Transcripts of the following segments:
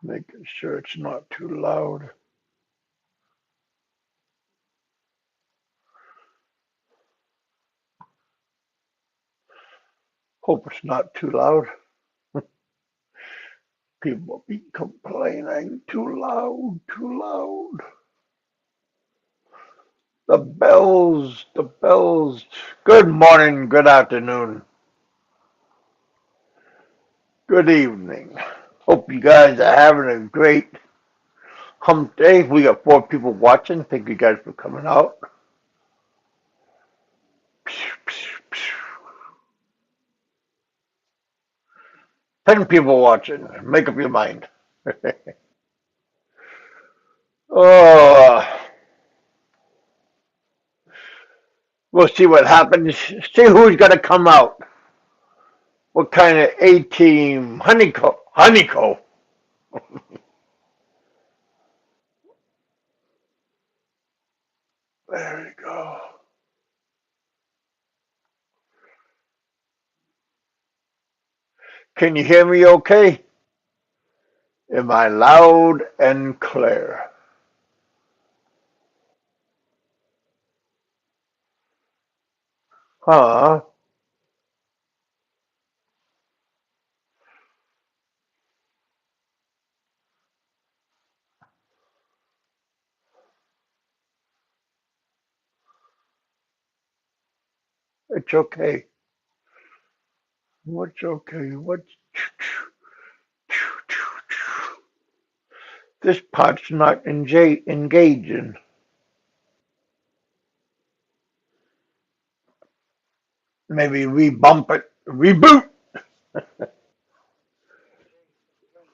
Making sure it's not too loud. Hope it's not too loud. People be complaining too loud, too loud. The bells, the bells. Good morning, good afternoon, good evening. Hope you guys are having a great hump day. We got 4 people watching. Thank you guys for coming out. 10 people watching. Make up your mind. Oh, we'll see what happens. See who's gonna come out. What kind of A-Team? Honeycomb. Honeycomb. There we go. Can you hear me okay? Am I loud and clear? Huh? It's okay. What's okay? What's this part's not engaging. Maybe rebump it. Reboot.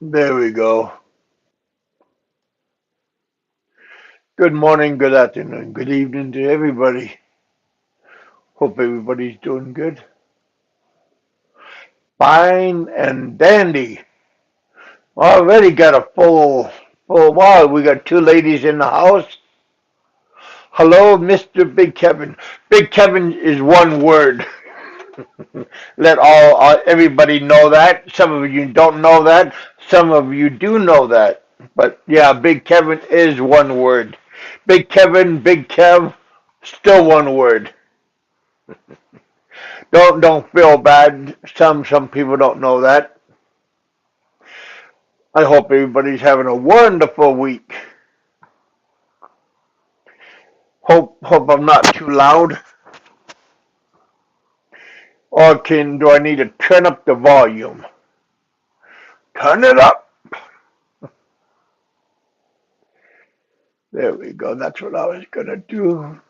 There we go. Good morning, good afternoon, good evening to everybody. Hope everybody's doing good. Fine and dandy. Already got a full wow. We got 2 ladies in the house. Hello, Mr. Big Kevin. Big Kevin is one word. Let everybody know that. Some of you don't know that. Some of you do know that. But yeah, Big Kevin is one word. Big Kevin, Big Kev, still one word. Don't feel bad. Some people don't know that. I hope everybody's having a wonderful week. Hope I'm not too loud. Or do I need to turn up the volume? Turn it up. There we go. That's what I was gonna do.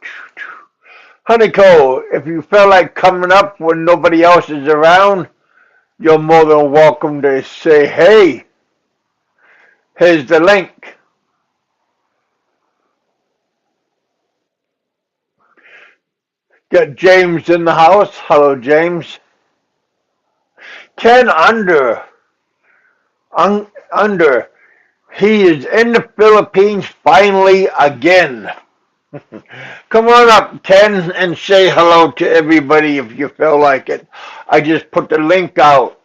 Honeycomb, if you feel like coming up when nobody else is around, you're more than welcome to say, hey, here's the link. Got James in the house. Hello, James. 10 under. He is in the Philippines finally again. Come on up, Ken, and say hello to everybody if you feel like it. I just put the link out.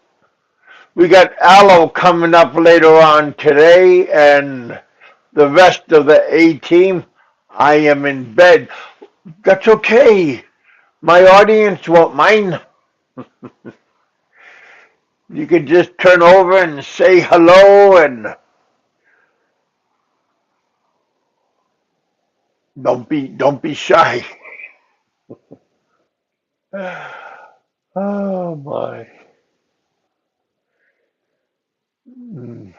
We got Alo coming up later on today, and the rest of the A-Team. I am in bed. That's okay. My audience won't mind. You can just turn over and say hello, and don't be shy. Oh my. Hmm.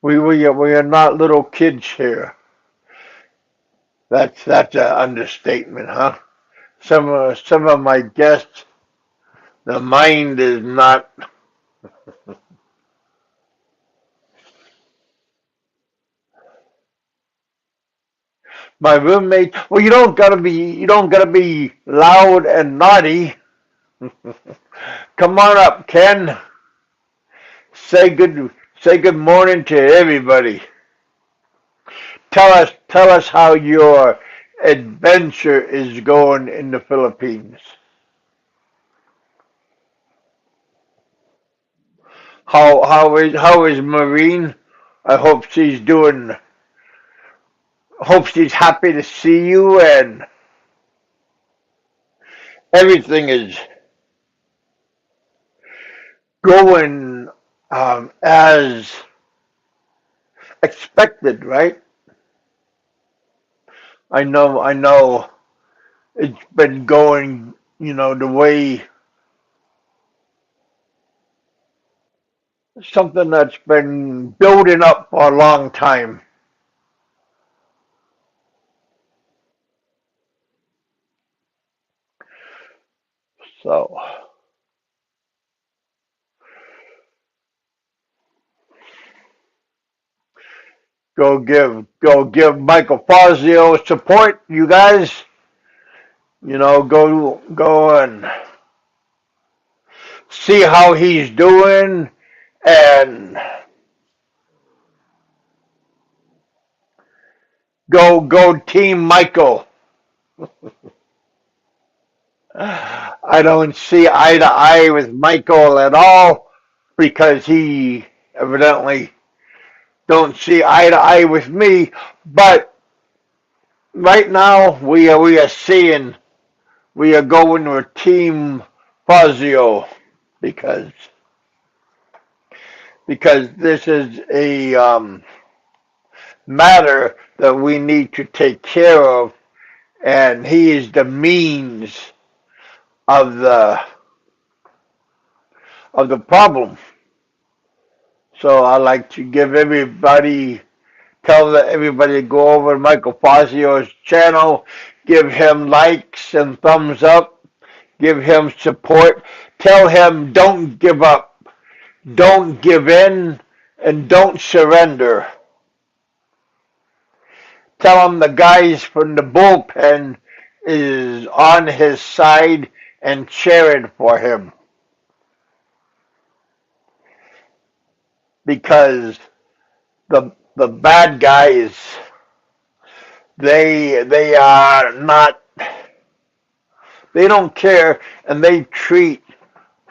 We are not little kids here. That's an understatement, huh? Some of my guests, the mind is not. My roommate. Well, you don't gotta be loud and naughty. Come on up, Ken. Say good morning to everybody. Tell us how your adventure is going in the Philippines. How is Marine? I hope she's happy to see you, and everything is going as expected, right? I know it's been going, the way something that's been building up for a long time. So go give Michael Fazio support, you guys. Go and see how he's doing, and go Team Michael. I don't see eye to eye with Michael at all because he evidently don't see eye to eye with me. But right now we are going with Team Fazio because this is a matter that we need to take care of, and he is the means of the problem. So I like to tell everybody to go over to Michael Fazio's channel, give him likes and thumbs up, give him support, tell him don't give up, don't give in, and don't surrender. Tell him the guys from the bullpen is on his side and cheering for him because the bad guys, they are not, they don't care, and they treat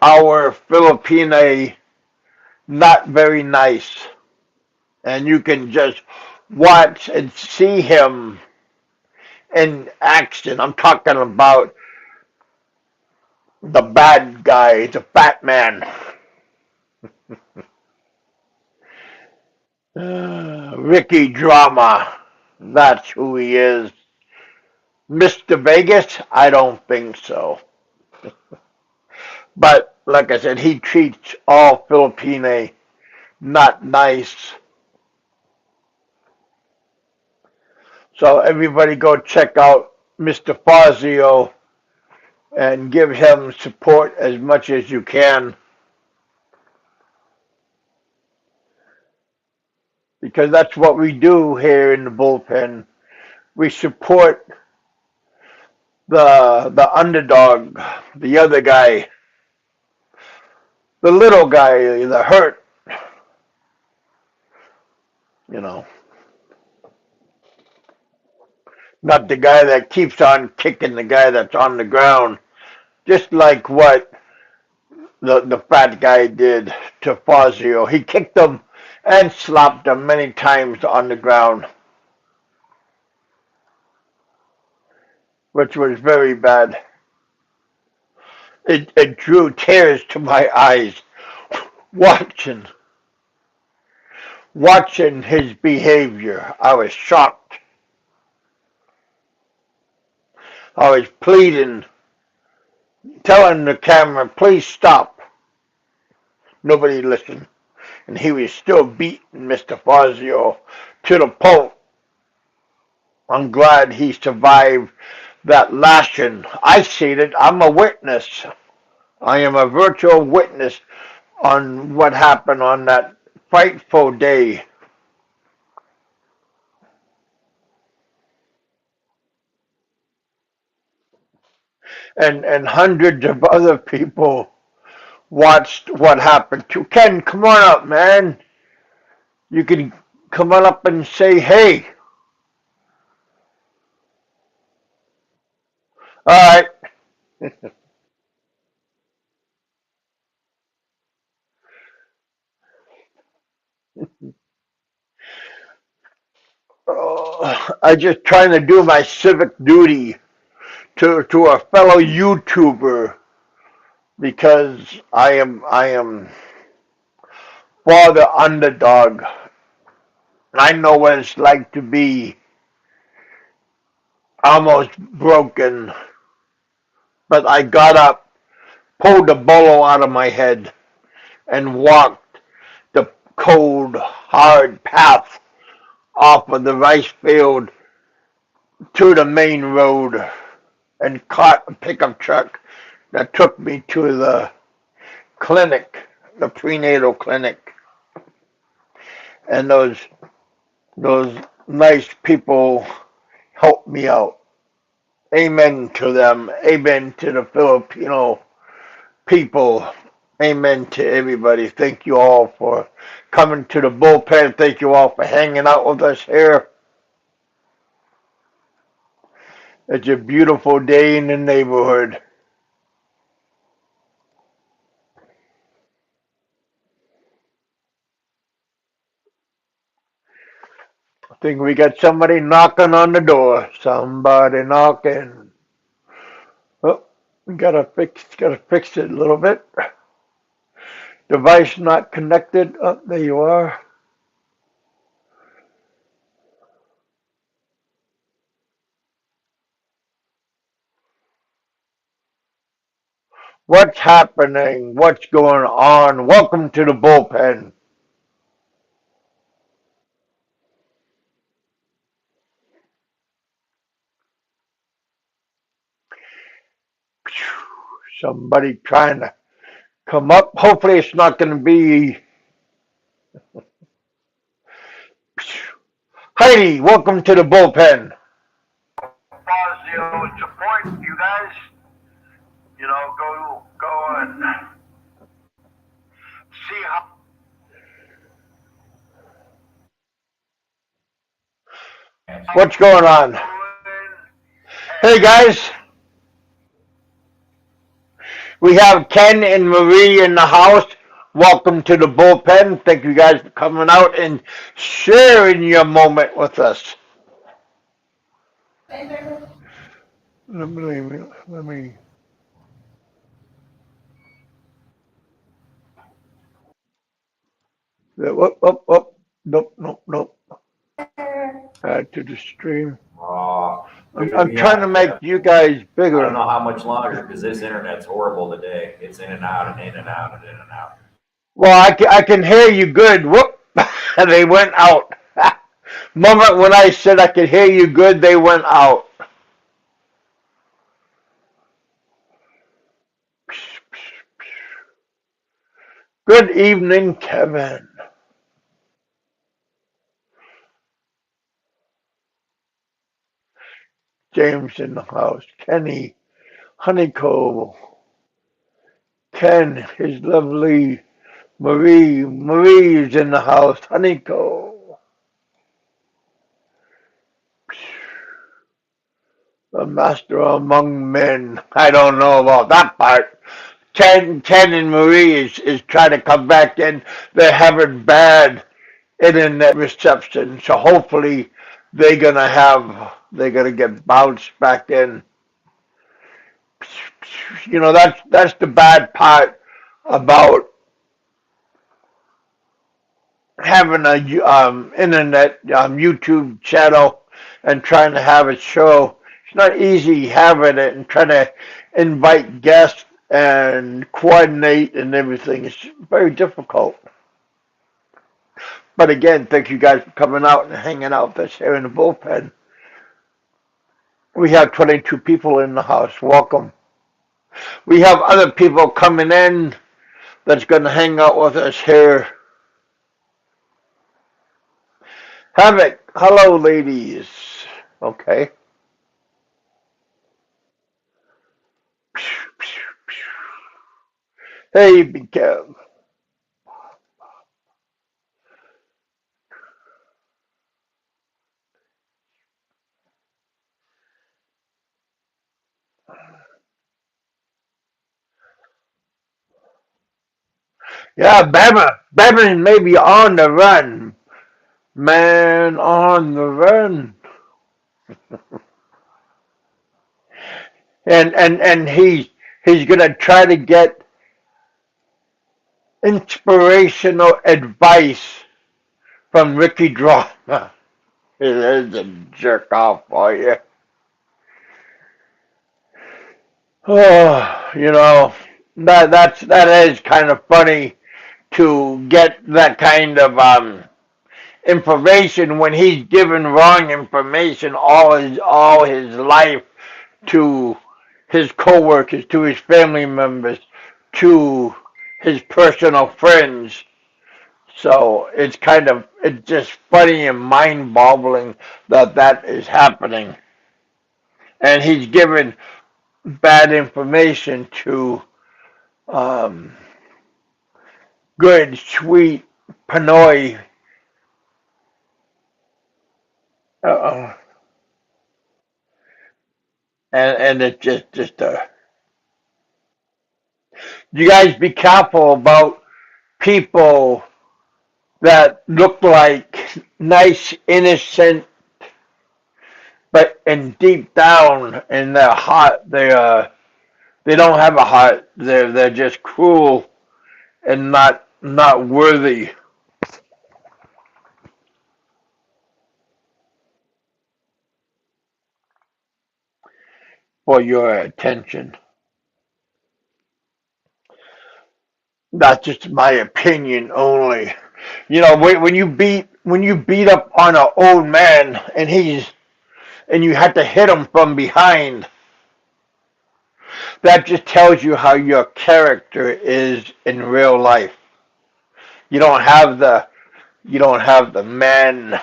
our Filipino not very nice. And you can just watch and see him in action. I'm talking about the bad guy, the fat man. Ricky Drama. That's who he is. Mr. Vegas? I don't think so. But like I said, he treats all Filipino not nice. So everybody go check out Mr. Fazio and give him support as much as you can because that's what we do here in the bullpen. We support the underdog, the other guy, the little guy, the hurt, you know, not the guy that keeps on kicking the guy that's on the ground, just like what the fat guy did to Fazio. He kicked him and slapped him many times on the ground, which was very bad. It drew tears to my eyes watching watching his behavior. I was shocked. I was pleading, telling the camera, please stop. Nobody listened. And he was still beating Mr. Fazio to the pulp. I'm glad he survived that lashing. I seen it. I'm a witness. I am a virtual witness on what happened on that frightful day. And hundreds of other people watched what happened to Ken. Come on up, man. You can come on up and say, hey. All right. I just trying to do my civic duty to a fellow YouTuber because I am for the underdog. I know what it's like to be almost broken, but I got up, pulled the bolo out of my head, and walked the cold, hard path off of the rice field to the main road and caught a pickup truck that took me to the clinic, the prenatal clinic. And those nice people helped me out. Amen to them. Amen to the Filipino people. Amen to everybody. Thank you all for coming to the bullpen. Thank you all for hanging out with us here. It's a beautiful day in the neighborhood. I think we got somebody knocking on the door. Somebody knocking. Oh, we gotta fix it a little bit. Device not connected. Oh, there you are. What's happening? What's going on? Welcome to the bullpen. Somebody trying to come up. Hopefully it's not going to be Heidi. Welcome to the bullpen. Fazio support you guys. Go and see how. What's going on? Hey guys, we have Ken and Marie in the house. Welcome to the bullpen. Thank you guys for coming out and sharing your moment with us. Let me. Whoop, whoop, whoop. Nope, nope, nope. Add to the stream. Where I'm we trying to at, make Kev? you guys I don't bigger. know how much longer because this internet's horrible today. It's in and out and in and out and in and out. Well, I can hear you good. Whoop. They went out. Moment when I said I could hear you good, they went out. Good evening, Kevin. James in the house. Kenny, Honeycomb, Ken, his lovely Marie. Marie's in the house. Honeycomb. A master among men. I don't know about that part. Ken and Marie is trying to come back in. They're having bad internet reception, so hopefully they're gonna get bounced back in. That's the bad part about having a internet YouTube channel and trying to have a show. It's not easy having it and trying to invite guests and coordinate and everything. It's very difficult. But again, thank you guys for coming out and hanging out with us here in the bullpen. We have 22 people in the house. Welcome. We have other people coming in that's going to hang out with us here. Havoc, hello, ladies. Okay. Hey, BigKev. Yeah, Bama. Bama may be on the run. Man on the run. And he's gonna try to get inspirational advice from Ricky Drama. There's a jerk off for you. Oh, that is kind of funny to get that kind of information when he's given wrong information all his life to his coworkers, to his family members, to his personal friends. So it's just funny and mind-boggling that that is happening. And he's given bad information to um, good, sweet Pinoy. Uh, and it's just you guys be careful about people that look like nice, innocent, but and deep down in their heart they don't have a heart. They're just cruel and not worthy for your attention. That's just my opinion only. When you beat up on an old man and you have to hit him from behind, that just tells you how your character is in real life. You don't have the you don't have the man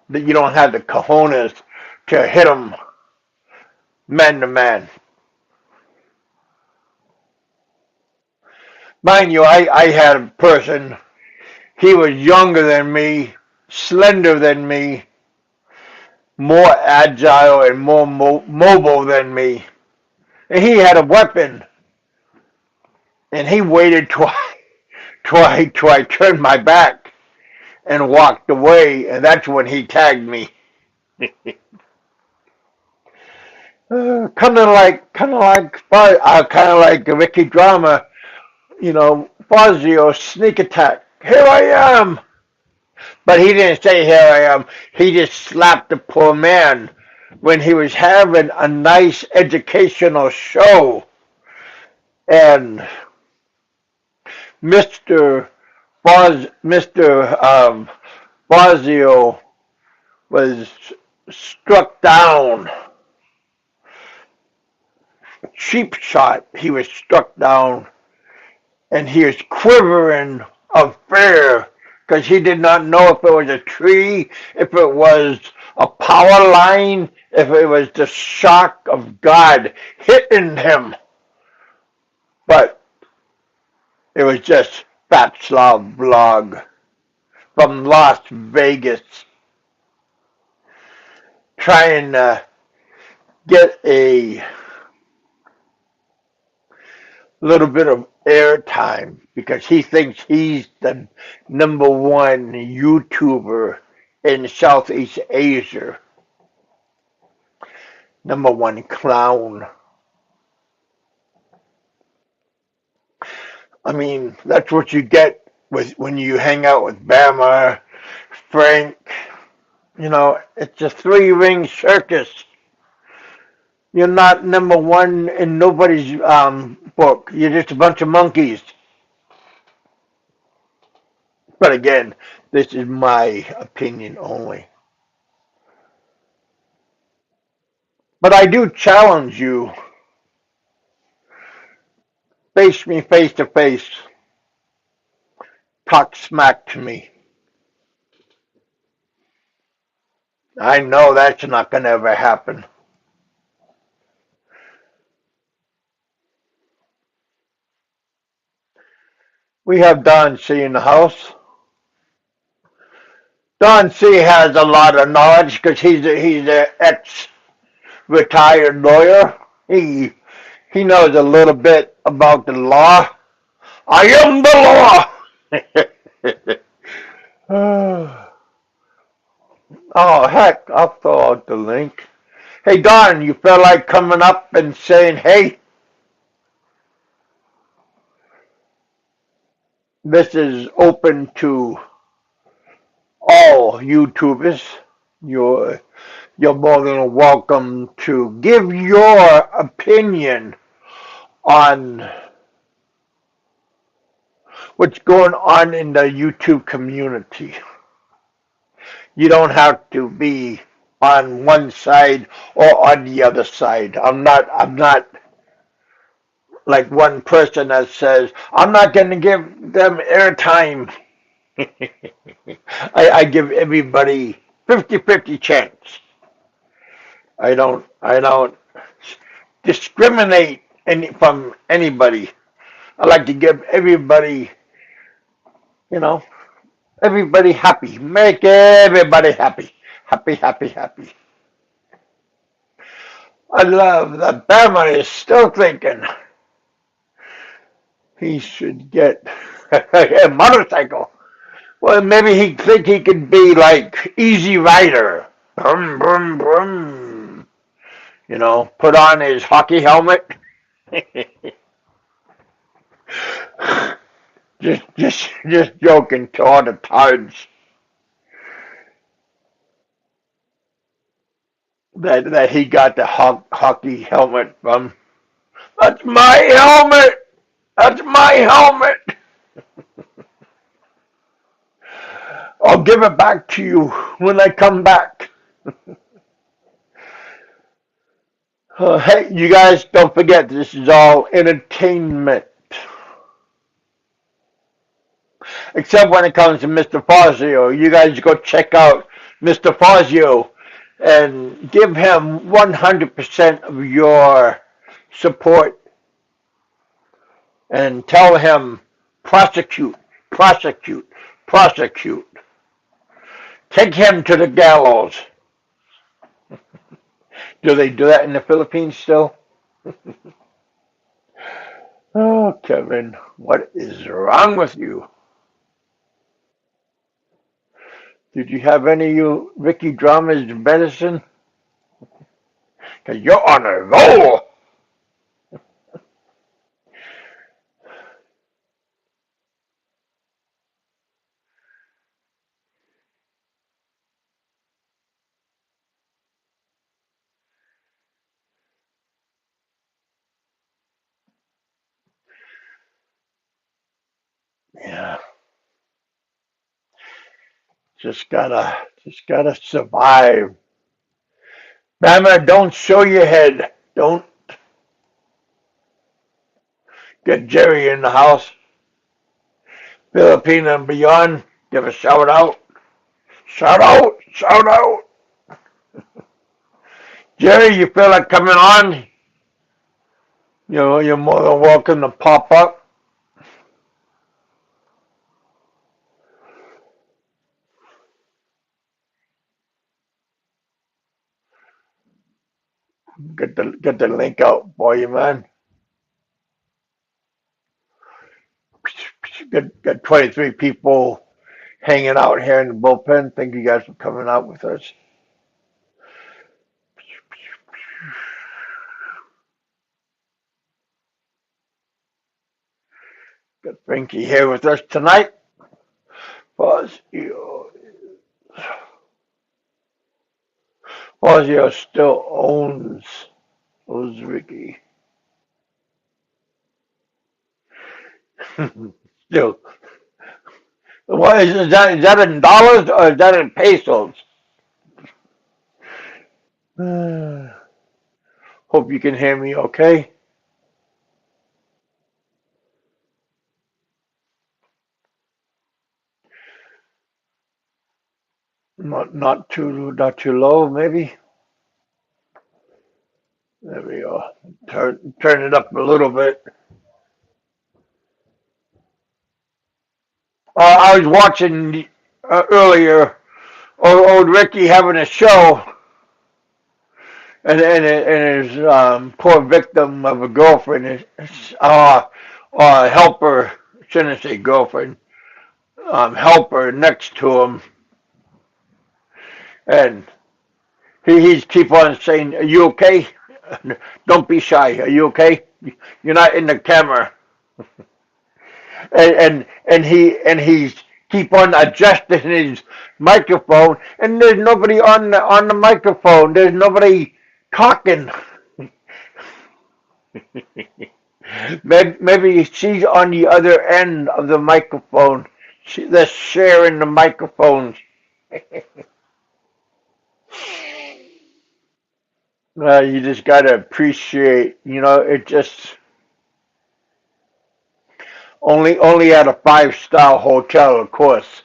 that you don't have the cojones to hit him man to man. Mind you, I had a person. He was younger than me, slender than me, more agile and more mobile than me. And he had a weapon, and he waited till I turned my back and walked away, and that's when he tagged me. Kind of like Ricky Drama, Fazio sneak attack. Here I am, but he didn't say here I am. He just slapped the poor man when he was having a nice educational show, and Mr. Fazio was struck down. Cheap shot. He was struck down, and he was quivering of fear because he did not know if it was a tree, if it was a power line, if it was the shock of God hitting him. But it was just Fat Slav Blog from Las Vegas trying to get a little bit of airtime because he thinks he's the number one YouTuber in Southeast Asia, number one clown. I mean, that's what you get with when you hang out with Bama, Frank. It's a three-ring circus. You're not number one in nobody's book. You're just a bunch of monkeys. But again, this is my opinion only. But I do challenge you. Face me face to face. Talk smack to me. I know that's not going to ever happen. We have Don C. in the house. Don C. has a lot of knowledge because he's an ex-retired lawyer. He knows a little bit about the law. I am the law. Oh, heck, I'll throw out the link. Hey, Don, you feel like coming up and saying, hey, this is open to all YouTubers. You're, you're more than welcome to give your opinion on what's going on in the YouTube community. You don't have to be on one side or on the other side. I'm not like one person that says, I'm not going to give them airtime. I give everybody 50-50 chance. I don't discriminate from anybody. I like to give everybody, you know, everybody happy. Make everybody happy. Happy, happy, happy. I love that Bama is still thinking he should get a motorcycle. Well, maybe he think he could be like Easy Rider. Brum, brum, brum. You know, put on his hockey helmet. just joking to all the tards that he got the hockey helmet from. That's my helmet. That's my helmet. I'll give it back to you when I come back. Hey, you guys, don't forget, this is all entertainment. Except when it comes to Mr. Fazio. You guys go check out Mr. Fazio and give him 100% of your support and tell him prosecute, prosecute, prosecute. Take him to the gallows. Do they do that in the Philippines still? Oh, Kevin, what is wrong with you? Did you have any of you Ricky Drama's medicine? Because you're on a roll. Yeah, just gotta survive. Bama, don't show your head. Don't get Jerry in the house. Philippine and beyond. Give a shout out. Shout out. Shout out. Jerry, you feel like coming on? You know, you're more than welcome to pop up. Get the link out for you, man. Got 23 people hanging out here in the bullpen. Thank you guys for coming out with us. Got Frankie here with us tonight. Fazio. Fazio still owes Ricky. Still. What is that in dollars or is that in pesos? Hope you can hear me okay. Not too low, maybe. There we go. Turn it up a little bit. I was watching earlier old Ricky having a show, and his poor victim of a girlfriend, helper, shouldn't say girlfriend, helper next to him And he's keep on saying, "Are you okay? Don't be shy. Are you okay? You're not in the camera." And he's keep on adjusting his microphone, and there's nobody on the microphone. There's nobody talking. Maybe she's on the other end of the microphone. They're sharing the microphones. You just gotta appreciate, it just only at a 5-star hotel, of course.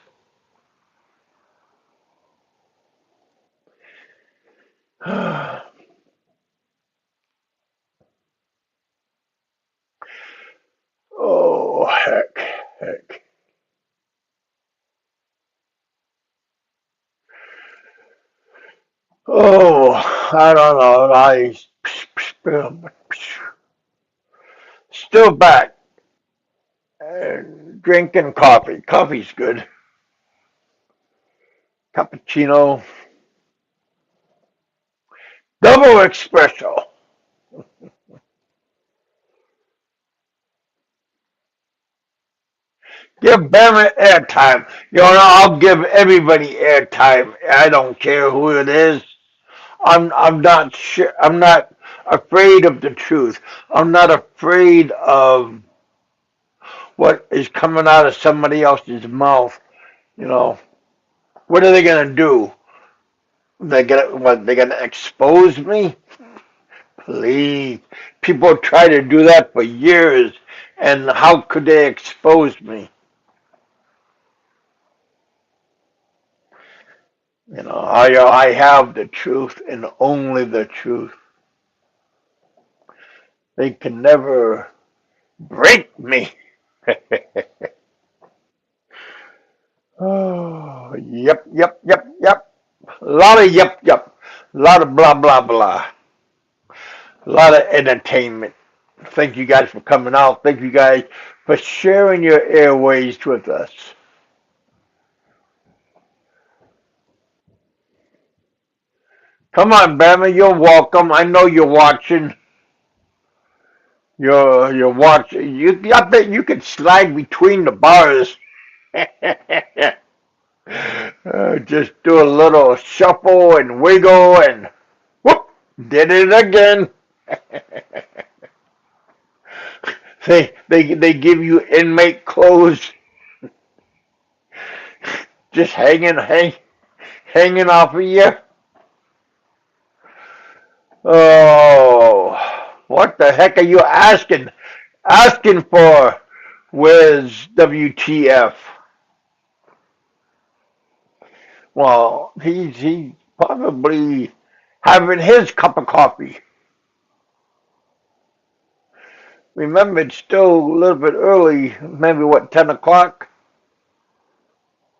Oh heck. Oh, I don't know. I still back and drinking coffee. Coffee's good. Cappuccino, double espresso. Give Bama airtime. I'll give everybody airtime. I don't care who it is. I'm not sure. I'm not afraid of the truth. I'm not afraid of what is coming out of somebody else's mouth. You know, what are they gonna do? They're gonna expose me? Please. People try to do that for years, and how could they expose me? I have the truth and only the truth. They can never break me. Oh, yep. A lot of yep. A lot of blah, blah, blah. A lot of entertainment. Thank you guys for coming out. Thank you guys for sharing your airways with us. Come on, Bama, you're welcome. I know you're watching. You're watching. I bet you could slide between the bars. Just do a little shuffle and wiggle and whoop, did it again. They give you inmate clothes, just hanging off of you. Oh, what the heck are you asking for? Where's WTF? Well, he's probably having his cup of coffee. Remember, it's still a little bit early, maybe 10 o'clock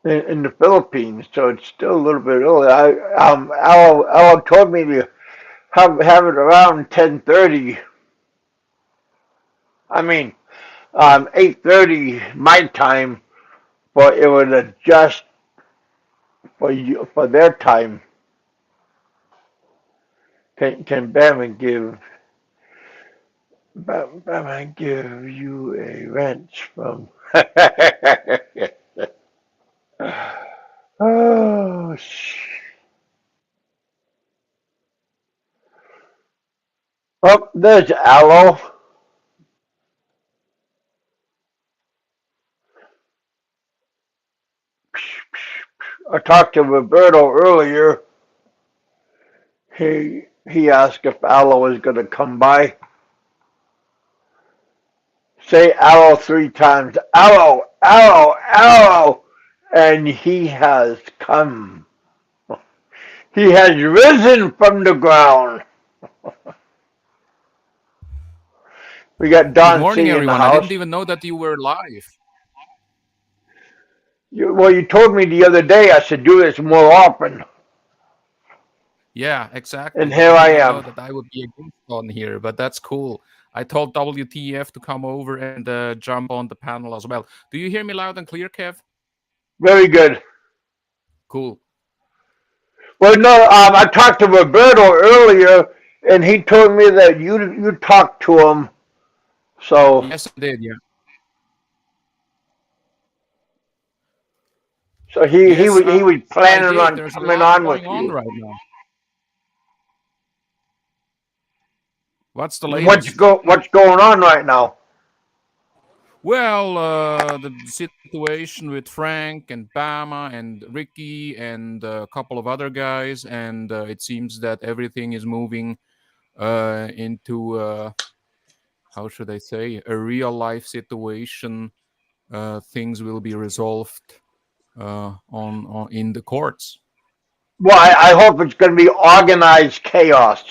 in the Philippines, so it's still a little bit early. Al told me to have it around 10:30. I mean, 8:30 my time, but it would adjust for their time. Can Bama give you a wrench from? Oh, oh, there's Alo. I talked to Roberto earlier. He asked if Alo was going to come by. Say Alo 3 times. Alo, and he has come. He has risen from the ground. We got Good Don morning, C in the everyone. I house. didn't even know that you were live. You told me the other day I should do this more often, Yeah, exactly. and I here didn't I even know am. that I would be a guest on here, but that's cool. I told WTF to come over and jump on the panel as well. Do you hear me loud and clear, Kev? Very good. Cool. Well, no, I talked to Roberto earlier, and he told me that you talked to him. So Yes, I did. Yeah. so Yes, he was I planning did. on There's a coming lot on with going on you. right now. What's the What's latest? what's going on right now? Well, the situation with Frank and Bama and Ricky and a couple of other guys, and it seems that everything is moving into how should I say, a real life situation. Things will be resolved on in the courts. Well, I hope it's going to be organized chaos.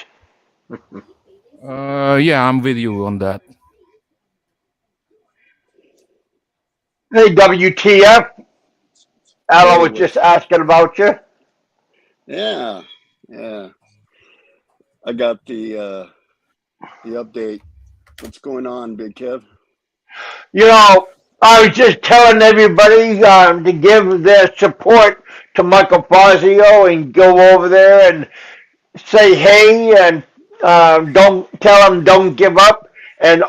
Yeah, I'm with you on that. Hey, WTF? Alo Hey, was just what's asking about you. yeah, yeah. I got the update. What's going on, Big Kev? You know, I was just telling everybody to give their support to Michael Fazio and go over there and say hey and don't tell him don't give up and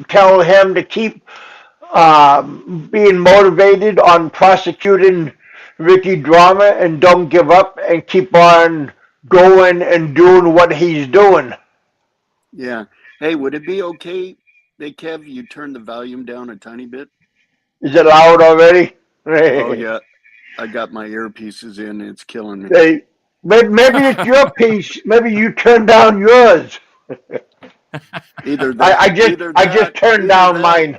tell him to keep being motivated on prosecuting Ricky Drama and don't give up and keep on going and doing what he's doing. Yeah. Hey, would it be okay, Big Kev, you turn the volume down a tiny bit? Is it loud already? Oh yeah, I got my earpieces in. It's killing me. Hey, maybe it's your piece. Maybe you turn down yours. Either that, either I just that, turned either down that, mine.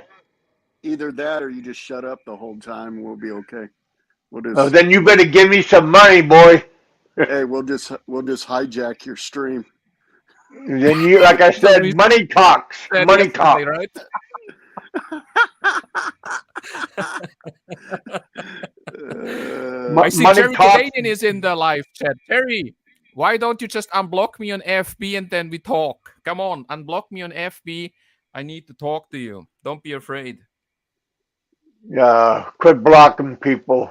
either that, or you just shut up the whole time. We'll be okay. We'll Oh, just then you we'll better give me some money, boy. hey, we'll just hijack your stream. Then you, like I So said, we money talks. said Money yesterday, talks. right? I see Money Jerry talks. Godanian is in the live chat. Jerry, why don't you just unblock me on FB and then we talk? Come on, unblock me on FB. I need to talk to you. Don't be afraid. Quit blocking people.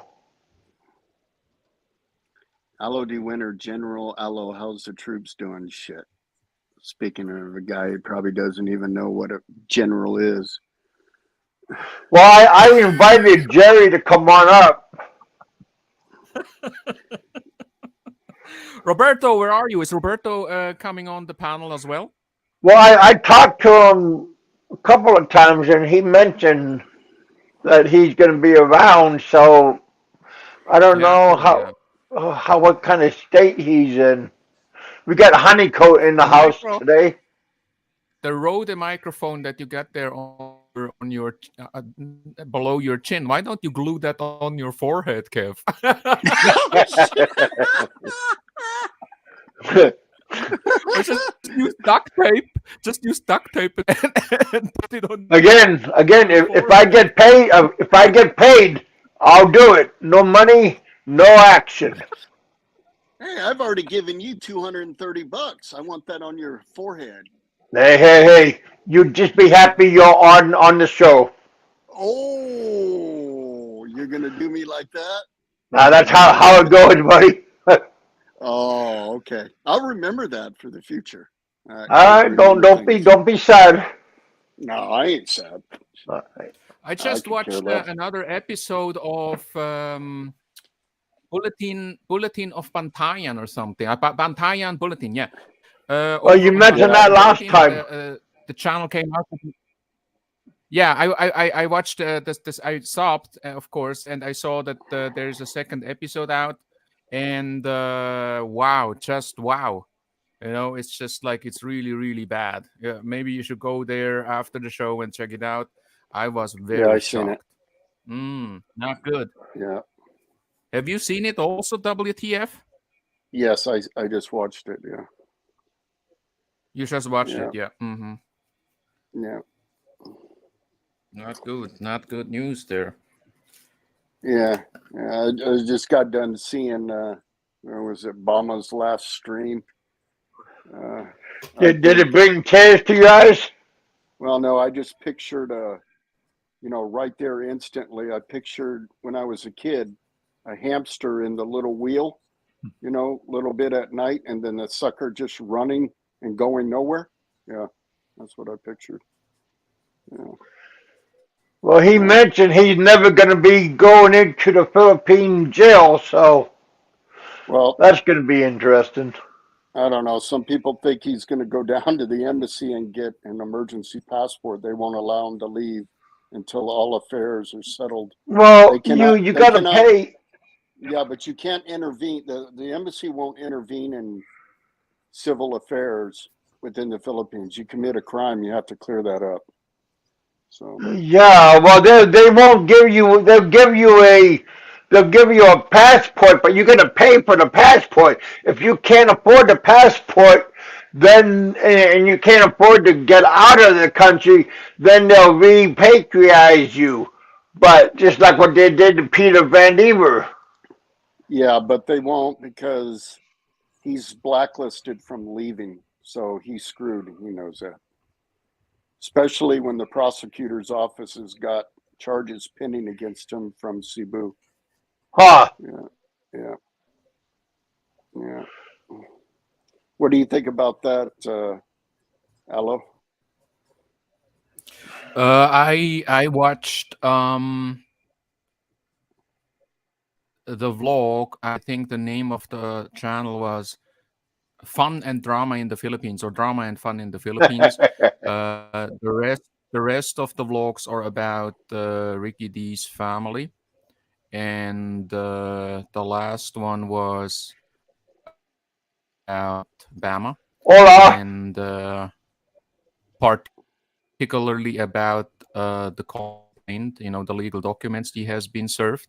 Alo the winner, General Alo, how's the troops doing? Shit. Speaking of a guy who probably doesn't even know what a general is. Well, I invited Jerry to come on up. Roberto, where are you? Is Roberto coming on the panel as well? Well, I talked to him a couple of times, and he mentioned that he's going to be around. So I don't Yeah, know cool. Yeah. how what kind of state he's in. We got Honeycoat in the The house micro, today. the Rode microphone that you got there on your below your chin. Why don't you glue that on your forehead, Kev? Or just use duct tape. Just use duct tape and put it on Again, your if I forehead. get paid, I'll do it. No money, no action. Hey, I've already given you $230. I want that on your forehead. Hey! You just be happy you're on the show. Oh, you're gonna do me like that? Now that's You gonna how leave it it? goes, buddy. Oh, okay. I'll remember that for the future. All Can't right, remember things. don't be sad. No, I ain't sad. All right. I I just could care watched less. another episode of Bulletin of Bantayan or something. Bantayan Bulletin, yeah. Well, Over you on mentioned Yeah, that Bantayan last Bulletin, time. the channel came out. Yeah, I watched this. I stopped, of course, and I saw that there's a second episode out, and wow, just wow. You know, it's just like it's really, really bad. Yeah, maybe you should go there after the show and check it out. I was yeah, I very seen it. shocked. Not good. Yeah. Have you seen it also, WTF? Yes, I just watched it. Yeah. You just watched Yeah. it, yeah. Mm-hmm. Yeah. Not good. Not good news there. Yeah. Yeah. I just got done seeing where was it, Bama's last stream. Uh, I Did think it bring tears to your eyes? well no, I just pictured right there instantly. I pictured when I was a kid a hamster in the little wheel little bit at night, and then the sucker just running and going nowhere. Yeah, that's what I pictured. Yeah. Well, he mentioned he's never going to be going into the Philippine jail, so Well, that's going to be interesting. I don't know. Some people think he's going to go down to the embassy and get an emergency passport. They won't allow him to leave until all affairs are settled. Well, They cannot. you They got to cannot. pay. Yeah, but you can't intervene. The embassy won't intervene in civil affairs within the Philippines. You commit a crime, you have to clear that up. So Yeah, well, they won't give you. They'll give you a passport, but you're going to pay for the passport. If you can't afford the passport, then and you can't afford to get out of the country, then they'll repatriate you. But just like what they did to Peter Van Ever. yeah, but they won't because he's blacklisted from leaving. So he's screwed. He knows that. Especially when the prosecutor's office has got charges pending against him from Cebu. Huh. Yeah. Yeah. What do you think about that, Alo? I watched the vlog. I think the name of the channel was Fun and Drama in the Philippines, or Drama and Fun in the Philippines. The rest of the vlogs are about Ricky D's family, and the last one was about Bama, Hola. and particularly about the complaint, the legal documents he has been served,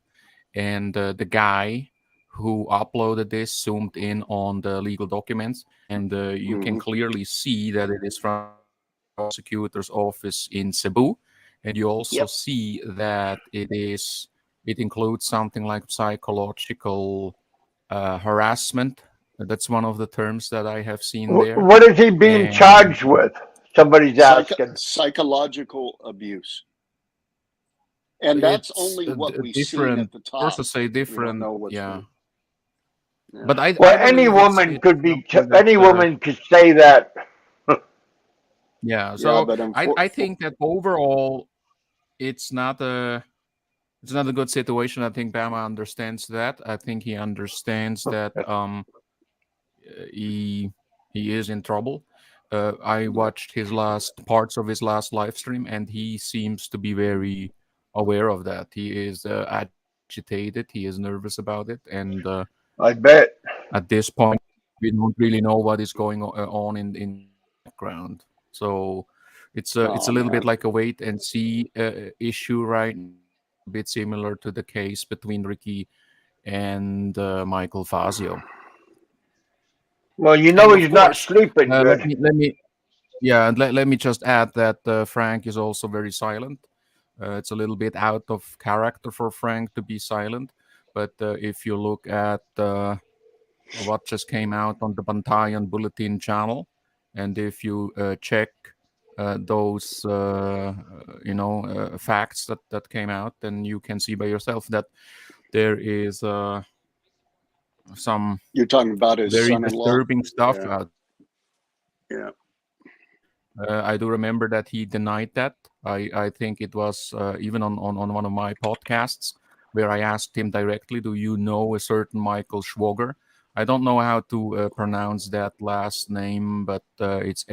and the guy who uploaded this zoomed in on the legal documents, and you can clearly see that it is from the prosecutor's office in Cebu, and you also Yep. see that it includes something like psychological harassment. That's one of the terms that I have seen there. What is he being And charged with? Somebody's asking. Psychological abuse. And that's it's only what we've seen different at the top. sources say We don't different, know what's yeah. going. Yeah. But I Well, any believe woman it's could be. something Any that woman could say that. yeah. Yeah, So but I think that overall it's not a good situation. I think Bama understands that. I think he understands that he is in trouble. I watched his last parts of his last live stream, and he seems to be very aware of that. He is agitated. He is nervous about it, and I bet. at this point, we don't really know what is going on in the background. So it's oh a little bit man. like a wait and see issue right now, a bit similar to the case between Ricky and Michael Fazio. Well, And of he's not course, sleeping let good. me let me yeah, and let me just add that Frank is also very silent. It's a little bit out of character for Frank to be silent, but if you look at what just came out on the Bantayan Bulletin channel, and if you check those facts that came out, then you can see by yourself that there is some You're talking about his very son-in-law? disturbing stuff Yeah. out. Yeah. I do remember that he denied that. I think it was even on one of my podcasts where I asked him directly, "Do you know a certain Michael Schwager?" I don't know how to pronounce that last name, but it's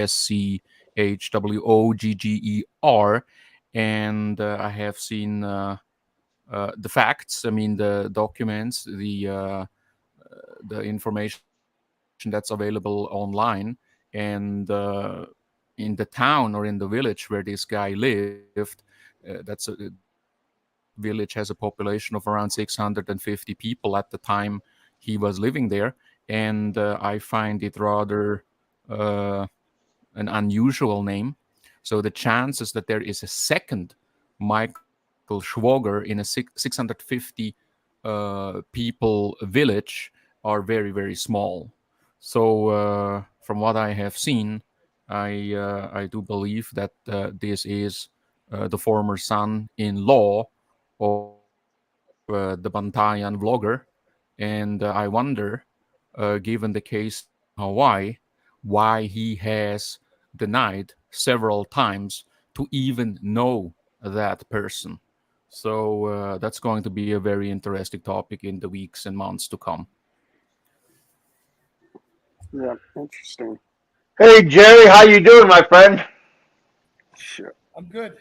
Schwogger, and I have seen the facts. I mean, the documents, the information that's available online, and in the town or in the village where this guy lived, that village has a population of around 650 people at the time he was living there, and I find it rather uh, an unusual name. So the chances that there is a second Michael Schwager in a 650 people village are very, very small. So from what I have seen, I do believe that this is the former son-in-law of the Bantayan vlogger, and I wonder given the case in Hawaii, why he has denied several times to even know that person. So that's going to be a very interesting topic in the weeks and months to come. Yeah, interesting. Hey Jerry, how you doing, my friend? Shit. I'm good.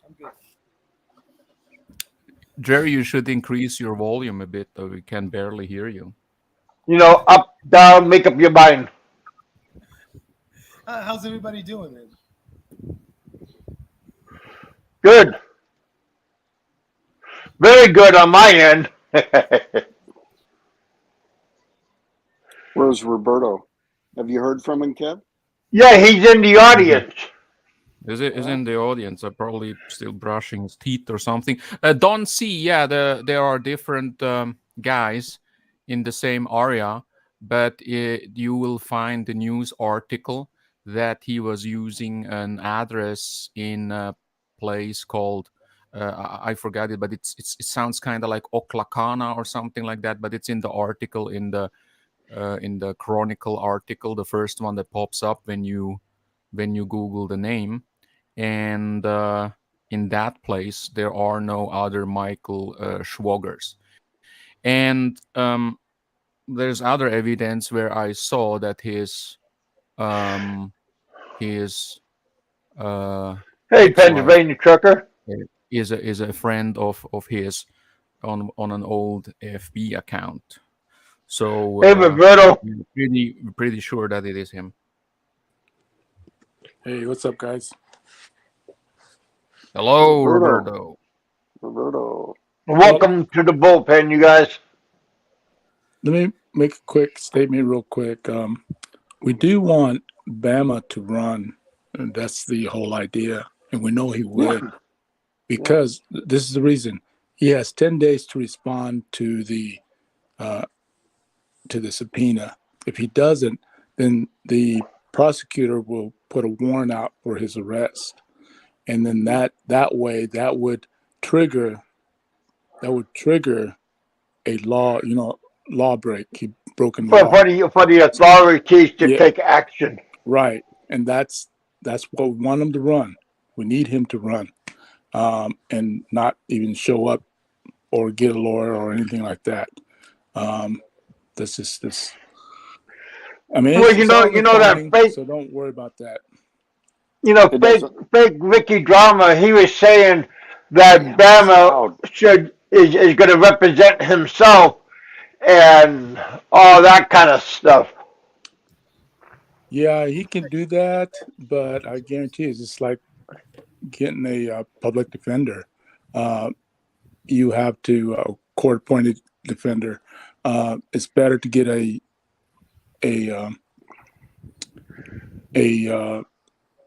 I'm good. Jerry, you should increase your volume a bit, though we can barely hear you. You know, up, down, make up your mind. How's everybody doing, man? Good. Very good on my end. Where's Roberto? Have you heard from him, Kev? Yeah, he's in the audience. Is in the audience? Probably still brushing his teeth or something. Don C. Yeah, there are different guys in the same area, but you will find the news article that he was using an address in a place called I forgot it, but it sounds kind of like Oklahoma or something like that. But it's in the article in the Chronicle article, the first one that pops up when you Google the name. And in that place, there are no other Michael Schwogers. And there's other evidence where I saw that his Hey, ex-wife Pennsylvania trucker. is a friend of his on an old FB account. So Hey, Roberto. pretty sure that it is him. Hey, what's up, guys? Hello, Roberto. Roberto. Welcome to the bullpen, you guys. Let me make a quick statement real quick. We do want Bama to run, and that's the whole idea. And we know he would, because this is the reason. He has 10 days to respond to the subpoena. If he doesn't, then the prosecutor will put a warrant out for his arrest. And then that would trigger a law break. He broken For, law. for the authorities to take action. Right. And that's what we want him to run. We need him to run, and not even show up or get a lawyer or anything like that. That's just this. I mean, Well, it's you know recording, that fake, so don't worry about that. you know, fake Ricky Drama. He was saying that Bama is going to represent himself and all that kind of stuff. Yeah, he can do that, but I guarantee it's just like getting a public defender. You have to court-appointed defender. It's better to get a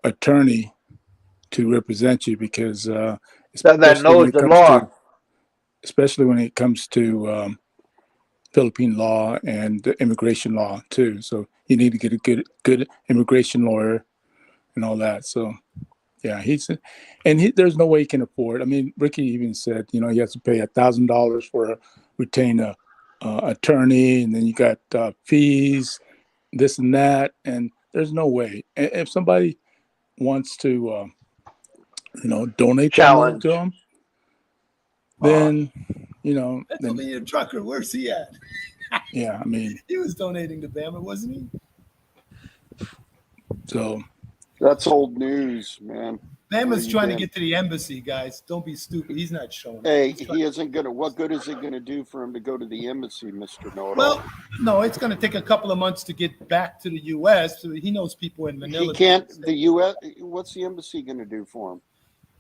attorney to represent you, because That knows the law. especially when it comes to Philippine law and immigration law too. So you need to get a good immigration lawyer and all that. So yeah, there's no way he can afford. I mean, Ricky even said, he has to pay $1,000 for a retained attorney, and then you got fees, this and that, and there's no way. If somebody wants to, donate that money to him, then That's only a trucker. Where's he at? Yeah, I mean, he was donating to Bama, wasn't he? So that's old news, man. Bama's trying to get to the embassy, guys. Don't be stupid. He's not showing. Hey, he isn't gonna. What good is it gonna do for him to go to the embassy, Mr. Know-it-all? Well, no, it's going to take a couple of months to get back to the U.S. So he knows people in Manila. He can't. The U.S. What's the embassy gonna do for him?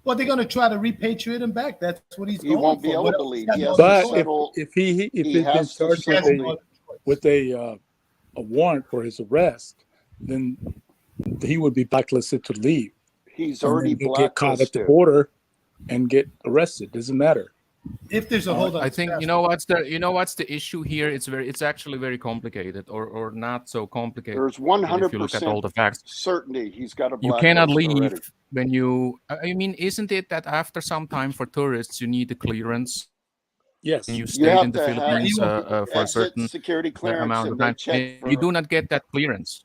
Well, they're going to try to repatriate him back. That's what he's going for. He won't be able to leave. But if he's been charged with a warrant for his arrest, then he would be blacklisted to leave. He's already blacklisted. Get caught at the border and get arrested. Doesn't matter. If there's a hold on, I think what's the issue here. It's actually very complicated, or not so complicated. There's 100% if you look at all the facts. Certainty he's got a blacklist. You cannot leave already. when you. I mean, isn't it that after some time for tourists you need a clearance Yes. you You stayed have in the to have Philippines for a exit certain security clearance, amount of and they time, check and for you do not get that clearance.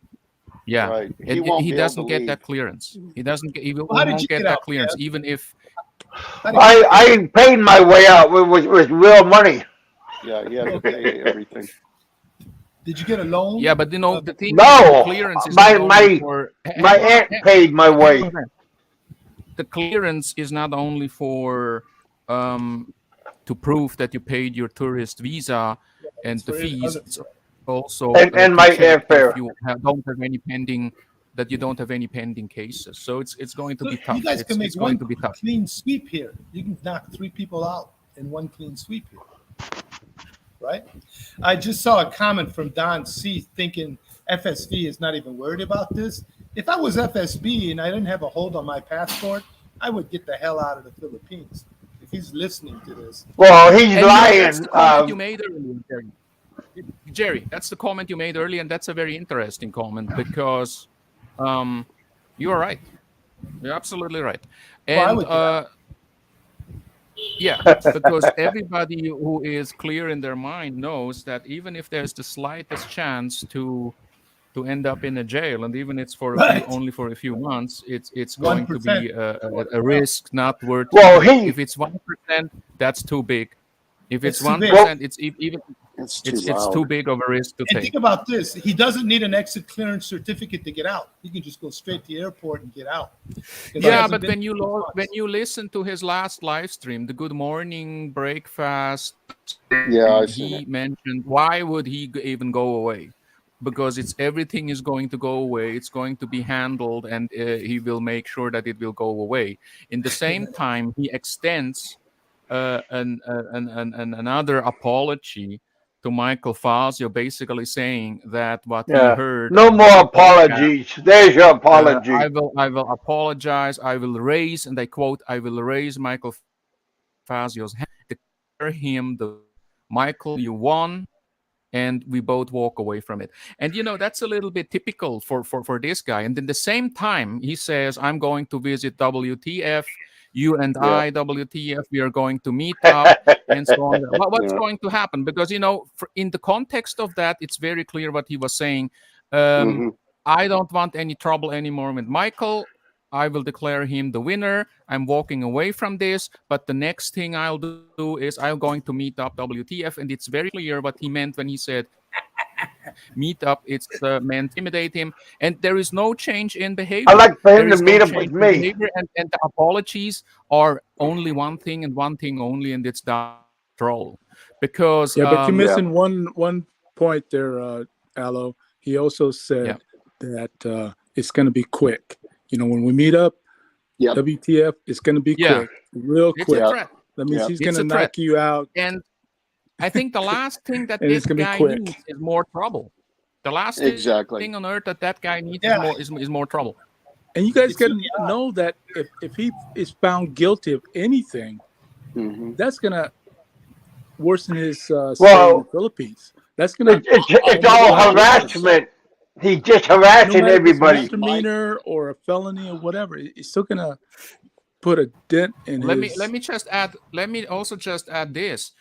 Yeah, right. He and won't he be able to doesn't get that leave. clearance. He doesn't get, Well, how did won't you get get that out, clearance, Kev? even if How did you get I paid my way out with real money. Yeah, he had to Okay. pay everything. Did you get a loan? yeah, but the thing is, the No, clearance is not my only my for my aunt paid my hang way. on a second. The clearance is not only for um to prove that you paid your tourist visa and It's the for fees. other. It's also And to my check if airfare. you don't have any pending, that you don't have any pending cases. So it's going to So be you tough. guys can make It's going one to be tough. clean sweep here. You can knock 3 people out in one clean sweep here, right? I just saw a comment from Don C. thinking FSB is not even worried about this. If I was FSB and I didn't have a hold on my passport, I would get the hell out of the Philippines. If he's listening to this, Well, he's And that's the lying. comment you made earlier, Jerry. Jerry, that's the comment you made earlier, and that's a very interesting comment because you are right. You're absolutely right. well, I And would get out. yeah, because everybody who is clear in their mind knows that even if there's the slightest chance to end up in a jail, and even it's for a few, Right. only for a few months, it's going to 1%. be a risk not worth. Well, If it's 1%, that's too big. If it's It's too big. 1%, it's even It's too it's loud. too big of a risk to And take. think about this. He doesn't need an exit clearance certificate to get out. He can just go straight to the airport and get out. 'Cause he Yeah, hasn't but been when to months. when you listen to his last live stream, the Good Morning Breakfast, Yeah, I seen he it. mentioned why would he even go away? Because it's everything is going to go away. It's going to be handled, and he will make sure that it will go away. In the same time, he extends another apology to Michael Fazio, basically saying that what he Yeah. heard No on the more podcast, apologies. There's your apology. I will apologize. I will raise, and I quote, I will raise Michael Fazio's hand, declare him the Michael, you won, and we both walk away from it. And that's a little bit typical for this guy. And in the same time, he says, I'm going to visit WTF. You and Yeah, I, WTF, we are going to meet up, and so on. What's yeah. going to happen? Because in the context of that, it's very clear what he was saying. hmm I don't want any trouble anymore with Michael. I will declare him the winner. I'm walking away from this. But the next thing I'll do is I'm going to meet up WTF. And it's very clear what he meant when he said meet up. It's meant to intimidate him. And there is no change in I behavior. like for him There to is no meet up with change in me. behavior. And the apologies are only one thing and one thing only, and it's down control. Because Yeah, but you're Yeah, missing one point there, Alo. He also yeah, said that it's going to be quick. When we meet up, yep, WTF, it's going to be yeah, quick, real it's a quick. yeah, threat. That means yeah. he's going It's to a threat. knock you out, And I think the last thing that and this it's going to be guy quick. needs is more trouble. The last Exactly. thing on earth that guy needs Yeah. is more trouble. And you guys It's got really to know that if he is found guilty of anything, hmm that's going to worsen his stay in the Well, Philippines. That's going to it's almost all double his. harassment. He's just No harassing matter if it's everybody. misdemeanor or a felony or whatever, it's still going to put a dent in Let his. me just add. Let me also just add this.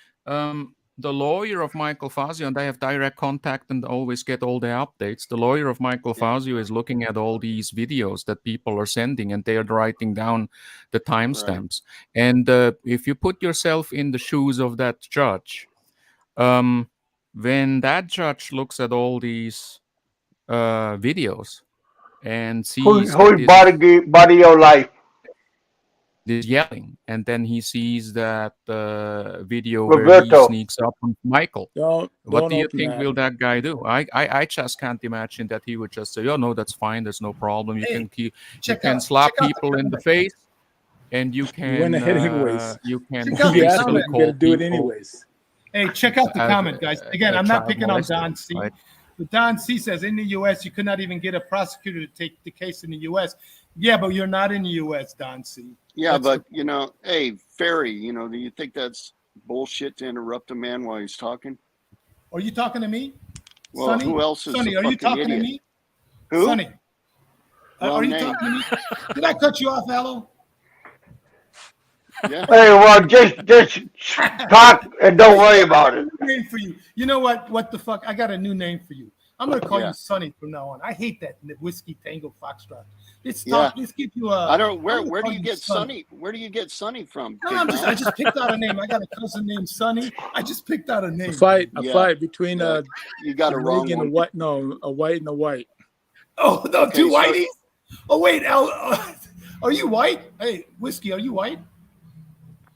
The lawyer of Michael Fazio, and I have direct contact and always get all the updates. The lawyer of Michael Fazio is looking at all these videos that people are sending, and they are writing down the timestamps. And if you put yourself in the shoes of that judge, when that judge looks at all these videos and sees that Who's this body your life? is yelling, and then he sees that video where he Roberto. sneaks up on Michael. What Don't do you open think that. will that guy do? I just can't imagine that he would just say, "Oh no, that's fine. There's no problem. You Hey, you can slap people in the face, and you You went can ahead anyways. you can Check out the You asked him, basically comment. you got to call do it people anyways. Hey, check out the as comment, guys. Again, a I'm not child picking on molester, Don C. right? But Don C says in the U.S. you could not even get a prosecutor to take the case in the U.S. Yeah, but you're not in the U.S., Don C. Yeah, That's but hey, Ferry, do you think that's bullshit to interrupt a man while he's talking? Are you talking to me? Well, Sonny? who else is Sonny, a are you fucking talking idiot? to me? Who? Sonny, Wrong are you name. talking to me? Did I cut you off, Alo? Yeah. Hey, well, just talk and don't worry about it. New name for you. You know what? What the fuck? I got a new name for you. I'm gonna call Yeah. you Sonny from now on. I hate that whiskey tango foxtrot. Let's Yeah. talk. Let's give you a. I don't. I'm Where gonna do call you get Sonny? Where do you get Sonny from? No, Big I Mouth? just picked out a name. I got a cousin named Sonny. I just picked out a name. A Yeah. fight between Yeah. You got a a wrong rig and a one. white. No, a white and a white. Oh no, Okay, two so- whiteys. Oh wait, are you white? Hey, whiskey, are you white?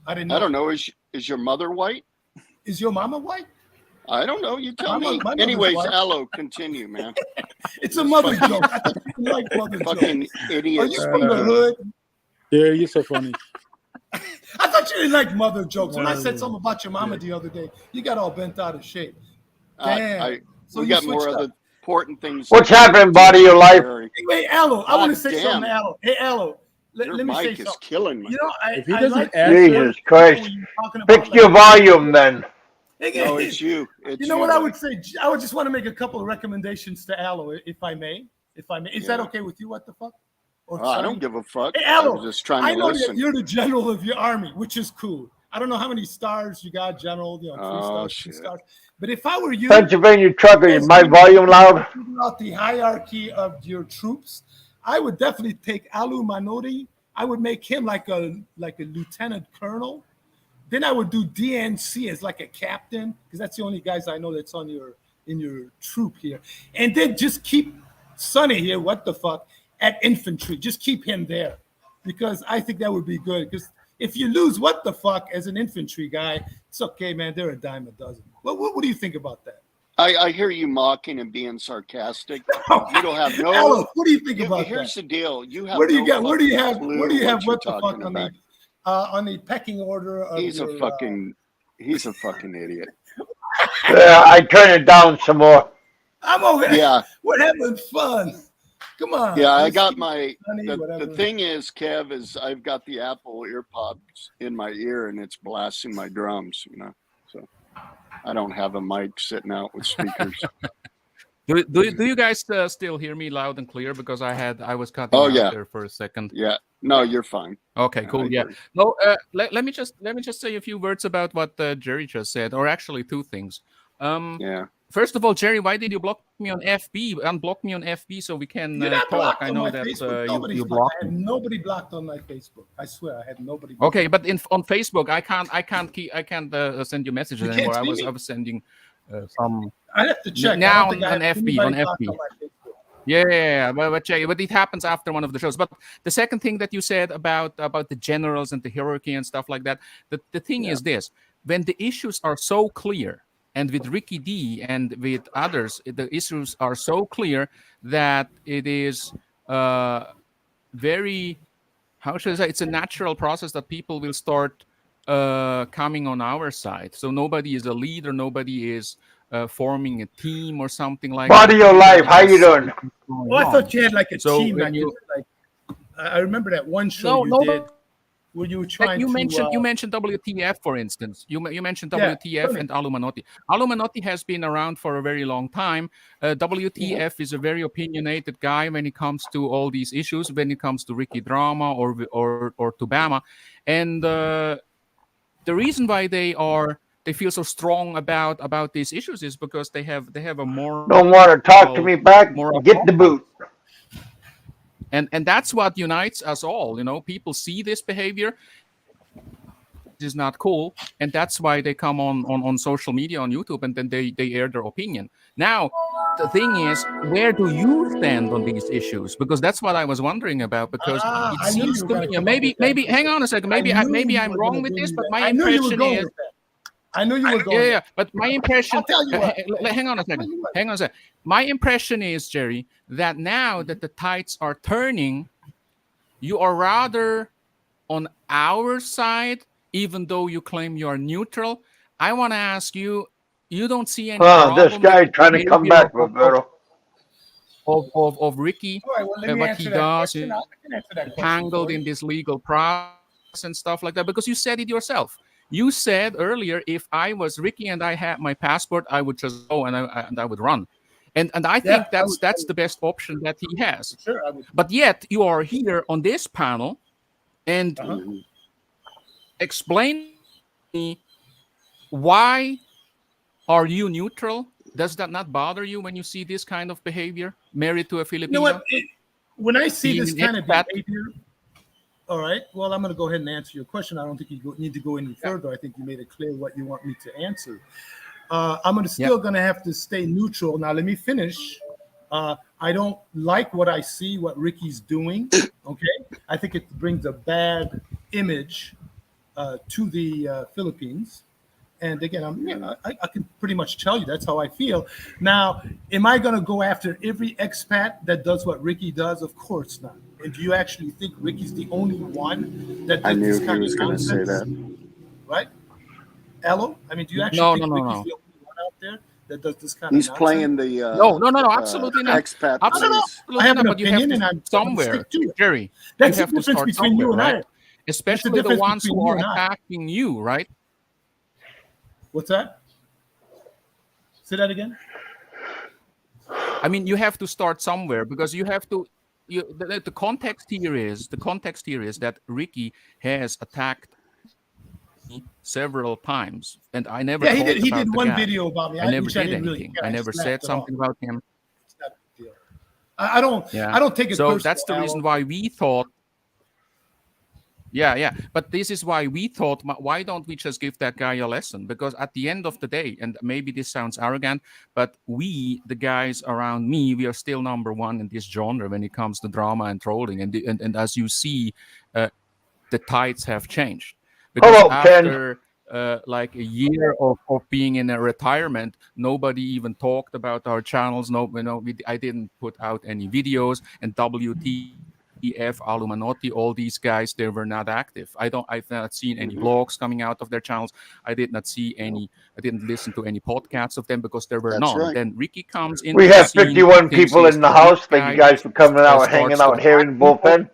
I didn't know. I don't know. Is your mother white? Is your mama white? I don't know. You tell My me. mother's Anyways, white. Alo, continue, man. It's a mother joke. I thought you didn't like mother Fucking jokes. Are idiots. you from the hood? Yeah, you're so funny. I thought you didn't like mother jokes. When I said something about your mama the other day, you got all bent out of shape. Damn. So we you got more switched other up. important things. What's happening, body of life? Hey, Alo, I want to God say damn. something to Alo. Hey, Alo, Your let me say mic is something. killing me. You know, If he I doesn't like answer- Jesus Christ. when you're talking about, Fix your volume then. No, it's you. It's You know what I buddy. would say? I would just want to make a couple of recommendations to Alo, if I may. Is that Yeah. okay with you? What the fuck? Or Oh, I Sonny? don't give a fuck. Hey, I Alo, was just trying I to know listen. that you're the general of your army, which is cool. I don't know how many stars you got, general. 3 Oh, stars, 2 shit. stars. But if I were you, Pennsylvania trucker, is as my you volume loud? figure out the hierarchy of your troops, I would definitely take Alu Manotti. I would make him like a lieutenant colonel. Then I would do DNC as like a captain, because that's the only guys I know that's in your troop here. And then just keep Sonny here, what the fuck, at infantry. Just keep him there, because I think that would be good. Because if you lose what the fuck as an infantry guy, it's okay, man. They're a dime a dozen. What do you think about that? I hear you mocking and being sarcastic. You don't have no. Alo, what do you think about Here's that? the deal. You have. Where do you no get? Where do you fucking have? clue Where do you have? you're What the fuck talking on about. the pecking order of He's your, a fucking. He's a fucking idiot. Yeah, I turn it down some more. I'm over. Yeah. We're having fun. Come on. Yeah, I Let's got keep my. it funny, The whatever. thing is, Kev, is I've got the Apple earpods in my ear and it's blasting my drums. So I don't have a mic sitting out with speakers. Do you guys still hear me loud and clear? Because I was cutting Oh, out yeah. there for a second. Yeah. No, you're fine. Okay, I cool. Yeah. agree. No, let me just say a few words about what Jerry just said, or actually two things. Yeah. First of all, Jerry, why did you block me on FB? Unblock me on FB so we can You're not talk. blocked I on know my that Facebook. you Nobody's blocked. blocked I had me. nobody blocked on my Facebook. I swear, I had nobody. Blocked. Okay, but on Facebook, I can't send you messages You can't anymore. see I me? was sending some I have to check. now I don't think I on have FB anybody on blocked FB. on my Facebook. Yeah, but it happens after one of the shows. But the second thing that you said about the generals and the hierarchy and stuff like that, the thing is this: when the issues are so clear, and with Ricky D and with others, the issues are so clear that it is very, how should I say, it's a natural process that people will start coming on our side. So nobody is a leader, nobody is forming a team or something like that. Body of life, how you doing? Oh, I thought you had like a So team. when I remember that one show you did where you were trying you to. mentioned WTF, for instance. You mentioned Yeah, WTF and Alo Manotti. Alo Manotti has been around for a very long time. WTF is a very opinionated guy when it comes to all these issues, when it comes to Ricky Drama or to Bama. And the reason why they feel so strong about these issues is because they have a more Don't want to talk to me back? Get the boot. and that's what unites us all. People see this behavior is not cool, and that's why they come on social media, on YouTube, and then they air their opinion. Now the thing is, where do you stand on these issues? Because that's what I was wondering about, because it I knew seems you were to gonna me, come up maybe with that. hang on a second, maybe I'm wrong with this, but my I knew you were impression going is with that. I knew you were going. yeah, but my impression. I'll tell you what. Hang on a second. My impression is, Jerry, that now that the tides are turning, you are rather on our side, even though you claim you are neutral. I want to ask you: you don't see any problem This guy with trying to come back, Roberto. of Ricky, All right, well, let me what answer he that does, question. I can answer that question tangled for you. in this legal process and stuff like that, because you said it yourself. You said earlier, if I was Ricky and I had my passport, I would just go and I would run. And I think that's the best option that he has. Sure, I would. But yet you are here on this panel, and explain me, why are you neutral? Does that not bother you when you see this kind of behavior? Married to a You know what? Filipino, When I see being this an kind of expat. behavior, all right. Well, I'm going to go ahead and answer your question. I don't think you need to go any Yeah. further. I think you made it clear what you want me to answer. I'm Yeah. still going to have to stay neutral. Now, let me finish. I don't like what I see, what Ricky's doing. Okay. I think it brings a bad image to the Philippines. And again, I can pretty much tell you that's how I feel. Now, am I going to go after every expat that does what Ricky does? Of course not. And do you actually think Ricky's the only one that I did knew this he kind was of going to say nonsense? that. Right? Alo? I mean, do you actually No, think no, no, Ricky's no. the only one out there that does this kind of He's nonsense? playing the No, no, no, no, absolutely not. expat I don't know. police. I Absolutely have not. an But you have opinion, to and I'm going to somewhere, stick to it. Jerry. You That's the have to difference start between you somewhere, and right? I. That's the Especially the difference ones between who you are and I. attacking you, right? What's that? Say that again. I mean, you have to start somewhere, because you have to. The context here is that Ricky has attacked me several times, and I never Yeah, he talked did. He about did the one guy. video about me, I never which I did didn't really anything. care. I I never just said laughed it off. something about him. It's not a big deal. I don't. Yeah. I don't take it So personal. that's the reason why we thought. Yeah. But this is why we thought, why don't we just give that guy a lesson? Because at the end of the day, and maybe this sounds arrogant, but we, the guys around me, we are still number one in this genre when it comes to drama and trolling. And as you see, the tides have changed. Because Hello, Ken. after like a year of being in a retirement, nobody even talked about our channels. No, I didn't put out any videos, and WTF, Alumanotti, all these guys, they were not active. I've not seen any blogs coming out of their channels. I didn't listen to any podcasts of them, because there were That's none. right. Then Ricky comes into We the have scene, 51 thinks people he is in the the big house. Thank you guy, guys for coming out, hanging starts to out here attack in people, Bullpen.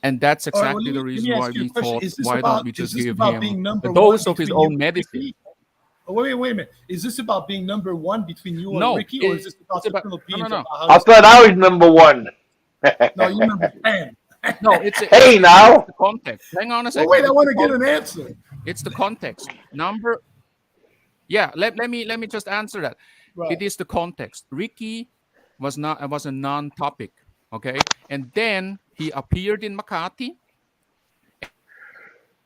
and that's All right. Well, exactly the let me reason why ask you a we question. thought, why don't we Is just this give about him being a number one dose of his between you own and medicine? Ricky? Oh, wait a minute. Is this about being number one between you and No, Ricky, or is this about it's the about Philippines? no. About how I you thought I was number one. No, you're number 10. No, Hey, it's now. the context. Hang on a Well, second. wait. I It's want the to get an context. answer. It's the context. Let me just answer that. Right. It is the context. Ricky was a non-topic, okay? And then he appeared in Makati,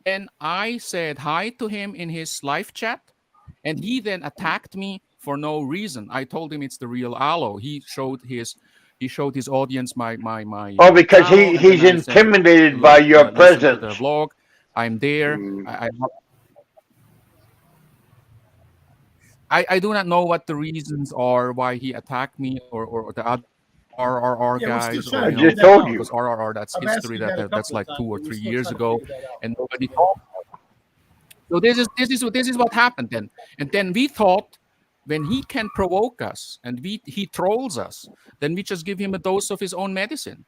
and I said hi to him in his live chat, and he then attacked me for no reason. I told him it's the real Alo. He showed his audience my Oh, because channel, and then he's I said, intimidated by look, your listen to the presence. vlog. I'm there. Mm. I do not know what the reasons are why he attacked me, or the other RRR Yeah, we're still guys, or trying I to figure just that told out. you. because RRR, that's I've asked history. you that a That's couple of like 2 times, or but we're 3 still years trying to ago, figure that out. and nobody talked. So this is what happened then. And then we thought, when he can provoke us and he trolls us, then we just give him a dose of his own medicine.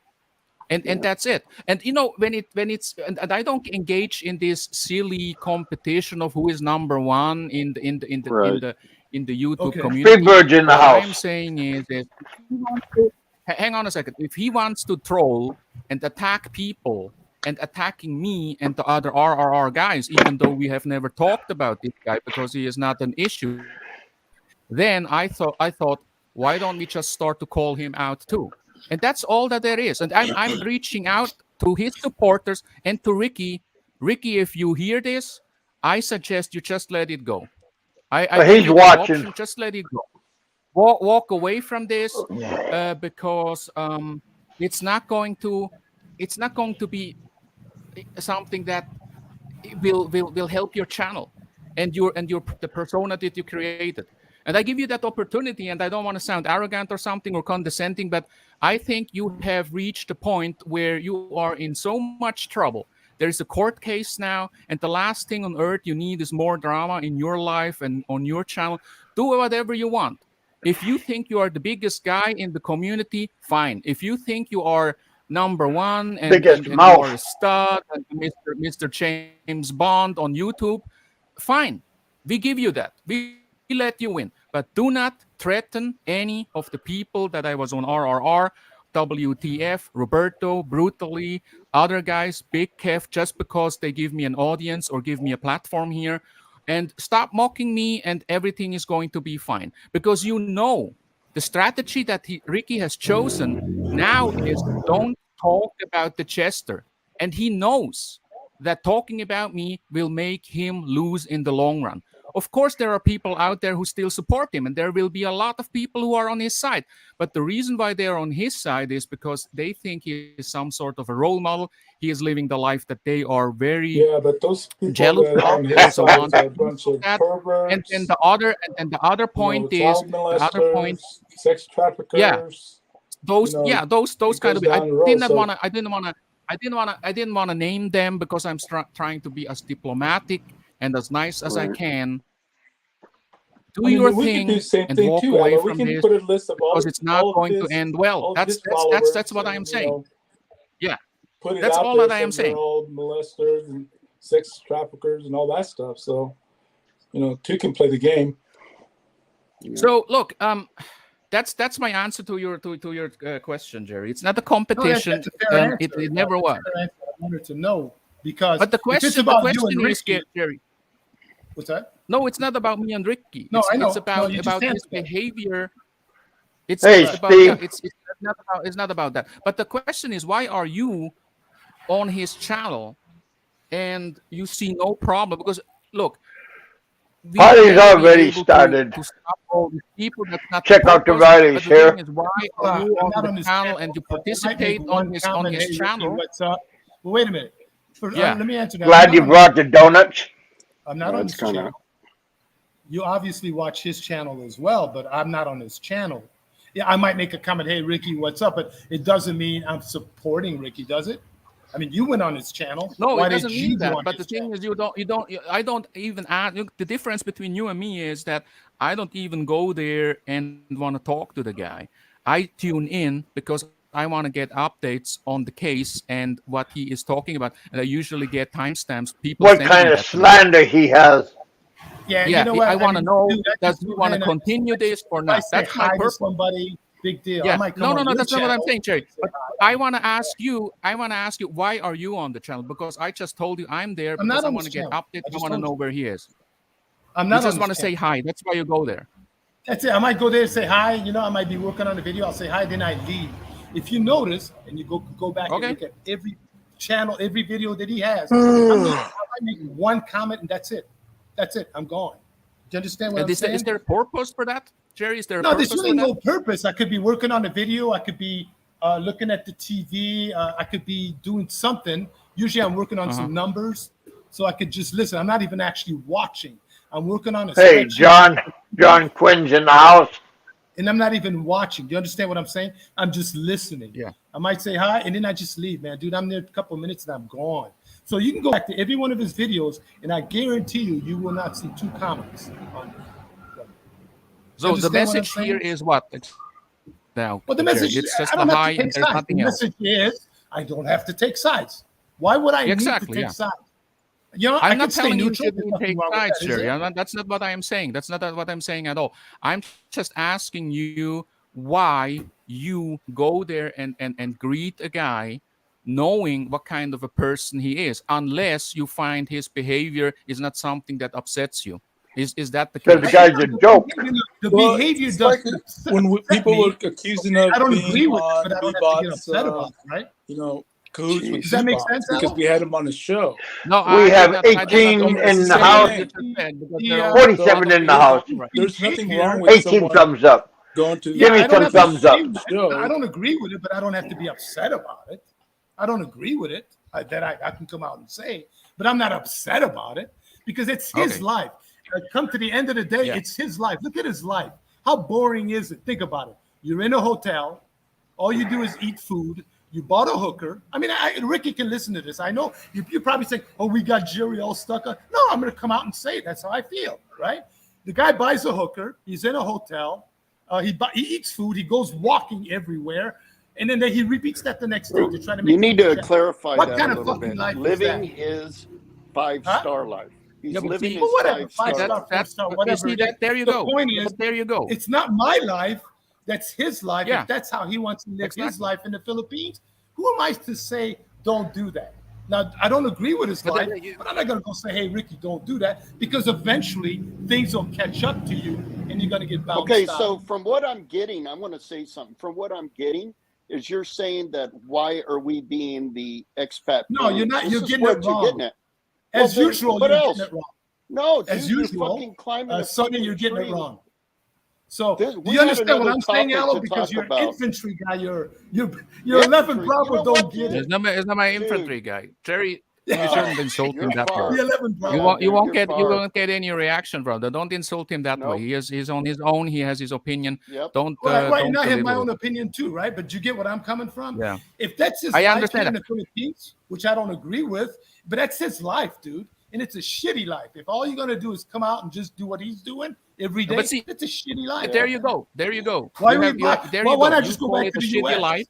And that's it. And and I don't engage in this silly competition of who is number one Right. in the YouTube Okay. Free community. birds in the What I am house. saying is if he wants to, hang on a second. If he wants to troll and attack people, and attacking me and the other RRR guys, even though we have never talked about this guy because he is not an issue, then I thought, why don't we just start to call him out too? And that's all that there is. And I'm reaching out to his supporters and to Ricky. Ricky, if you hear this, I suggest you just let it go. I give He's you that watching. option. Just let it go. Walk away from this, because it's not going to be something that will help your channel and your the persona that you created. And I give you that opportunity, and I don't want to sound arrogant or something or condescending, but I think you have reached a point where you are in so much trouble. There is a court case now, and the last thing on earth you need is more drama in your life and on your channel. Do whatever you want. If you think you are the biggest guy in the community, fine. If you think you are number one, Biggest and you are a mouth. stud, and Mr. James Bond on YouTube, fine. We give you that. We let you win. But do not threaten any of the people that I was on RRR, WTF, Roberto, Brutally, other guys, BigKev, just because they give me an audience or give me a platform here. And stop mocking me, and everything is going to be fine. Because you know the strategy that Ricky has chosen now is don't talk about the Chester. And he knows that talking about me will make him lose in the long run. Of course, there are people out there who still support him, and there will be a lot of people who are on his side. But the reason why they're on his side is because they think he is some sort of a role model. He is living the life that they are very but those people jealous that are of. on They his also side want are a to bunch of that. And then perverts, the other point is child molesters, sex traffickers. those it kind goes of down the road. So I didn't want to name them because I'm trying to be as diplomatic and as nice as I Right. can. Do I mean, your we could do the thing same and thing walk too, away Alo. We from can this put a list of because it's not going to end well. all of his That's followers, what I am and, saying. Yeah, put it that's out all there that I am saying they're saying. all molesters and sex traffickers and all that stuff. So, two can play the game. Yeah. So look, that's my answer to your question, Jerry. It's not a competition. That's a fair answer. It never was. I wanted to know because But the if it's question about you and is, Ricky, Jerry. what's that? No, it's not about me and Ricky. No, I know. It's about you just his answered that. behavior. It's Hey, about Steve. it's not about that. But the question is, why are you on his channel and you see no problem? Because look, we will Party's never be already able started. to stop all these people. That's not Check the out the purpose. rallies But the here. thing is, why are you I'm on not the on his channel and you I might make participate one on his comment, hey, Ricky, channel? what's up? Well, wait a minute. Yeah. Let me answer that. Glad you brought the donuts. I'm not on his That's kinda- channel. You obviously watch his channel as well, but I'm not on his channel. Yeah, I might make a comment, hey, Ricky, what's up? But it doesn't mean I'm supporting Ricky, does it? I mean, you went on his channel. No, Why it doesn't did you mean go that. on But the his thing channel? is, I don't even ask. Look, the difference between you and me is that I don't even go there and want to talk to the guy. I tune in because I want to get updates on the case and what he is talking about. And I usually get timestamps. People What send kind me of that to me. slander he has. Yeah, Yeah, you know what? I want to know, dude, does he want to continue this or if I not? say That's my hi to purpose. somebody, big deal. I Yeah, might come on no, your that's not what I'm channel saying, Jerry. and say But hi. I want to ask you, why are you on the channel? Because I just told you I'm there I'm not because I on want to his get channel. updates. I I just want to told know you. where he is. I'm You not just on want to his say channel. hi. That's why you go there. That's it. I might go there and say hi. I might be working on a video. I'll say hi, then I leave. If you notice, and you go back Okay. and look at every channel, every video that he has, I might make one comment and that's it. That's it. I'm gone. Do you understand what I'm Is saying? there a purpose for that, Jerry? Is there a No, purpose there's for really that? no purpose. I could be working on a video. I could be looking at the TV. I could be doing something. Usually I'm working on some numbers. So I could just listen. I'm not even actually watching. I'm working on a Hey, spreadsheet. John Quinn's in the house. And I'm not even watching. Do you understand what I'm saying? I'm just listening. Yeah. I might say hi, and then I just leave, man. Dude, I'm there a couple of minutes and I'm gone. So you can go back to every one of his videos, and I guarantee you will not see 2 comments on it. So the understand what I'm message here saying? is what? Now, Well, the Jerry, message it's just I the don't have hi to take and there's sides. The nothing else. message is I don't have to take sides. Why would I Exactly, need to yeah. take sides? I I'm can not stay telling you neutral. to There's nothing take wrong with sides, that, is Jerry. there? That's not what I am saying. That's not what I'm saying at all. I'm just asking you why you go there and greet a guy knowing what kind of a person he is, unless you find his behavior is not something that upsets you. Is that the Said the case? guy's a joke. The Well, behavior it's doesn't like upset when people me. were accusing of I don't being agree with it, on but I don't have to get Bebop's, upset about it, right? cahoots with Does that make Bebop sense, because Al? we had him on the show. No, We I have did not 18 go there. in the Say house. what you just said, because The, there are 47 other in the people house. right. There's nothing wrong with 18 someone thumbs up. going to Give me I don't some have to thumbs up. agree with it. I don't agree with it, but I don't have to be upset about it. I don't agree with it. That I can come out and say, but I'm not upset about it because it's his Okay. life. Come to the end of the day, Yeah. it's his life. Look at his life. How boring is it? Think about it. You're in a hotel. All you do is eat food. You bought a hooker. I mean, Ricky can listen to this. I know you probably say, "Oh, we got Jerry all stuck up." No, I'm going to come out and say it. That's how I feel, right? The guy buys a hooker. He's in a hotel. He eats food. He goes walking everywhere. And then he repeats that the next day to try to make You need to check. clarify What that kind a of little fucking bit. life is Living that? his 5-star life. He's Yeah, but living see- his Well, whatever, 5-star five-star, life. four-star, You whatever. see that? There you The go. point is, But there you go. it's not my life. That's his life. Yeah. If that's how he wants to live his Exactly. life in the Philippines, who am I to say don't do that? Now, I don't agree with his But life, then you- but I'm not going to go say, hey, Ricky, don't do that, because eventually things will catch up to you and you're going to get bounced Okay, out. so from what I'm getting, I want to say something. From what I'm getting is you're saying that why are we being the expat? No, you're not. This You're is getting what it you're wrong. getting at. As Well, then usual, what you're else? getting it wrong. No, dude, As you're usual, fucking climbing a Sonny, fucking you're getting tree. it wrong. So This- do we you had understand what another I'm saying, topic Alo? to Because talk you're an about. infantry guy. You're 11 Infantry. Bravo. You know Don't what, get dude? it. It's not my Dude. infantry guy, Jerry. You Oh, shouldn't insult you're him that far. way. The 11 Bravo. Yeah, You dude, won't you're get you far. won't get any reaction, brother. Don't insult him that way. Nope. He's on his own. He has his opinion. Yep. Don't Right. don't And I have my belittle own it. opinion too, right? But you get what I'm coming from? Yeah. If that's his I life understand here in that. the Philippines, which I don't agree with, but that's his life, dude. And it's a shitty life. If all you're gonna do is come out and just do what he's doing every day, But see, it's a shitty life. there you go. There you go. Why You we- have- you why- have- there why- you why go. not You just go call back it to a the shitty US? life.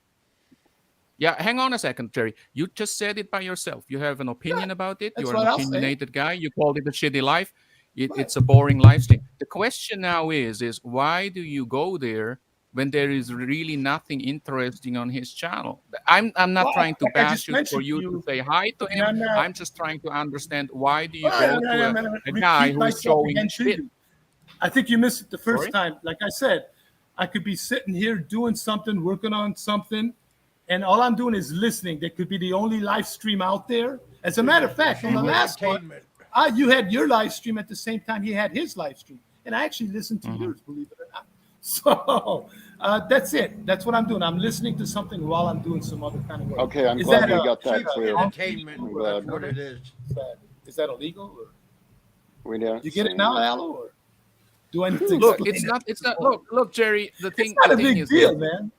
Yeah, hang on a second, Jerry. You just said it by yourself. You have an opinion about it. that's You're what an I'll say. opinionated guy. You called it a shitty life. Right. It's a boring live stream. The question now is why do you go there when there is really nothing interesting on his channel? I'm not Well, trying to like I bash just you for mentioned you to to you, say hi to and him. I'm I'm just trying to understand why do you Well, go I'm to gonna a guy repeat who's myself showing again to shit? you. I think you missed it the first Sorry? time. Like I said, I could be sitting here doing something, working on something, and all I'm doing is listening. That could be the only live stream out there. As a matter of fact, on the last one, you had your live stream at the same time he had his live stream, and I actually listened to yours, believe it or not. So that's it. That's what I'm doing. I'm listening to something while I'm doing some other kind of work. Okay, I'm Is glad that we a- got that clear. Entertainment. I'm glad. That's what it is. Is that illegal? Or We don't you get it say now, that. Alo? Or do I need to Look, explain it? it's not. Look, Jerry. The thing. It's not the a thing big is deal, this. man.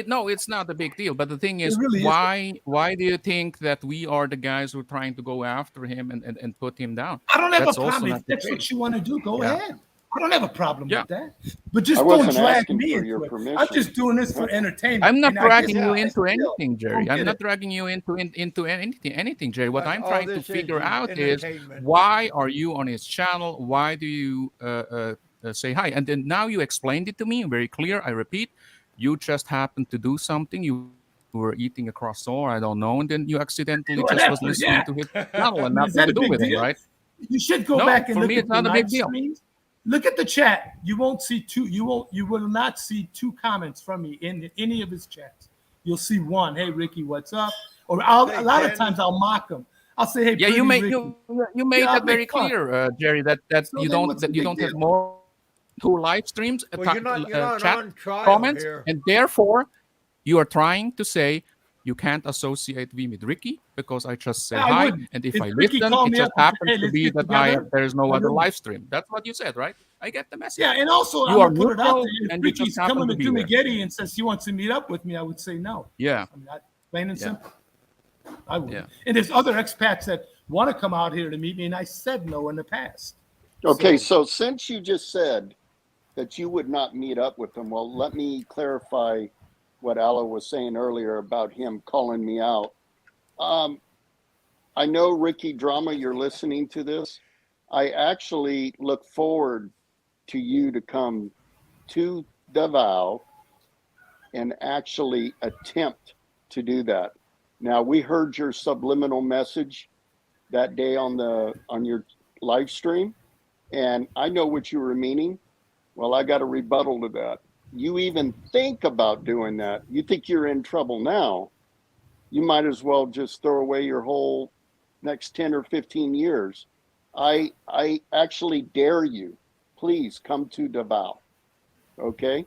No, it's not a big deal. But the thing is, really isn't. why do you think that we are the guys who are trying to go after him and put him down? I don't have That's a also problem. not If the that's case. what you want to do, go Yeah. ahead. I don't have a problem Yeah. with that. But just I don't wasn't drag asking me for into your it. permission. I'm just doing this for entertainment. I'm not and I dragging guess you I into still anything, Jerry. don't I'm get not it. dragging you into anything, Jerry. What That's I'm all trying to this is figure out is entertainment. why are you on his channel? Why do you say hi? And then now you explained it to me very clear. I repeat, you just happened to do something. You were eating a croissant, I don't know, and then you accidentally just was Whatever, listening yeah. to his channel and I mean, is nothing that to a do big with him, deal? right? You should go No, back and for look me, at it's the not a big live deal. streams. Look at the chat. You won't see two. You will not see two comments from me in any of his chats. You'll see one. Hey, Ricky, what's up? Or a lot of times I'll mock him. I'll say, hey, Yeah, pretty you made Ricky. you made Yeah, that I'll very make fun. clear, Jerry. That So then what's the you big don't have deal? more two live streams, Well, you're not chat on trial comments, here. and therefore you are trying to say you can't associate me with Ricky because I just say Yeah, I hi, wouldn't. and if If I Ricky listen, called it me just up and said, happens "Hey, to let's be get that together," there's no I other wouldn't. live stream. That's what you said, right? I get the message. Yeah, and also You I'm are gonna put it out neutral, there. If and you Ricky's just happen coming to to be do there. Getty and says he wants to meet up with me, I would say no. Yeah, I mean, plain and Yeah. simple. I would. Yeah. And there's other expats that want to come out here to meet me, and I said no in the past. Okay, so since you just said that you would not meet up with them, well, let me clarify what Alo was saying earlier about him calling me out. I know, Ricky Drama, you're listening to this. I actually look forward to you to come to Davao and actually attempt to do that. Now, we heard your subliminal message that day on your live stream, and I know what you were meaning. Well, I got a rebuttal to that. You even think about doing that. You think you're in trouble now. You might as well just throw away your whole next 10 or 15 years. I actually dare you. Please come to Davao. Okay?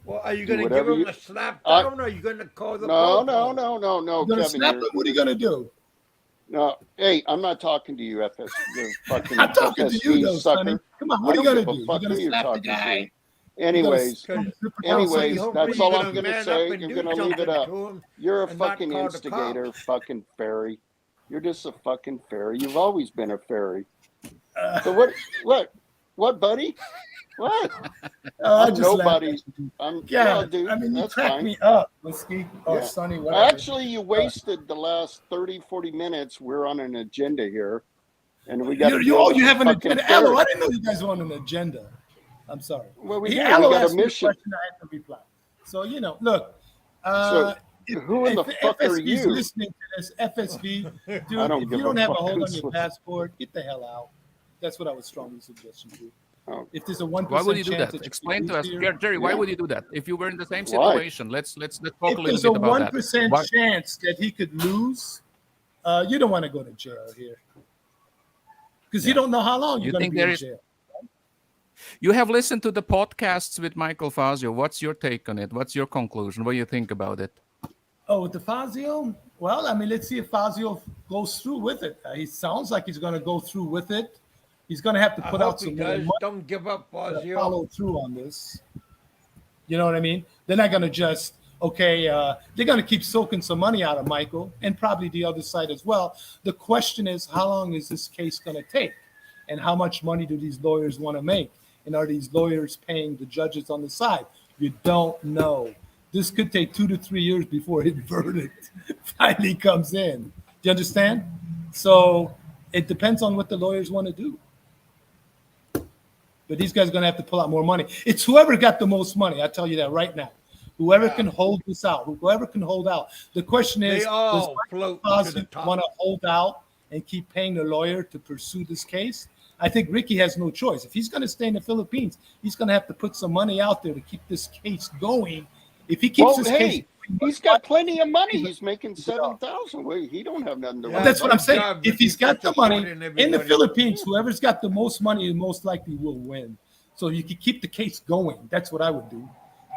Well, are you Do going to give whatever him you- a slap down, or are you going to call the No, popo? no, You're gonna Kevin. snap him? What are you gonna do? No, hey, I'm not talking to you, FS. You fucking I'm talking to you FSD though, sucker. Sonny. Come on, I what are you don't gonna give a do? You're fuck gonna who you're slap the talking guy. to. Anyways, Because anyways, hopefully that's you're all I'm gonna gonna man say. up and You're do gonna leave it something up. to him You're a and not fucking call the instigator, cops. fucking fairy. You're just a fucking fairy. You've always been a fairy. So what, buddy? What? I I'm just laughed nobody. at you. I'm Yeah, no, dude. I mean, you That's cracked fine. me up, Whiskey or Yeah. Sonny, whatever. Actually, you wasted the last 30, 40 minutes. We're on an agenda here, and we got you have an agenda. Alo, I didn't know you guys were on an agenda. I'm sorry. Well, we did. Alo We got a asked me a mission. question. I had to reply. So look. So who in the fuck are FSV is you? listening to this, FSV, dude, I don't if give you don't a have a fuck hold on who's your listening. passport, get the hell out. That's what I would strongly suggest you do. Oh. If there's a 1% Why would you do chance that? that you Explain can to us, leave here, Jerry. Why Yeah. would you do that? If you were in the same Why? situation, let's talk a if little there's bit a about that. 1% Why- chance that he could lose, you don't want to go to jail here. Because you don't know how long You you're going to think be there in is- jail. You have listened to the podcasts with Michael Fazio. What's your take on it? What's your conclusion? What do you think about it? Oh, with the Fazio? Well, I mean, let's see if Fazio goes through with it. He sounds like he's going to go through with it. He's going to have to I put out hope he some more does. money Don't give up, to Fazio. follow through on this. You know what I mean? They're not going to just, they're going to keep soaking some money out of Michael and probably the other side as well. The question is, how long is this case going to take? And how much money do these lawyers want to make? And are these lawyers paying the judges on the side? You don't know. This could take 2 to 3 years before his verdict finally comes in. Do you understand? So it depends on what the lawyers want to do. But these guys are going to have to pull out more money. It's whoever got the most money. I tell you that right now. Whoever can hold this out, whoever can hold out. The question is, They all does float to Fazio the top. want to hold out and keep paying the lawyer to pursue this case? I think Ricky has no choice. If he's going to stay in the Philippines, he's going to have to put some money out there to keep this case going. If he keeps Well, this hey, case going, he's got plenty of money. He's making 7,000. Wait, he don't have nothing to Yeah, well, worry that's what I'm about. saying. job, If Ricky. he's got That's the money supporting in the everybody. Philippines, whoever's got the most money most likely will win. So you can keep the case going. That's what I would do.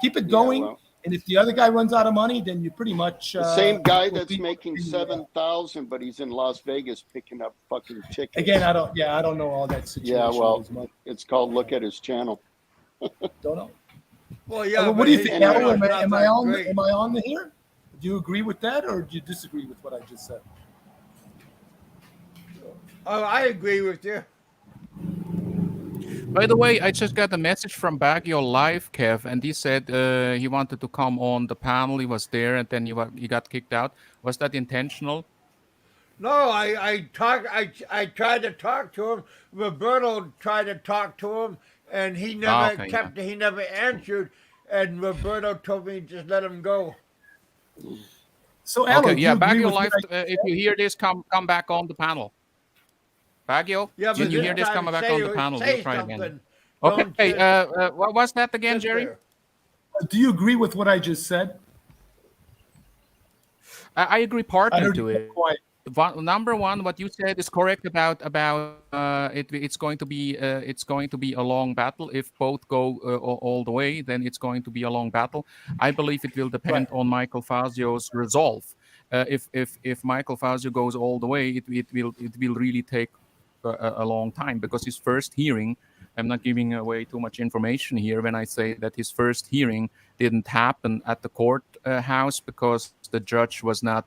Keep it going. well, and if the other guy runs out of money, then you pretty much the same guy will that's be- making 7,000, but he's in Las Vegas picking up fucking tickets. Again, I don't know all that situation. Yeah, well, as much. it's called look at his channel. Don't know. Well, yeah. What but do you his think? channel's Am not I that on? great. Am I on here? Do you agree with that, or do you disagree with what I just said? Oh, I agree with you. By the way, I just got a message from Baguio Live, Kev, and he said he wanted to come on the panel. He was there, and then he got kicked out. Was that intentional? No, I tried to talk to him. Roberto tried to talk to him, and he never he never answered. And Roberto told me just let him go. So, Alo, Okay, do yeah, you agree Baguio with Live. what I- If you hear this, come back on the panel. Baguio, Yeah, did but you hear this? Come back on the panel. We'll try again. Okay, what was that again, Jerry? Do you agree with what I just said? I agree I partly heard to you it. quiet. Number one, what you said is correct about it's going to be a long battle. If both go all the way, then it's going to be a long battle. I believe it will depend on Michael Fazio's resolve. If Michael Fazio goes all the way, it will really take a long time, because his first hearing, I'm not giving away too much information here when I say that his first hearing didn't happen at the court house because the judge was not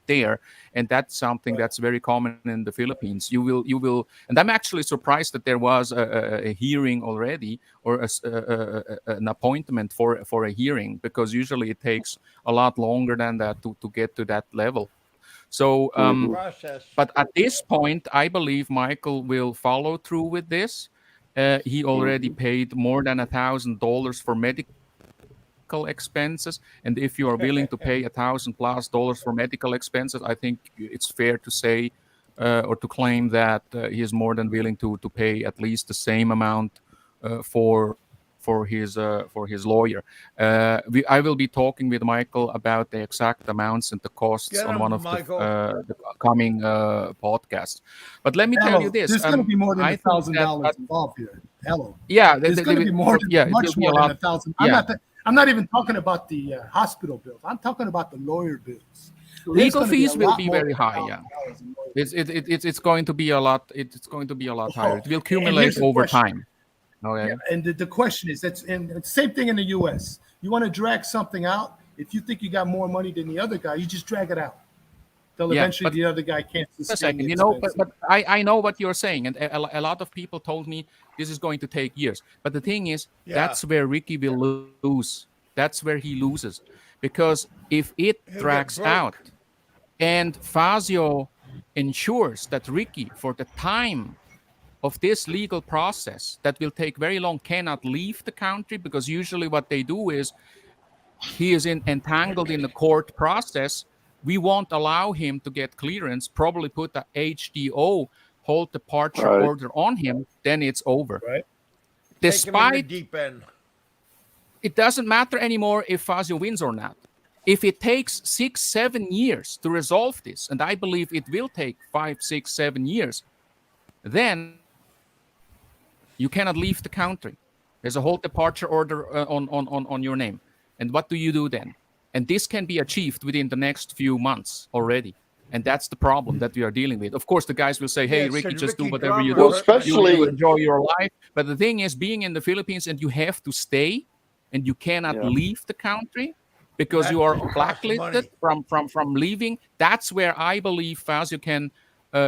there, and that's something that's very common in the Philippines. You will, and I'm actually surprised that there was a hearing already, or an appointment for a hearing, because usually it takes a lot longer than that to get to that level. So, but at this point, I believe Michael will follow through with this. He already paid more than $1,000 for medical expenses, and if you are willing to pay $1,000+ for medical expenses, I think it's fair to say or to claim that he is more than willing to pay at least the same amount for his lawyer. I will be talking with Michael about the exact amounts and the costs on one of the coming podcasts. But let me tell you this: there's going to be more than I think $1,000 involved here. Hello. Yeah, there's going to be more, much more than 1,000. I'm not even talking about the hospital bills. I'm talking about the lawyer bills. Legal fees will be very high. Yeah, it's going to be a lot. It's going to be a lot higher. It will accumulate over time. Okay. Yeah, and the question is, it's the same thing in the U.S. You want to drag something out. If you think you got more money than the other guy, you just drag it out. Till eventually the other guy can't sustain the expense. But I know what you're saying, and a lot of people told me this is going to take years. But the thing is, that's where Ricky will lose. That's where he loses, because if it drags out, and Fazio ensures that Ricky, for the time of this legal process that will take very long cannot leave the country, because usually what they do is he is entangled in the court process. We won't allow him to get clearance, probably put a HDO, hold departure order on him, then it's over. Right. Despite, take him in the deep end. It doesn't matter anymore if Fazio wins or not. If it takes 6-7 years to resolve this, and I believe it will take 5, 6, 7 years, then you cannot leave the country. There's a whole departure order on your name. And what do you do then? And this can be achieved within the next few months already. And that's the problem that we are dealing with. Of course, the guys will say, hey, Ricky, just do whatever you do. Well, especially you enjoy your life. But the thing is, being in the Philippines and you have to stay and you cannot leave the country because you are blacklisted from leaving, that's where I believe Fazio can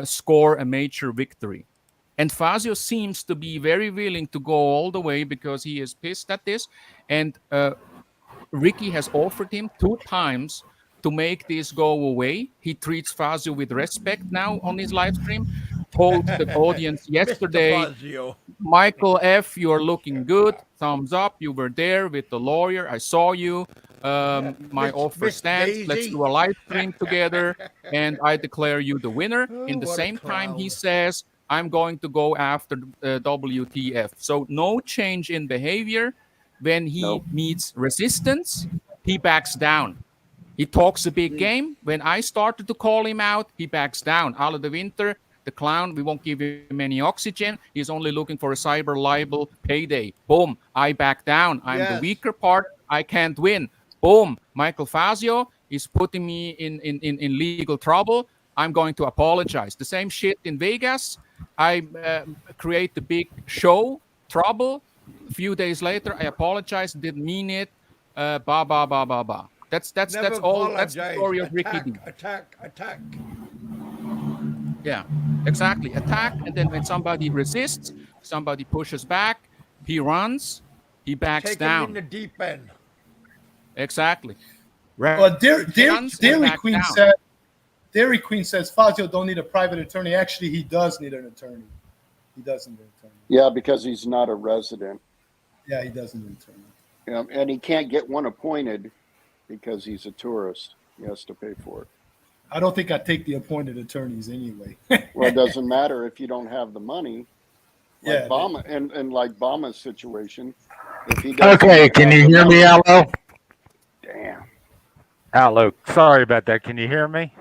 score a major victory. And Fazio seems to be very willing to go all the way because he is pissed at this. And Ricky has offered him 2 times to make this go away. He treats Fazio with respect now on his live stream. Told the audience yesterday, Michael F., you're looking good. Thumbs up. You were there with the lawyer. I saw you. My offer stands. Let's do a live stream together. And I declare you the winner. In the same time, he says, I'm going to go after WTF. So no change in behavior. When he meets resistance, he backs down. He talks a big game. When I started to call him out, he backs down. Alo the Winter, the clown, we won't give him any oxygen. He's only looking for a cyber libel payday. Boom, I back down. I'm the weaker part. I can't win. Boom, Michael Fazio is putting me in legal trouble. I'm going to apologize. The same shit in Vegas. I create the big show, trouble. A few days later, I apologize. Didn't mean it. Ba ba ba ba ba. That's all. That's the story of Ricky D. Attack. Yeah, exactly. Attack, and then when somebody resists, somebody pushes back, he runs, he backs down. Take him in the deep end. Exactly. Well, Dairy Queen says Fazio don't need a private attorney. Actually, he does need an attorney. He doesn't need an attorney. Yeah, because he's not a resident. Yeah, he doesn't need an attorney. Yeah, and he can't get one appointed because he's a tourist. He has to pay for it. I don't think I take the appointed attorneys anyway. Well, it doesn't matter if you don't have the money. Like Bama, and like Bama's situation. If he okay, can you hear me, Alo? Damn. Alo, sorry about that. Can you hear me?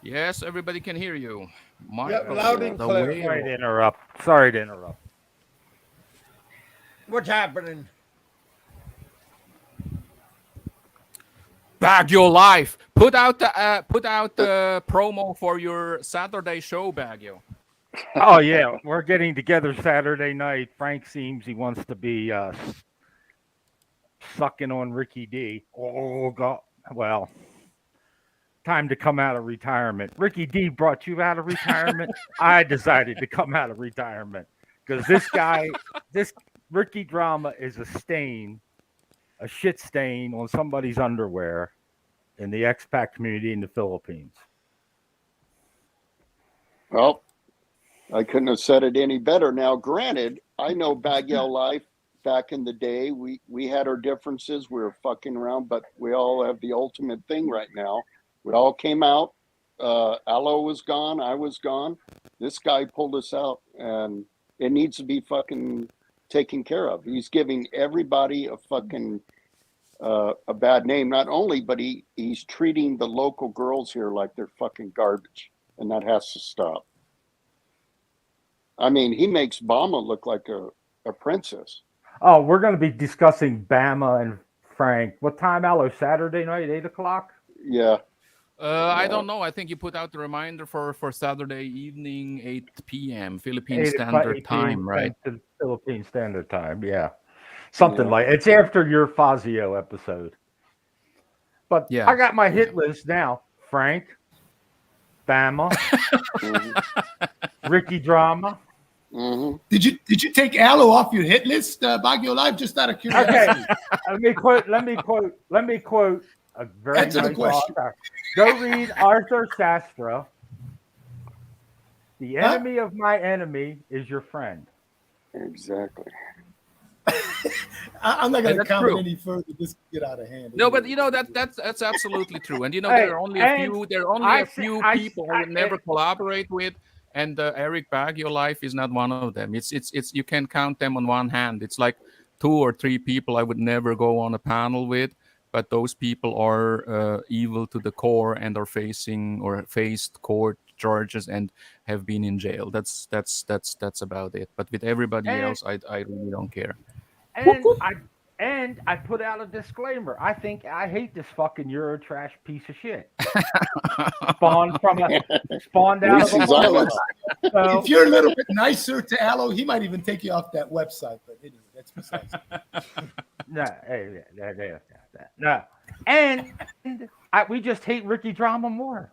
Yes, everybody can hear you. Loud and clear. Sorry to interrupt. What's happening? Baguio Live. Put out the promo for your Saturday show, Baguio. Oh yeah, we're getting together Saturday night. Frank seems he wants to be sucking on Ricky D. Oh God, well, time to come out of retirement. Ricky D brought you out of retirement. I decided to come out of retirement because this guy, this Ricky drama is a stain, a shit stain on somebody's underwear in the expat community in the Philippines. Well, I couldn't have said it any better. Now, granted, I know Baguio life back in the day. We had our differences. We were fucking around, but we all have the ultimate thing right now. We all came out. Alo was gone. I was gone. This guy pulled us out, and it needs to be fucking taken care of. He's giving everybody a fucking a bad name. Not only, but he's treating the local girls here like they're fucking garbage, and that has to stop. I mean, he makes Bama look like a princess. Oh, we're going to be discussing Bama and Frank. What time, Alo? Saturday night, 8:00? Yeah. I don't know. I think you put out the reminder for Saturday evening, 8 p.m. Philippine Standard Time, right? Philippine Standard Time, yeah. Something like it's after your Fazio episode. But yeah. I got my hit list now. Frank, Bama, Ricky Drama. Mm-hmm. Did you take Alo off your hit list, Baguio Live? Just out of curiosity. Okay. Let me quote a very Answer nice the question. author. Go read Arthur Sastra. The enemy of my enemy is your friend. Exactly. I'm not going to comment true. any further. This could get out of hand. No, but that's absolutely true. And Hey, there are only a few people I would never I- collaborate with. And Eric Baggio Life is not one of them. It's you can count them on one hand. It's like 2 or 3 people I would never go on a panel with, but those people are evil to the core and are faced court charges and have been in jail. That's about it. But with everybody else, I really don't care. And I put out a disclaimer. I hate this fucking Eurotrash piece of shit. Spawned out of a monolith. So, if you're a little bit nicer to Alo, he might even take you off that website. But anyway, that's besides. No. And we just hate Ricky Drama more.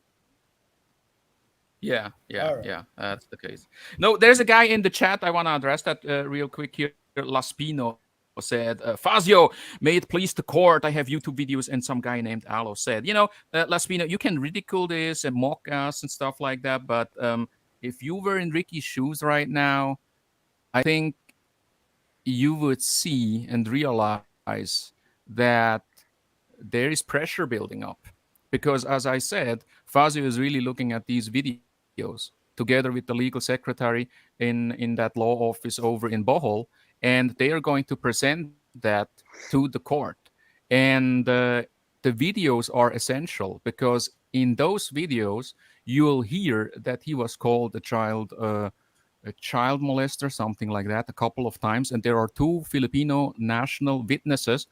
Yeah, Right. yeah, that's the case. No, there's a guy in the chat. I want to address that real quick here. Laspino said, Fazio, may it please the court, I have YouTube videos, and some guy named Alo said, Laspino, you can ridicule this and mock us and stuff like that, but if you were in Ricky's shoes right now, I think you would see and realize that there is pressure building up. Because as I said, Fazio is really looking at these videos together with the legal secretary in that law office over in Bohol, and they are going to present that to the court. And the videos are essential because in those videos, you'll hear that he was called a child molester, something like that, a couple of times. And there are 2 Filipino national witnesses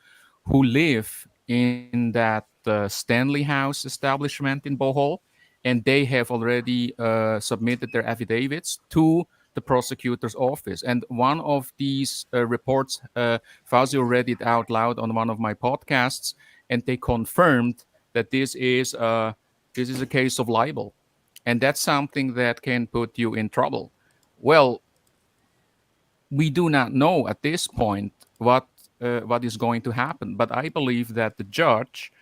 who live in that Stanley House establishment in Bohol, and they have already submitted their affidavits to the prosecutor's office. And one of these reports, Fazio read it out loud on one of my podcasts, and they confirmed that this is a case of libel, and that's something that can put you in trouble. Well, we do not know at this point what is going to happen, but I believe that the judge,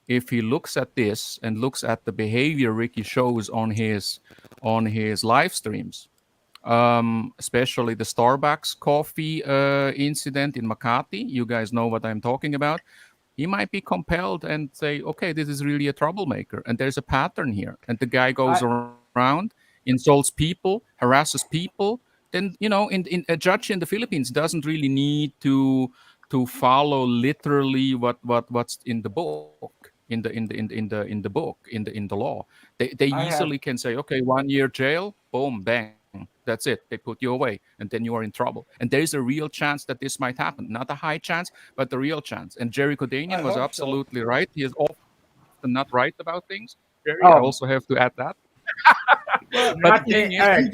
if he looks at this and looks at the behavior Ricky shows on his live streams, especially the Starbucks coffee incident in Makati, you guys know what I'm talking about, he might be compelled and say, okay, this is really a troublemaker, and there's a pattern here, and the guy goes around, insults people, harasses people. Then in a judge in the Philippines doesn't really need to follow literally what's in the book, in the law. They easily can say, okay, 1 year jail, boom, bang, that's it. They put you away, and then you are in trouble. And there is a real chance that this might happen. Not a high chance, but the real chance. And Jerry Kodanian was absolutely right. He is often not right about things. Jerry, I also have to add that. But the thing is,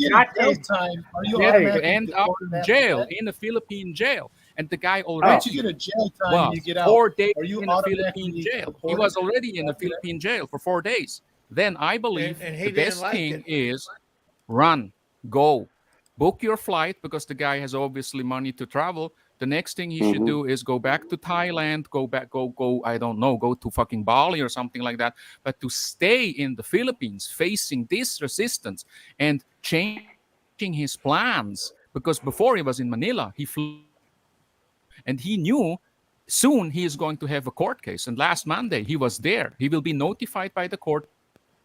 you end up in jail, in a Philippine jail. And the guy already you get a jail time, you get out. 4 days in a Philippine jail. He was already in a Philippine jail for 4 days. Then I believe the best thing is run, go, book your flight, because the guy has obviously money to travel. The next thing he should do is go back to Thailand, go, I don't know, go to fucking Bali or something like that. But to stay in the Philippines facing this resistance and changing his plans, because before he was in Manila, he flew and he knew soon he is going to have a court case. And last Monday, he was there. He will be notified by the court.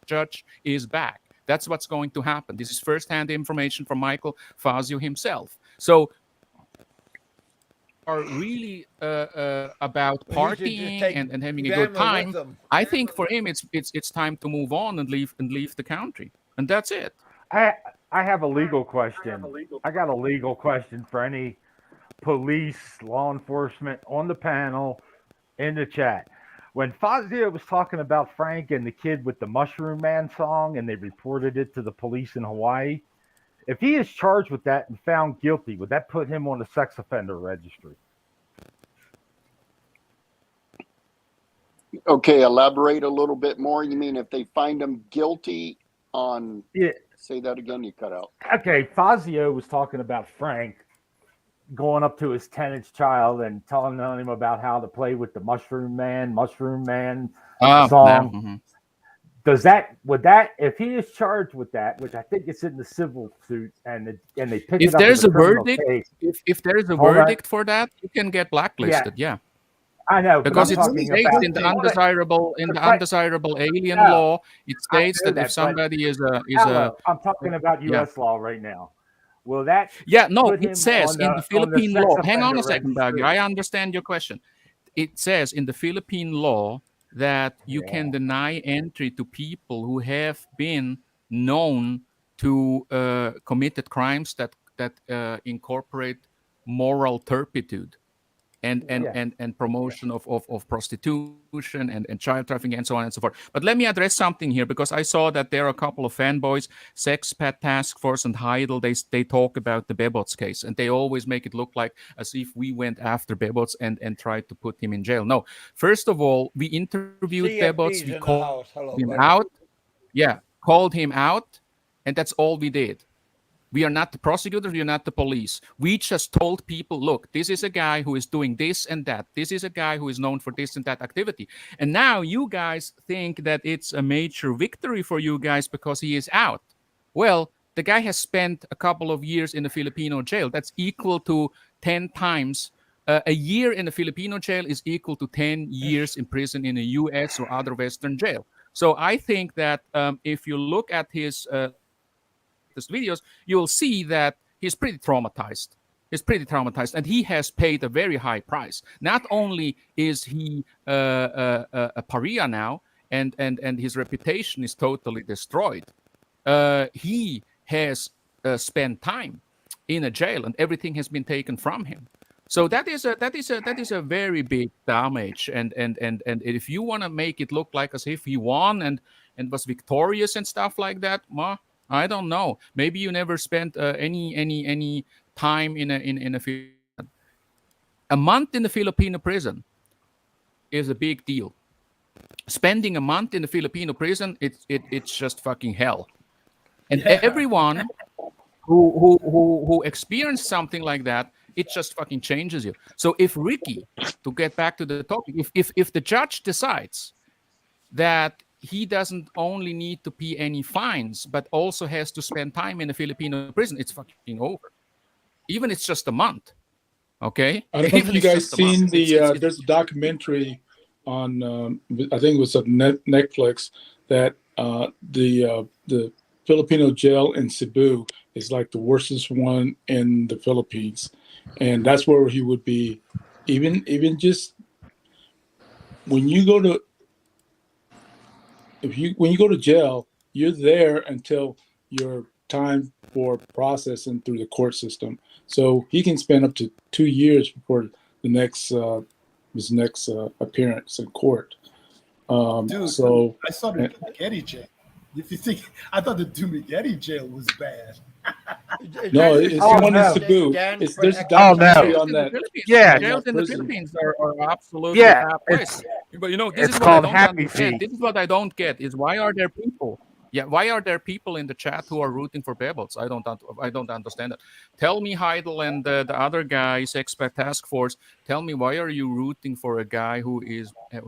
Judge is back. That's what's going to happen. This is firsthand information from Michael Fazio himself. So are really about partying and having a good time. I think for him it's time to move on and leave the country, and that's it. I have a legal question. I got a legal question for any police, law enforcement on the panel, in the chat. When Fazio was talking about Frank and the kid with the Mushroom Man song, and they reported it to the police in Hawaii, if he is charged with that and found guilty, would that put him on the sex offender registry? Okay, elaborate a little bit more. You mean if they find him guilty on... Yeah. Say that again, you cut out. Okay, Fazio was talking about Frank going up to his 10-inch child and telling him about how to play with the Mushroom Man song. if he is charged with that, which I think it's in the civil suit, and they pick If it up as there's a a criminal verdict, case, if there's a hold on, verdict for that, you can get blacklisted. Yeah. I know, but Because I'm it talking states about in the right. undesirable alien No, law, it I states know that if that, but somebody is a Alo, I'm talking about yeah. U.S. law right now. Will that Yeah, no, put it him says in the on the Philippine sex law. Hang on offender a second, Baggy. registry? I understand your question. It says in the Philippine law that you Yeah. can deny entry to people who have been known to committed crimes that incorporate moral turpitude and promotion of prostitution and child trafficking and so on and so forth. But let me address something here, because I saw that there are a couple of fanboys, Sex Pet Task Force and Heidel. They talk about the Bebots case, and they always make it look like as if we went after Bebots and tried to put him in jail. No, first of all, we interviewed Bebots, CFD's we in the called house. Hello, him buddy. out. Yeah, called him out, and that's all we did. We are not the prosecutors. We are not the police. We just told people, look, this is a guy who is doing this and that. This is a guy who is known for this and that activity. And now you guys think that it's a major victory for you guys because he is out. Well, the guy has spent a couple of years in a Filipino jail. That's equal to 10 times. A year in a Filipino jail is equal to 10 years in prison in a U.S. or other Western jail. So I think that if you look at his latest videos, you will see that he's pretty traumatized. He's pretty traumatized, and he has paid a very high price. Not only is he a pariah now, and his reputation is totally destroyed. He has spent time in a jail, and everything has been taken from him. So that is a very big damage. And if you want to make it look like as if he won and was victorious and stuff like that, well, I don't know. Maybe you never spent any time in a a month in a Filipino prison is a big deal. Spending a month in a Filipino prison, it's just fucking hell. And everyone who experienced something like that, it just fucking changes you. So if Ricky, to get back to the topic, if the judge decides that he doesn't only need to pay any fines, but also has to spend time in a Filipino prison, it's fucking over. Even it's just a month. Okay? I don't know if you guys seen it's there's a documentary on I think it was on Netflix that the Filipino jail in Cebu is like the worstest one in the Philippines, and that's where he would be. Even just when you go to when you go to jail, you're there until your time for processing through the court system. So he can spend up to 2 years before the next his next appearance in court. Dude, so I saw the Dumaguete jail. If you think, I thought the Dumaguete jail was bad. No, it's the one in Cebu. There's a documentary on that. Yeah, jails in the Philippines are absolutely fabulous. But this is what I don't understand. This is what I don't get: is why are there people? Yeah, why are there people in the chat who are rooting for Bebots? I don't understand it. Tell me, Heidel and the other guys, Expert Task Force. Tell me, why are you rooting for a guy who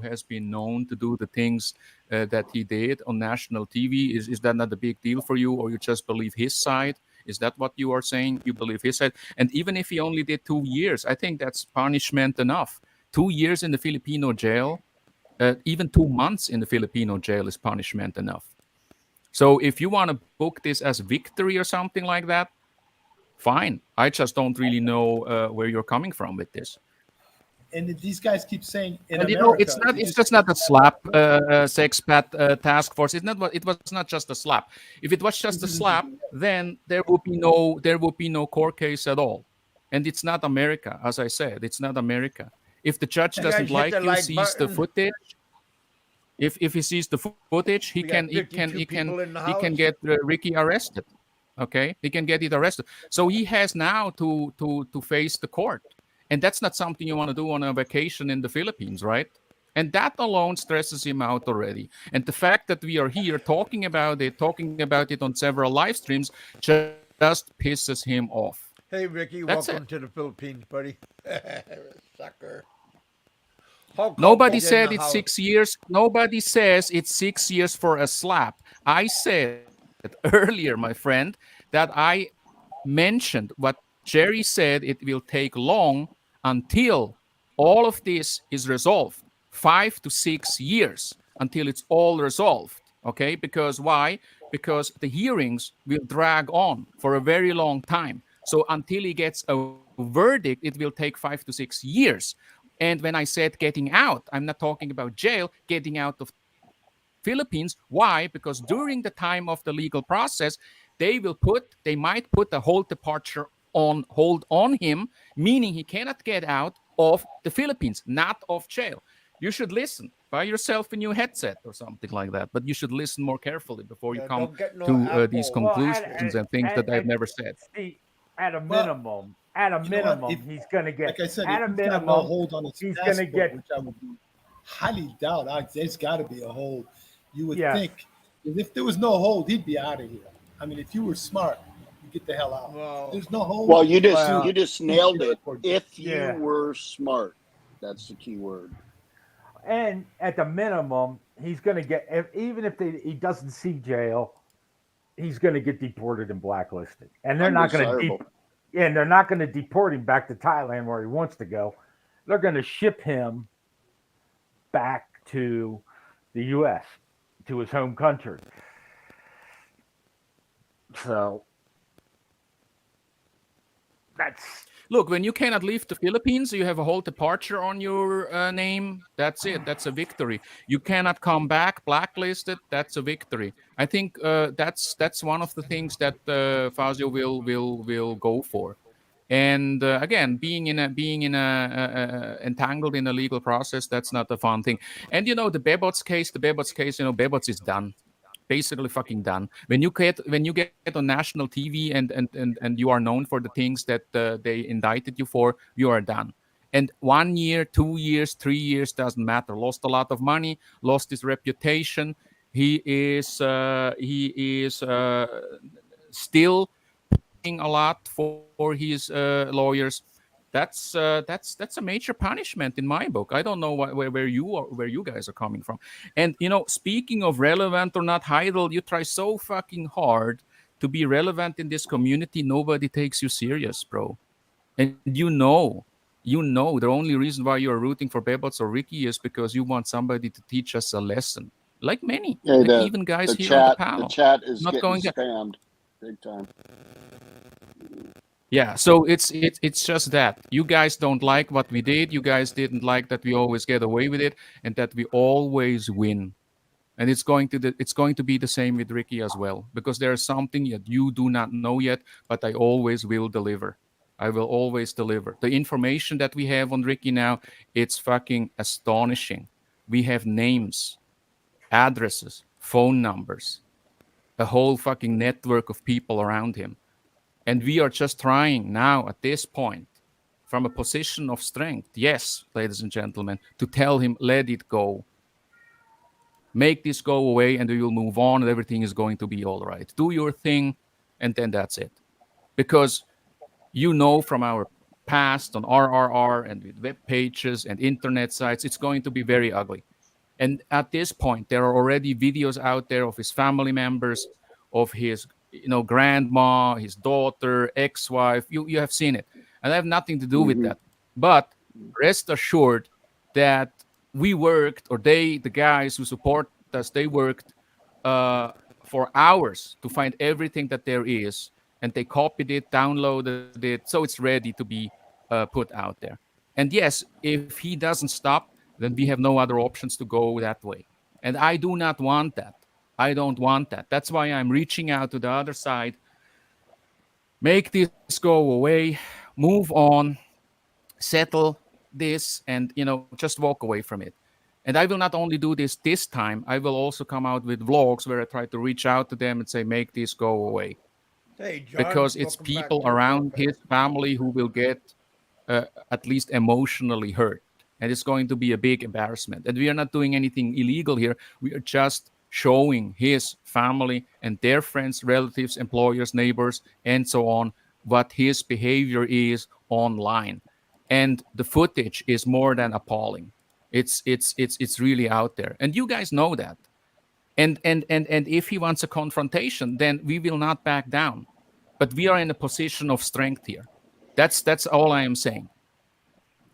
has been known to do the things that he did on national TV? Is that not a big deal for you, or you just believe his side? Is that what you are saying? You believe his side? And even if he only did 2 years, I think that's punishment enough. 2 years in the Filipino jail, even 2 months in the Filipino jail is punishment enough. So if you want to book this as victory or something like that, fine. I just don't really know where you're coming from with this. And these guys keep saying in And America, it's just not a slap, Sex Pat Task Force. It was not just a slap. If it was just a slap, then there would be no court case at all. And it's not America, as I said. It's not America. If the judge doesn't like you, sees the footage. If he sees the footage, he can get Ricky arrested. Okay, he can get it arrested. So he has now to face the court, and that's not something you want to do on a vacation in the Philippines, right? And that alone stresses him out already. And the fact that we are here talking about it on several live streams, just pisses him off. Hey, Ricky, welcome to the Philippines, buddy. Sucker. Nobody said it's 6 years. Nobody says it's 6 years for a slap. I said earlier, my friend, that I mentioned what Jerry said it will take long until all of this is resolved. 5 to 6 years until it's all resolved. Okay? Because why? Because the hearings will drag on for a very long time. So until he gets a verdict, it will take 5 to 6 years. And when I said getting out, I'm not talking about jail, getting out of Philippines. Why? Because during the time of the legal process, they might put a hold departure on hold on him, meaning he cannot get out of the Philippines, not of jail. You should listen. Buy yourself a new headset or something like that, but you should listen more carefully before you come to these conclusions and things that I've never said. See, at a minimum, he's going to get. Like I said, at a if he's minimum, got no hold on his he's passport, going to get. which I would highly doubt. There's got to be a hold. You would Yes. think if there was no hold, he'd be out of here. I mean, if you were smart, you get the hell out. Well, There's no hold. Well, you just nailed it. If you Yeah. were smart, that's the key word. And at the minimum, he's going to get, even if he doesn't see jail, he's going to get deported and blacklisted. And they're not going to they're not going to deport him back to Thailand where he wants to go. They're going to ship him back to the U.S., to his home country. So that's. Look, when you cannot leave the Philippines, you have a whole departure on your name. That's it. That's a victory. You cannot come back blacklisted. That's a victory. I think that's one of the things that Fazio will go for. And again, being entangled in a legal process, that's not a fun thing. And the Bebots case, Bebots is done. Basically fucking done. When you get on national TV and you are known for the things that they indicted you for, you are done. And 1 year, 2 years, 3 years doesn't matter. Lost a lot of money, lost his reputation. He is still paying a lot for his lawyers. That's a major punishment in my book. I don't know where you guys are coming from. And speaking of relevant or not, Heidel, you try so fucking hard to be relevant in this community. Nobody takes you serious, bro. And you know the only reason why you're rooting for Bebots or Ricky is because you want somebody to teach us a lesson. Like many, even guys here on the panel. The chat is not getting going spammed big time. Yeah, so it's just that you guys don't like what we did. You guys didn't like that we always get away with it and that we always win. And it's going to be the same with Ricky as well, because there's something that you do not know yet, but I always will deliver. I will always deliver. The information that we have on Ricky now, it's fucking astonishing. We have names, addresses, phone numbers, a whole fucking network of people around him. And we are just trying now at this point, from a position of strength, yes, ladies and gentlemen, to tell him, let it go. Make this go away and we will move on and everything is going to be all right. Do your thing and then that's it. Because from our past on RRR and with web pages and internet sites, it's going to be very ugly. And at this point, there are already videos out there of his family members, of his grandma, his daughter, ex-wife. You have seen it. And I have nothing to do with that. But rest assured that we worked, or the guys who support us, they worked for hours to find everything that there is. And they copied it, downloaded it, so it's ready to be put out there. And yes, if he doesn't stop, then we have no other options to go that way. And I do not want that. I don't want that. That's why I'm reaching out to the other side. Make this go away. Move on. Settle this and, just walk away from it. And I will not only do this time. I will also come out with vlogs where I try to reach out to them and say, make this go away. Hey, John, because it's people around his family who will get at least emotionally hurt. And it's going to be a big embarrassment. And we are not doing anything illegal here. We are just showing his family and their friends, relatives, employers, neighbors, and so on, what his behavior is online. And the footage is more than appalling. It's really out there, and you guys know that. And if he wants a confrontation, then we will not back down. But we are in a position of strength here. That's all I am saying.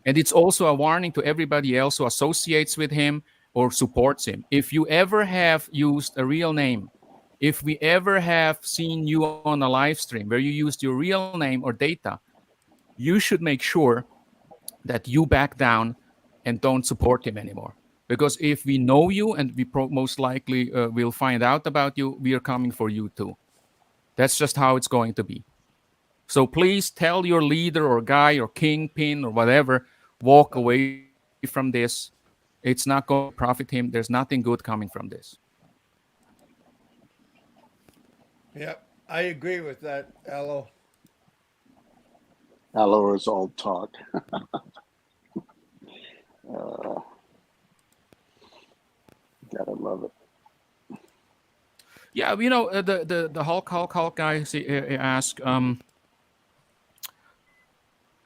And it's also a warning to everybody else who associates with him or supports him. If you ever have used a real name, if we ever have seen you on a live stream where you used your real name or data, you should make sure that you back down and don't support him anymore. Because if we know you and we most likely will find out about you, we are coming for you too. That's just how it's going to be. So please tell your leader or guy or kingpin or whatever, walk away from this. It's not going to profit him. There's nothing good coming from this. Yep, I agree with that, Alo. Alo is all talk. Gotta love it. Yeah, the Hulk guy asked,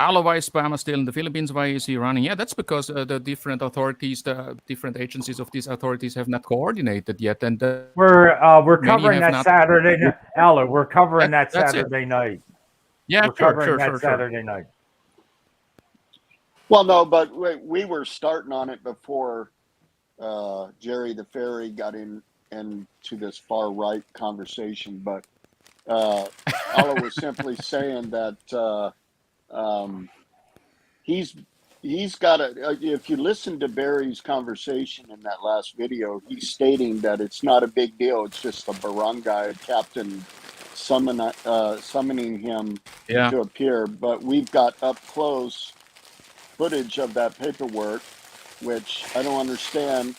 Alo, why is Bama still in the Philippines? Why is he running? Yeah, that's because the different authorities, the different agencies of these authorities have not coordinated yet. And we're covering that Saturday night. Alo, we're covering that Saturday night. Yeah, sure. Saturday night. Well, no, but we were starting on it before Jerry the Fairy got into this far right conversation. But Alo was simply saying that he's got a. If you listen to Barry's conversation in that last video, he's stating that it's not a big deal. It's just a barangay captain summoning him to appear. But we've got up close footage of that paperwork, which I don't understand.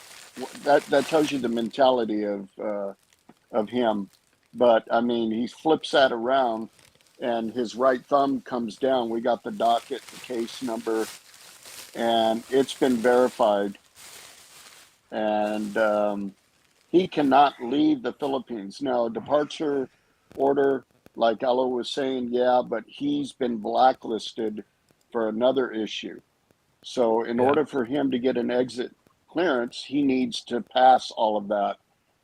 That tells you the mentality of him. But I mean, he flips that around, and his right thumb comes down. We got the docket, the case number, and it's been verified. And he cannot leave the Philippines. Now, departure order, like Alo was saying, yeah, but he's been blacklisted for another issue. So in order for him to get an exit clearance, he needs to pass all of that.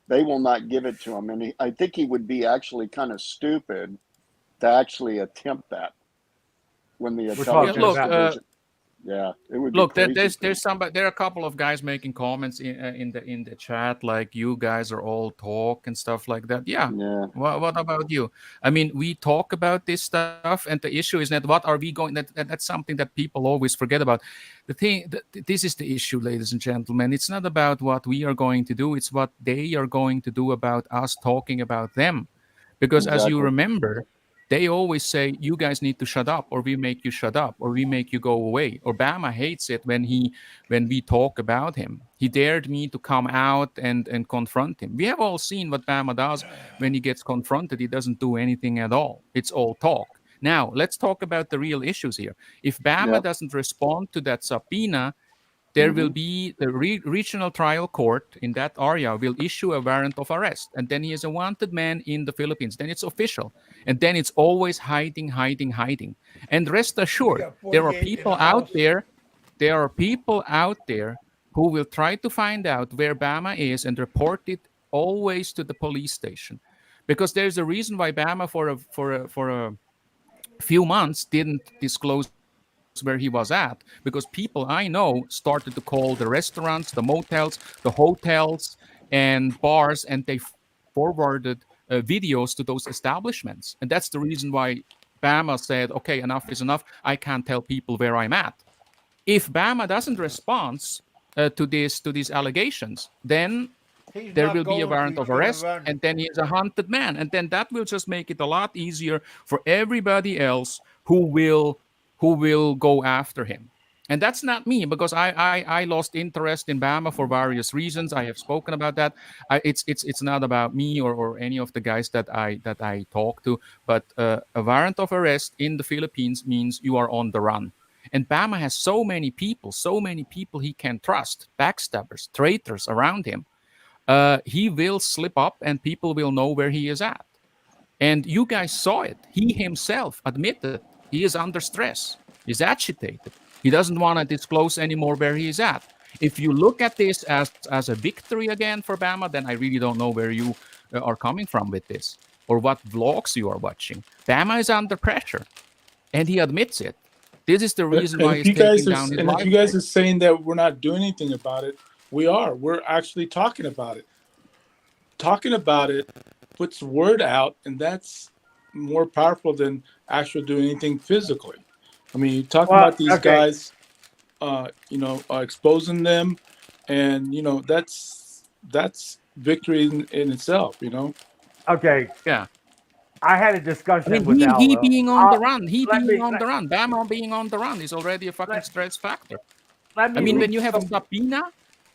They will not give it to him. And I think he would be actually kind of stupid to actually attempt that when the intelligence version. Yeah, it would look. Be crazy. There's somebody. There are a couple of guys making comments in the chat, like you guys are all talk and stuff like that. Yeah. What about you? I mean, we talk about this stuff, and the issue is not what are we going. That's something that people always forget about. The thing. This is the issue, ladies and gentlemen. It's not about what we are going to do. It's what they are going to do about us talking about them, because as you remember, they always say, you guys need to shut up, or we make you shut up, or we make you go away. Or Bama hates it when we talk about him. He dared me to come out and confront him. We have all seen what Bama does when he gets confronted. He doesn't do anything at all. It's all talk. Now, let's talk about the real issues here. If Bama doesn't respond to that subpoena, there will be the regional trial court in that area will issue a warrant of arrest. And then he is a wanted man in the Philippines. Then it's official. And then it's always hiding. And rest assured, there are people out there. There are people out there who will try to find out where Bama is and report it always to the police station. Because there's a reason why Bama for a few months didn't disclose where he was at, because people I know started to call the restaurants, the motels, the hotels, and bars, and they forwarded videos to those establishments. And that's the reason why Bama said, okay, enough is enough. I can't tell people where I'm at. If Bama doesn't respond to these allegations, then there will be a warrant of arrest, and then he is a hunted man. And then that will just make it a lot easier for everybody else who will go after him. And that's not me, because I lost interest in Bama for various reasons. I have spoken about that. It's not about me or any of the guys that I talk to. But a warrant of arrest in the Philippines means you are on the run. And Bama has so many people he can trust, backstabbers, traitors around him. He will slip up and people will know where he is at. And you guys saw it. He himself admitted he is under stress. He's agitated. He doesn't want to disclose anymore where he is at. If you look at this as a victory again for Bama, then I really don't know where you are coming from with this or what vlogs you are watching. Bama is under pressure, and he admits it. This is the reason why he's taking down his live. If you guys are saying that we're not doing anything about it, we are. We're actually talking about it. Talking about it puts word out, and that's more powerful than actually doing anything physically. I mean, you're talking about these guys, exposing them, and that's victory in itself. Okay. Yeah. I had a discussion with Alo. He being on the run. Bama being on the run is already a fucking stress factor. When you have a subpoena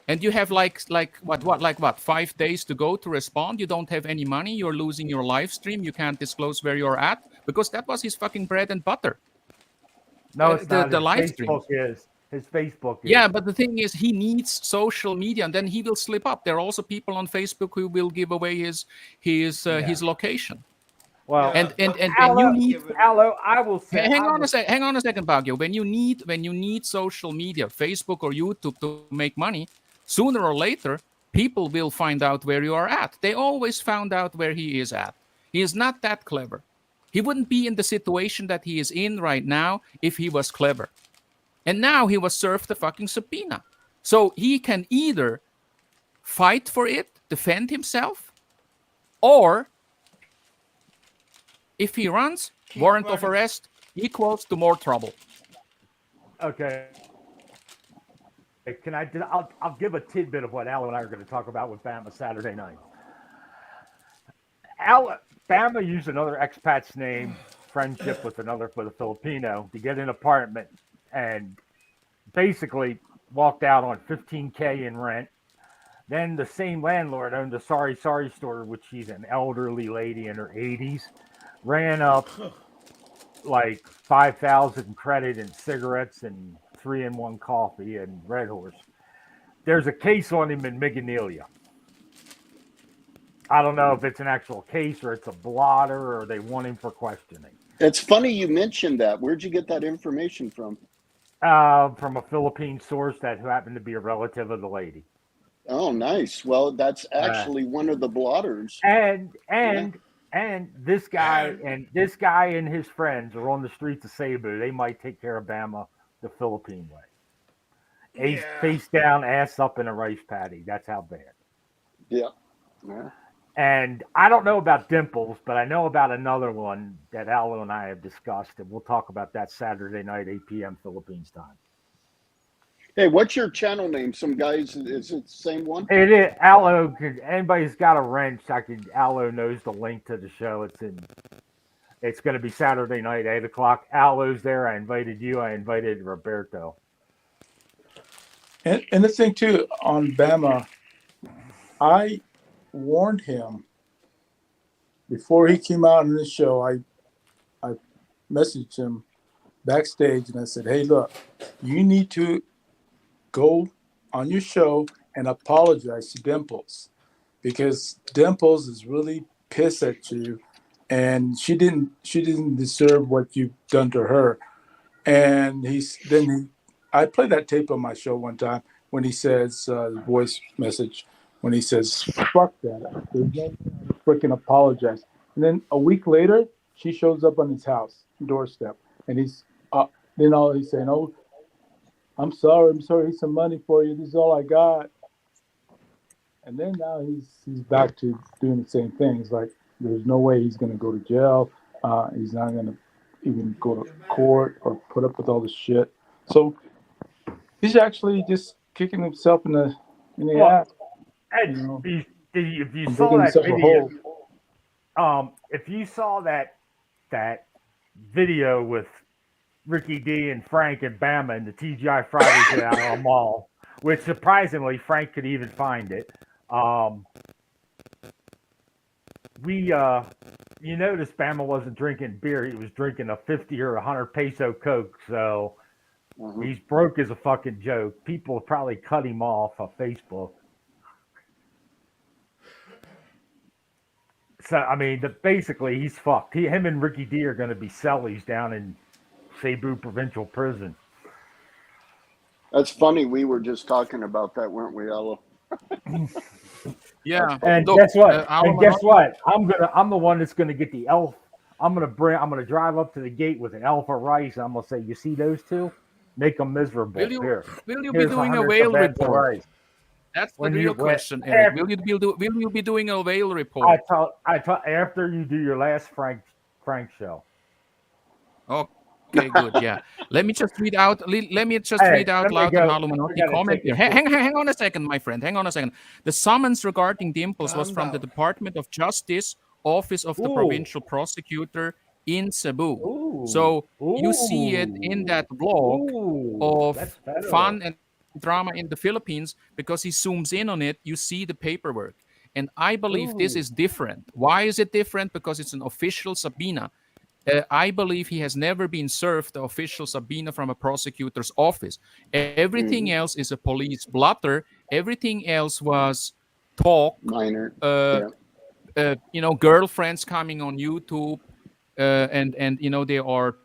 and you have like 5 days to go to respond, you don't have any money, you're losing your live stream, you can't disclose where you're at, because that was his fucking bread and butter. No, it's not. The live stream is his Facebook is. Yeah, but the thing is, he needs social media, and then he will slip up. There are also people on Facebook who will give away his location. Well, and Alo, you need Alo, I will say. Hang on a second, Baguio. When you need social media, Facebook or YouTube to make money, sooner or later, people will find out where you are at. They always found out where he is at. He is not that clever. He wouldn't be in the situation that he is in right now if he was clever. And now he was served a fucking subpoena. So he can either fight for it, defend himself, or if he runs, warrant of arrest equals to more trouble. Okay. I'll give a tidbit of what Alo and I are going to talk about with Bama Saturday night. Bama used another expat's name, friendship with a Filipino, to get an apartment, and basically walked out on $15K in rent. Then the same landlord owned a sorry store, which she's an elderly lady in her 80s. Ran up like 5,000 credit in cigarettes and 3-in-1 coffee and Red Horse. There's a case on him in Miganelia. I don't know if it's an actual case or it's a blotter or they want him for questioning. It's funny you mentioned that. Where'd you get that information from? From a Philippine source that happened to be a relative of the lady. Oh, nice. Well, that's actually one of the blotters. And this guy and his friends are on the streets of Cebu. They might take care of Bama the Philippine way. Face down, ass up in a rice paddy. That's how bad. Yeah. And I don't know about Dimples, but I know about another one that Alo and I have discussed, and we'll talk about that Saturday night, 8 p.m. Philippines time. Hey, what's your channel name? Some guys, is it the same one? It is Alo. Anybody's got a wrench, Alo knows the link to the show. It's going to be Saturday night, 8 o'clock. Alo's there. I invited you. I invited Roberto. And the thing too on Bama, I warned him before he came out on this show. I messaged him backstage and I said, "Hey, look, you need to go on your show and apologize to Dimples, because Dimples is really pissed at you, and she didn't deserve what you've done to her." And I played that tape on my show one time when he says voice message when he says, "Fuck that, there's no freaking apologize." And then a week later, she shows up on his house doorstep, and he's saying, "Oh, I'm sorry, here's some money for you. This is all I got." And then now he's back to doing the same thing. It's like there's no way he's going to go to jail. He's not going to even go to court or put up with all this shit. So he's actually just kicking himself in the ass. If you saw that video, if you saw that video with Ricky D and Frank and Bama in the TGI Fridays at our mall, which surprisingly Frank could even find it. You notice Bama wasn't drinking beer; he was drinking a 50 or 100 peso Coke. So he's broke as a fucking joke. People probably cut him off of Facebook. So I mean, basically he's fucked. Him and Ricky D are going to be cellies down in Cebu Provincial Prison. That's funny. We were just talking about that, weren't we, Alo? Yeah. And Look, guess what? Alo And guess Manotti, what? I'm the one that's gonna get the elf. I'm gonna drive up to the gate with an elf of rice. I'm gonna say, you see those two? Make them miserable. will you Here, will you be here's doing a 100 whale bags of report? rice. That's the When real you when question, Eric. Will you be doing a whale report? I thought after you do your last Frank show. Okay, good. Yeah. Let me just read out. Let me just Hey, read out let me loud an go. Alo I Manotti got a comment here. ticket. Hang on a second, my friend. Hang on a second. The summons regarding Dimples was Calm from the down. Department of Justice, Office of the Ooh, Provincial Prosecutor in Cebu. ooh, So you see it in ooh, that blog ooh. That's of federal. fun and drama in the Philippines because he zooms in on it. You see the paperwork. And I believe this Ooh, is different. Why is it different? Because it's an official subpoena. I believe he has never been served the official subpoena from a prosecutor's office. Everything Mm, else is a police blotter. Everything else was talk, minor. uh, Yeah. girlfriends coming on YouTube, and they are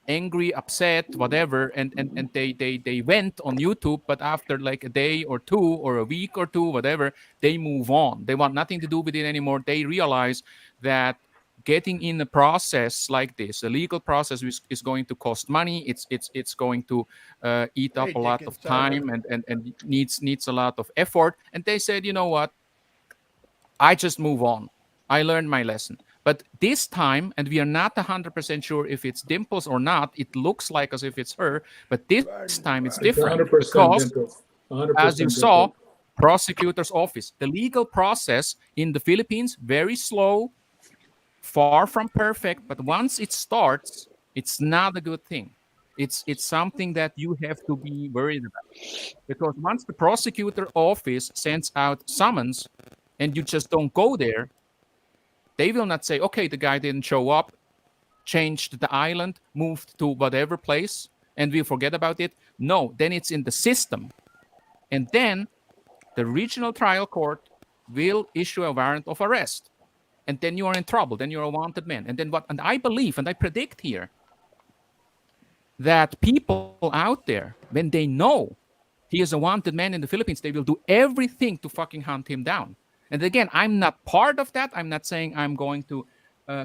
angry, upset, whatever, and they went on YouTube, but after like a day or two or a week or two, whatever, they move on. They want nothing to do with it anymore. They realize that getting in a process like this, a legal process, is going to cost money. It's going to eat Hey, up a lot Dickens, of sorry. time and needs a lot of effort. And they said, you know what? I just move on. I learned my lesson. But this time, and we are not 100% sure if it's Dimples or not, it looks like as if it's her, but this Run, time it's It's run. different 100% because, dimples. as you 100% saw, dimples. prosecutor's office, the legal process in the Philippines, very slow, far from perfect, but once it starts, it's not a good thing. It's something that you have to be worried about because once the prosecutor office sends out summons and you just don't go there, they will not say, okay, the guy didn't show up, changed the island, moved to whatever place, and we forget about it. No, then it's in the system. And then the regional trial court will issue a warrant of arrest. And then you are in trouble. Then you're a wanted man. And then what? And I believe and I predict here that people out there, when they know he is a wanted man in the Philippines, they will do everything to fucking hunt him down. And again, I'm not part of that. I'm not saying I'm going to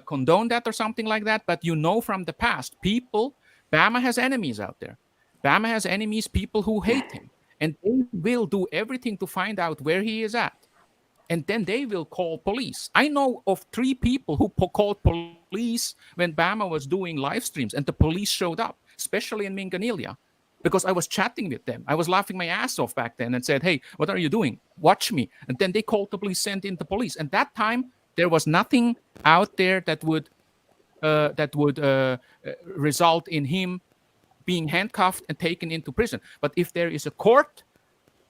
condone that or something like that. But from the past, Bama has enemies out there. Bama has enemies, people who hate him. And they will do everything to find out where he is at. And then they will call police. I know of 3 people who called police when Bama was doing live streams and the police showed up, especially in Minganilla, because I was chatting with them. I was laughing my ass off back then and said, hey, what are you doing? Watch me. And then they called the police, sent in the police. And that time, there was nothing out there that would result in him being handcuffed and taken into prison. But if there is a court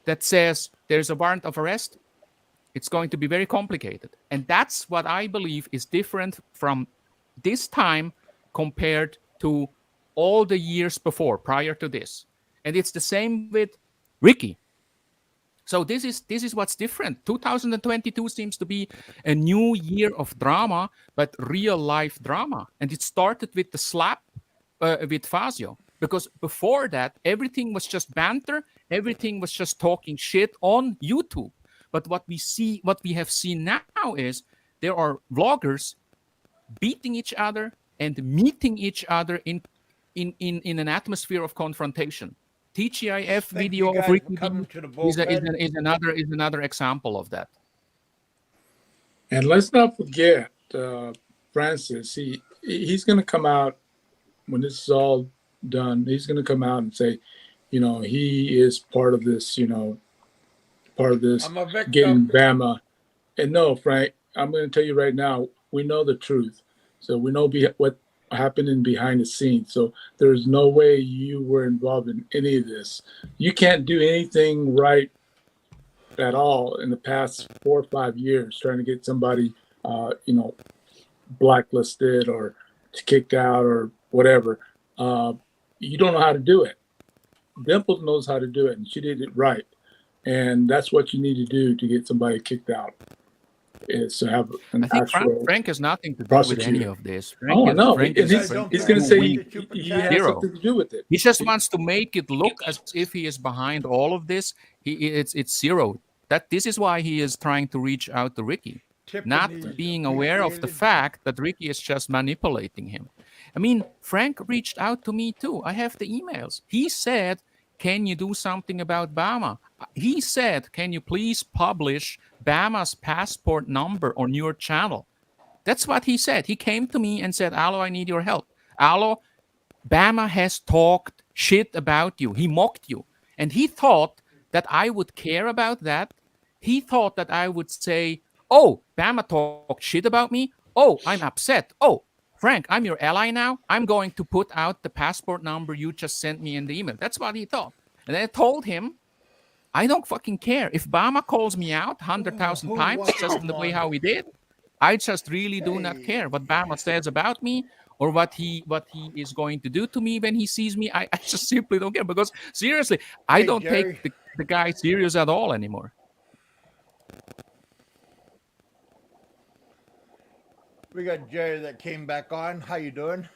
that says there's a warrant of arrest, it's going to be very complicated. And that's what I believe is different from this time compared to all the years before, prior to this. And it's the same with Ricky. So this is what's different. 2022 seems to be a new year of drama, but real life drama. And it started with the slap with Fazio. Because before that, everything was just banter. Everything was just talking shit on YouTube. But what we have seen now is there are vloggers beating each other and meeting each other in an atmosphere of confrontation. TGIF Thank you video of guys Ricky for coming to the is bullpen. another example of that. And let's not forget, Francis. He's going to come out when this is all done. He's going to come out and say, he is part of this. Part of this I'm a victim. getting Bama. And no, Frank, I'm going to tell you right now, we know the truth. So we know what happened behind the scenes. So there's no way you were involved in any of this. You can't do anything right at all in the past 4 or 5 years trying to get somebody, blacklisted or kicked out or whatever. You don't know how to do it. Dimples knows how to do it, and she did it right. And that's what you need to do to get somebody kicked out. is to have an I think actual Frank has nothing to do with any prosecutor. of this. Oh no, Frank and is he's going to say weak. he has Zero. something to do with it. He just wants to make it look as if he is behind all of this. It's zero. This is why he is trying to reach out to Ricky, not being aware of the fact that Ricky is just manipulating him. I mean, Frank reached out to me too. I have the emails. He said, "Can you do something about Bama?" He said, "Can you please publish Bama's passport number on your channel?" That's what he said. He came to me and said, "Alo, I need your help. Alo, Bama has talked shit about you. He mocked you." And he thought that I would care about that. He thought that I would say, "Oh, Bama talked shit about me. Oh, I'm upset. Oh, Frank, I'm your ally now. I'm going to put out the passport number you just sent me in the email." That's what he thought. And I told him, I don't fucking care. If Bama calls me out 100,000 times, just in the way how he did, I just really do not care what Bama says about me or what he is going to do to me when he sees me. I just simply don't care, because seriously, I don't take the guy serious at all anymore. We got Jerry that came back on. How you doing?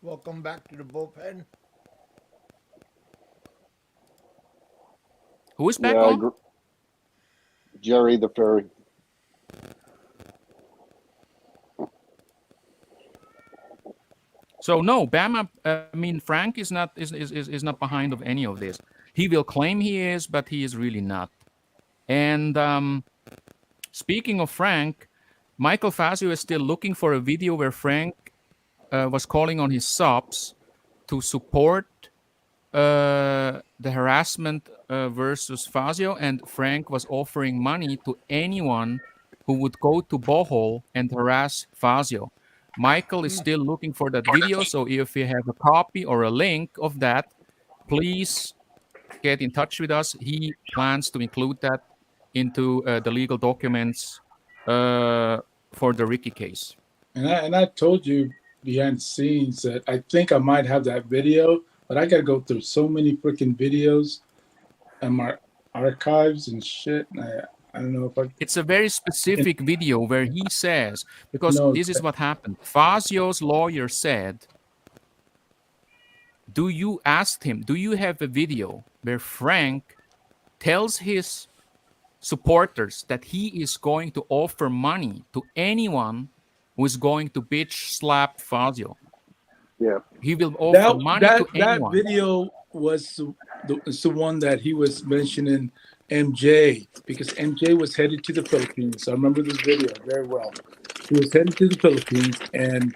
Welcome back to the bullpen. Who is back on? Jerry the Fairy. So no, Bama. Frank is not behind of any of this. He will claim he is, but he is really not. And speaking of Frank, Michael Fazio is still looking for a video where Frank was calling on his subs to support the harassment versus Fazio, and Frank was offering money to anyone who would go to Bohol and harass Fazio. Michael is still looking for that video, so if you have a copy or a link of that, please get in touch with us. He plans to include that into the legal documents for the Ricky case. And I told you behind the scenes that I think I might have that video, but I got to go through so many freaking videos and my archives and shit. I don't know if I... It's a very specific video where he says, because this is what happened. Fazio's lawyer said, do you have a video where Frank tells his supporters that he is going to offer money to anyone who is going to bitch slap Fazio? Yeah. He will offer money to anyone. That video was the one that he was mentioning MJ, because MJ was headed to the Philippines. I remember this video very well. He was headed to the Philippines, and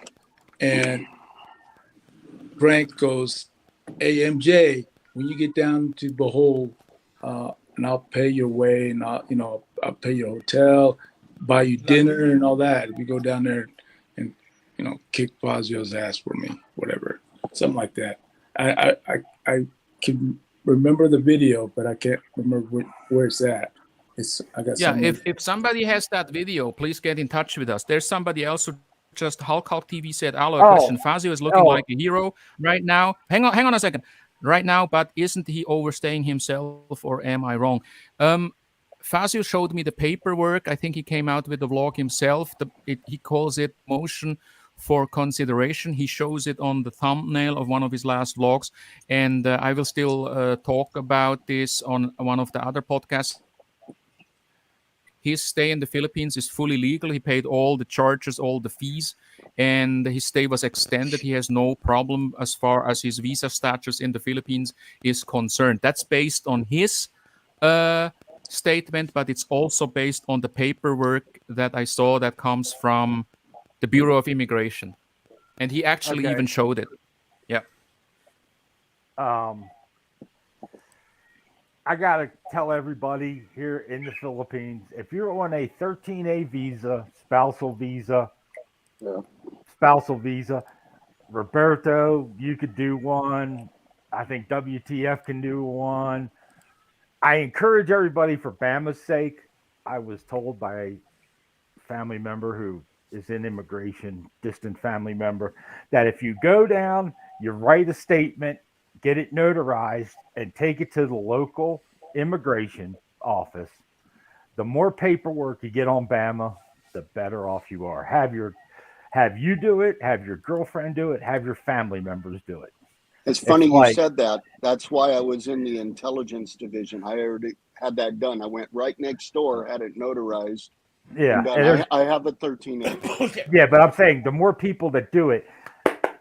Frank goes, "Hey MJ, when you get down to Bohol, and I'll pay your way, and I'll pay your hotel, buy you dinner and all that. If you go down there and kick Fazio's ass for me, whatever, something like that." I can remember the video, but I can't remember where it's at. If somebody has that video, please get in touch with us. There's somebody else who just Hulk TV said, "Alo, Christian Fazio is looking like a hero right now." Hang on a second. Right now, but isn't he overstaying himself, or am I wrong? Fazio showed me the paperwork. I think he came out with the vlog himself. He calls it motion for consideration. He shows it on the thumbnail of one of his last vlogs, and I will still talk about this on one of the other podcasts. His stay in the Philippines is fully legal. He paid all the charges, all the fees, and his stay was extended. He has no problem as far as his visa status in the Philippines is concerned. That's based on his statement, but it's also based on the paperwork that I saw that comes from the Bureau of Immigration. And he actually even showed it. Yeah. I got to tell everybody here in the Philippines, if you're on a 13A visa, spousal visa, Roberto, you could do one. I think WTF can do one. I encourage everybody, for Bama's sake. I was told by a family member who is in immigration, distant family member, that if you go down, you write a statement, get it notarized, and take it to the local immigration office. The more paperwork you get on Bama, the better off you are. Have you do it, have your girlfriend do it, have your family members do it. It's funny you said that. That's why I was in the intelligence division. I already had that done. I went right next door, had it notarized. Yeah. And I have a 13A. Yeah, but I'm saying the more people that do it,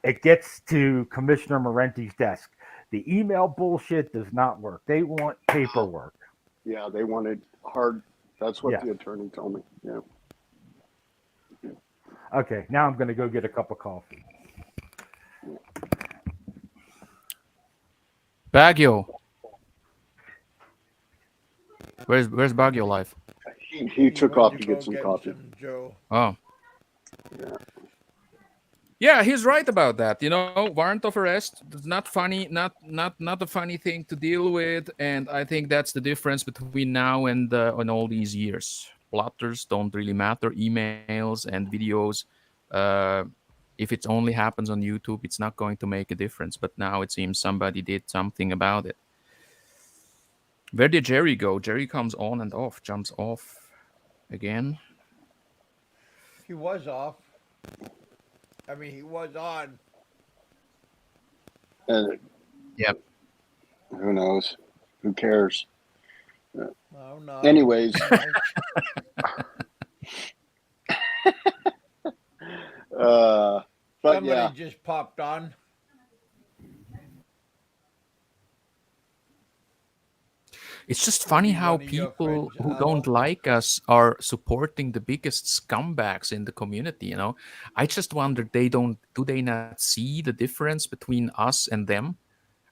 it gets to Commissioner Marenti's desk. The email bullshit does not work. They want paperwork. Yeah, they wanted hard. That's what the attorney told me. Yeah. Okay, now I'm going to go get a cup of coffee. Baguio. Where's Baguio live? He took off to get some coffee. Oh. Yeah, he's right about that. You know, warrant of arrest is not funny, not a funny thing to deal with, and I think that's the difference between now and all these years. Plotters don't really matter. Emails and videos, if it only happens on YouTube, it's not going to make a difference. But now it seems somebody did something about it. Where did Jerry go? Jerry comes on and off, jumps off again. He was off. I mean, he was on. Yep. Who knows? Who cares? Oh, no. Anyways. But somebody just popped on. It's just funny how people who don't like us are supporting the biggest scumbags in the community, you know. I just wonder, do they not see the difference between us and them?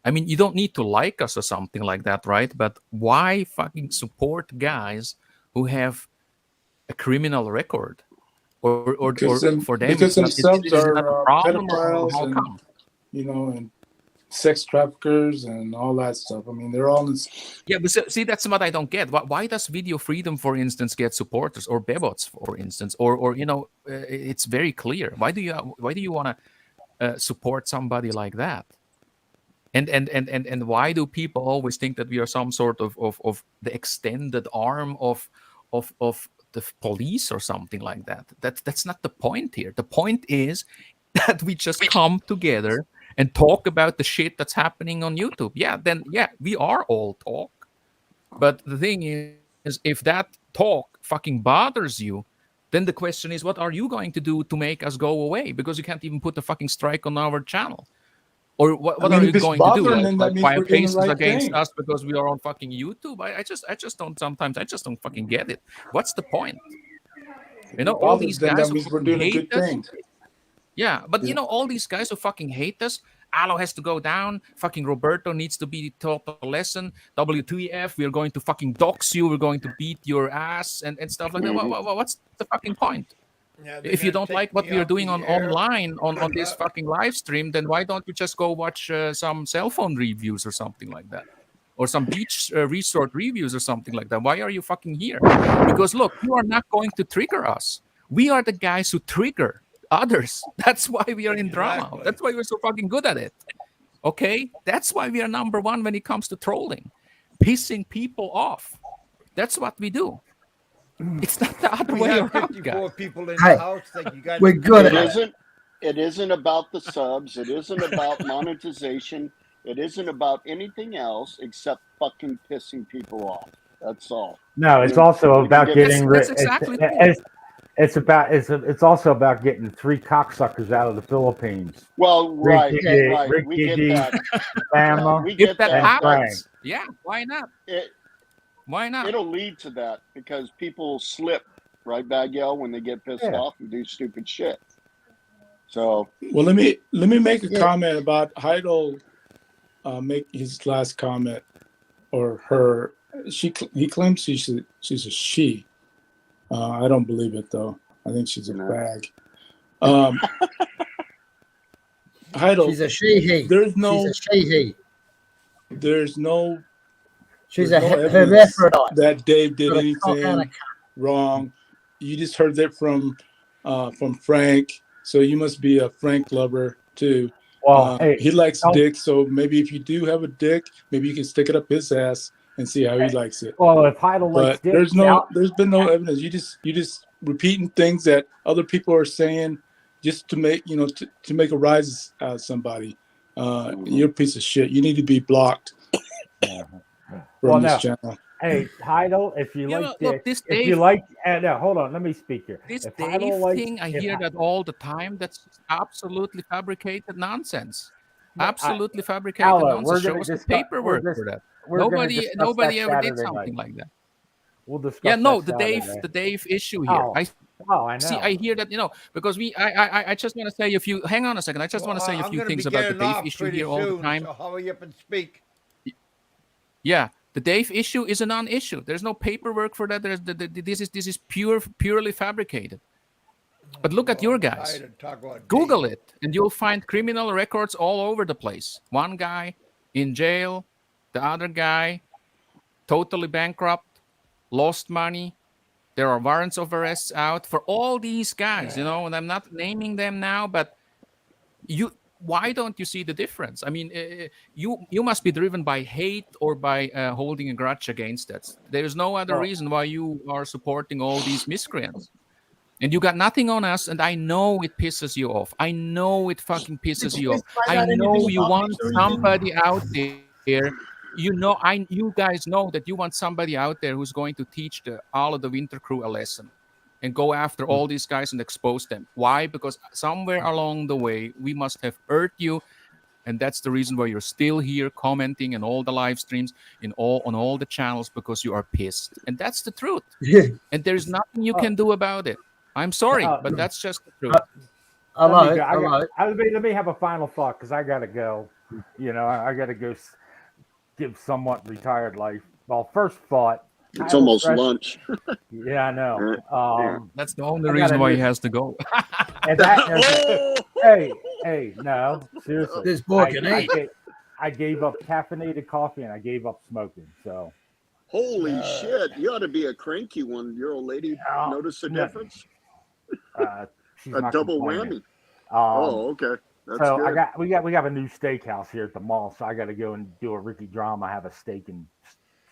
I mean, you don't need to like us or something like that, right? But why fucking support guys who have a criminal record? Or for them, because themselves are pedophiles and, you know, and sex traffickers and all that stuff. I mean, they're all in. Yeah, but see, that's what I don't get. Why does Video Freedom, for instance, get supporters, or Bebots, for instance, or you know, it's very clear. Why do you want to support somebody like that? And why do people always think that we are some sort of the extended arm of the police or something like that? That's not the point here. The point is that we just come together and talk about the shit that's happening on YouTube. We are all talk. But the thing is, if that talk fucking bothers you, then the question is, what are you going to do to make us go away? Because you can't even put a fucking strike on our channel. Or what are you going to do? Like file cases against us because we are on fucking YouTube? I just don't fucking get it. What's the point? You know, all these guys who fucking hate us. Yeah, but you know, all these guys who fucking hate us, Alo has to go down, fucking Roberto needs to be taught a lesson, WTF, we're going to fucking dox you, we're going to beat your ass and stuff like that. What's the fucking point? Yeah, if you don't like what we are doing online on this fucking live stream, then why don't you just go watch some cell phone reviews or something like that? Or some beach resort reviews or something like that. Why are you fucking here? Because look, you are not going to trigger us. We are the guys who trigger others. That's why we are in drama. That's why we're so fucking good at it. Okay? That's why we are number one when it comes to trolling. Pissing people off. That's what we do. It's not the other way around, guys. People in the house that you guys we're good at it. It isn't about the subs. It isn't about monetization. It isn't about anything else except fucking pissing people off. That's all. No, it's also about getting rid. That's exactly It's also about getting 3 cocksuckers out of the Philippines. Well, right. Ricky We get D, that. Bama, we get if that happens, yeah, why not? Why not? It'll lead to that because people slip, right, Baguel, when they get pissed off and do stupid shit. So, well, let me make a comment about Heidel. Make his last comment or her. He claims she's a she. I don't believe it though. I think she's a bag. Heidel, she's a she-he. There's no. She's a she-he. There's no. She's there's a no evidence that Dave did She's anything wrong. You just heard that from Frank. So you must be a Frank lover too. Well, he likes dick, so maybe if you do have a dick, maybe you can stick it up his ass and see how he likes it. Well, if Heidel likes dick, there's been no evidence. You just repeating things that other people are saying just to make to make a rise out of somebody. You're a piece of shit. You need to be blocked from this channel. Hey, Heidel, if you like look, this if Dave, you like, no, hold on, let me speak here. This if Dave thing, I hear that all the time. That's absolutely fabricated nonsense. Absolutely fabricated Alo, nonsense. Show us the paperwork for that. Nobody ever did something like that. We'll discuss. Yeah, no, that the Dave issue here. I know. I hear that, because I just want to say a few. Hang on a second. I just want to say a few things about the Dave issue here all the time. So hurry up and speak. Yeah, the Dave issue is a non-issue. There's no paperwork for that. This is purely fabricated. But look at your guys. Google it, and you'll find criminal records all over the place. One guy in jail, the other guy totally bankrupt, lost money. There are warrants of arrests out for all these guys, and I'm not naming them now, but why don't you see the difference? I mean, you must be driven by hate or by holding a grudge against that. There's no other reason why you are supporting all these miscreants. And you got nothing on us, and I know it pisses you off. I know it fucking pisses you off. I know you want somebody out there. You guys know that you want somebody out there who's going to teach the Alo the Winter Crew a lesson and go after all these guys and expose them. Why? Because somewhere along the way, we must have hurt you. And that's the reason why you're still here commenting in all the live streams, on all the channels, because you are pissed. And that's the truth. And there's nothing you can do about it. I'm sorry, but that's just the truth. Let me have a final thought, because I got to go. I got to go give somewhat retired life. Well, first thought. It's almost lunch. Yeah, I know. That's the only reason why he has to go. Hey, no, seriously. This boy can eat. I gave up caffeinated coffee and I gave up smoking. So. Holy shit! You ought to be a cranky one. Your old lady notice the difference? She's a double whammy. Okay. That's so good. we have a new steakhouse here at the mall, so I got to go and do a Ricky drama. Have a steak and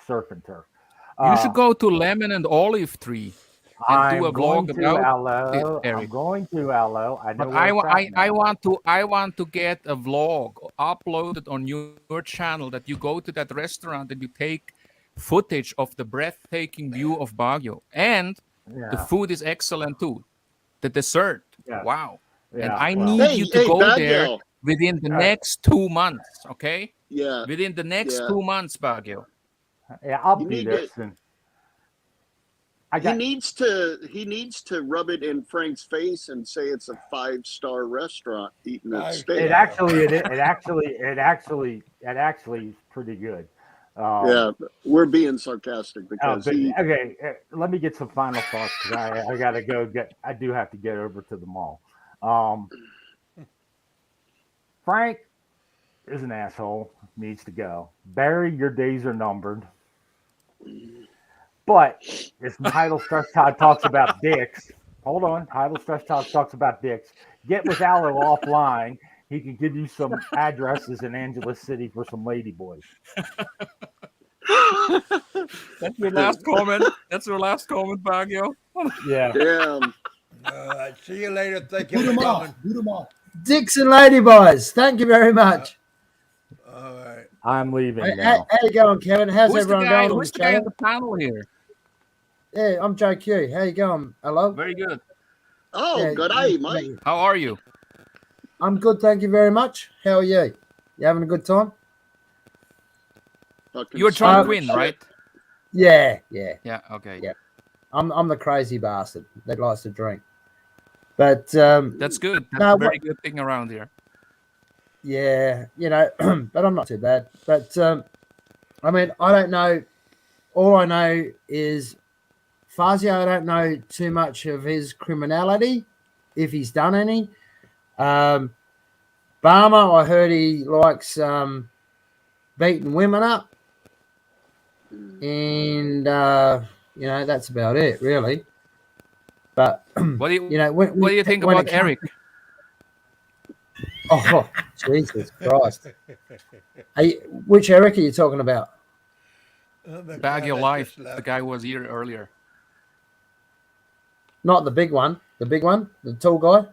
surf and turf. You should go to Lemon and Olive Tree and do a vlog about it, Eric. I'm going to Alo. I know. But I want to get a vlog uploaded on your channel that you go to that restaurant and you take footage of the breathtaking view of Baguio, and the food is excellent too. The dessert, wow! Yeah, and I need you to go there within the next 2 months, okay? Yeah. Within the next 2 months, Baguio. Yeah, I'll be there soon. He needs to rub it in Frank's face and say it's a 5-star restaurant eating a steak. It actually is pretty good. Yeah, we're being sarcastic because okay. Let me get some final thoughts, because I gotta go I do have to get over to the mall. Frank is an asshole. Needs to go. Barry, your days are numbered. But this Heidel Stress Todd talks about dicks. Hold on. Heidel Stress Todd talks about dicks. Get with Alo offline. He can give you some addresses in Angeles City for some ladyboys. That's your last comment. That's your last comment, Baguio. Yeah. Damn. See you later. Thank you for coming. Boot them all. Dicks and ladyboys. Thank you very much. All right. I'm leaving now. How you going, Kevin? How's Who's everyone the guy, going? Who's the guy on the panel here? Yeah, I'm JQ. How you going? Hello? Very good. Oh, Yeah, good day, mate. How are you? I'm good, thank you very much. How are you? You having a good time? You're John Quinn, right? Yeah. Yeah, okay. Yeah. I'm the crazy bastard that likes to drink. But that's good. That's a very good thing around here. Yeah, but I'm not too bad. But I mean, I don't know. All I know is Fazio. I don't know too much of his criminality, if he's done any. Bama, I heard he likes beating women up, and that's about it, really. But what do you what do you think about Eric? Oh, Jesus Christ! Which Eric are you talking about? Baguio Life. The guy was here earlier. Not the big one. The big one, the tall guy.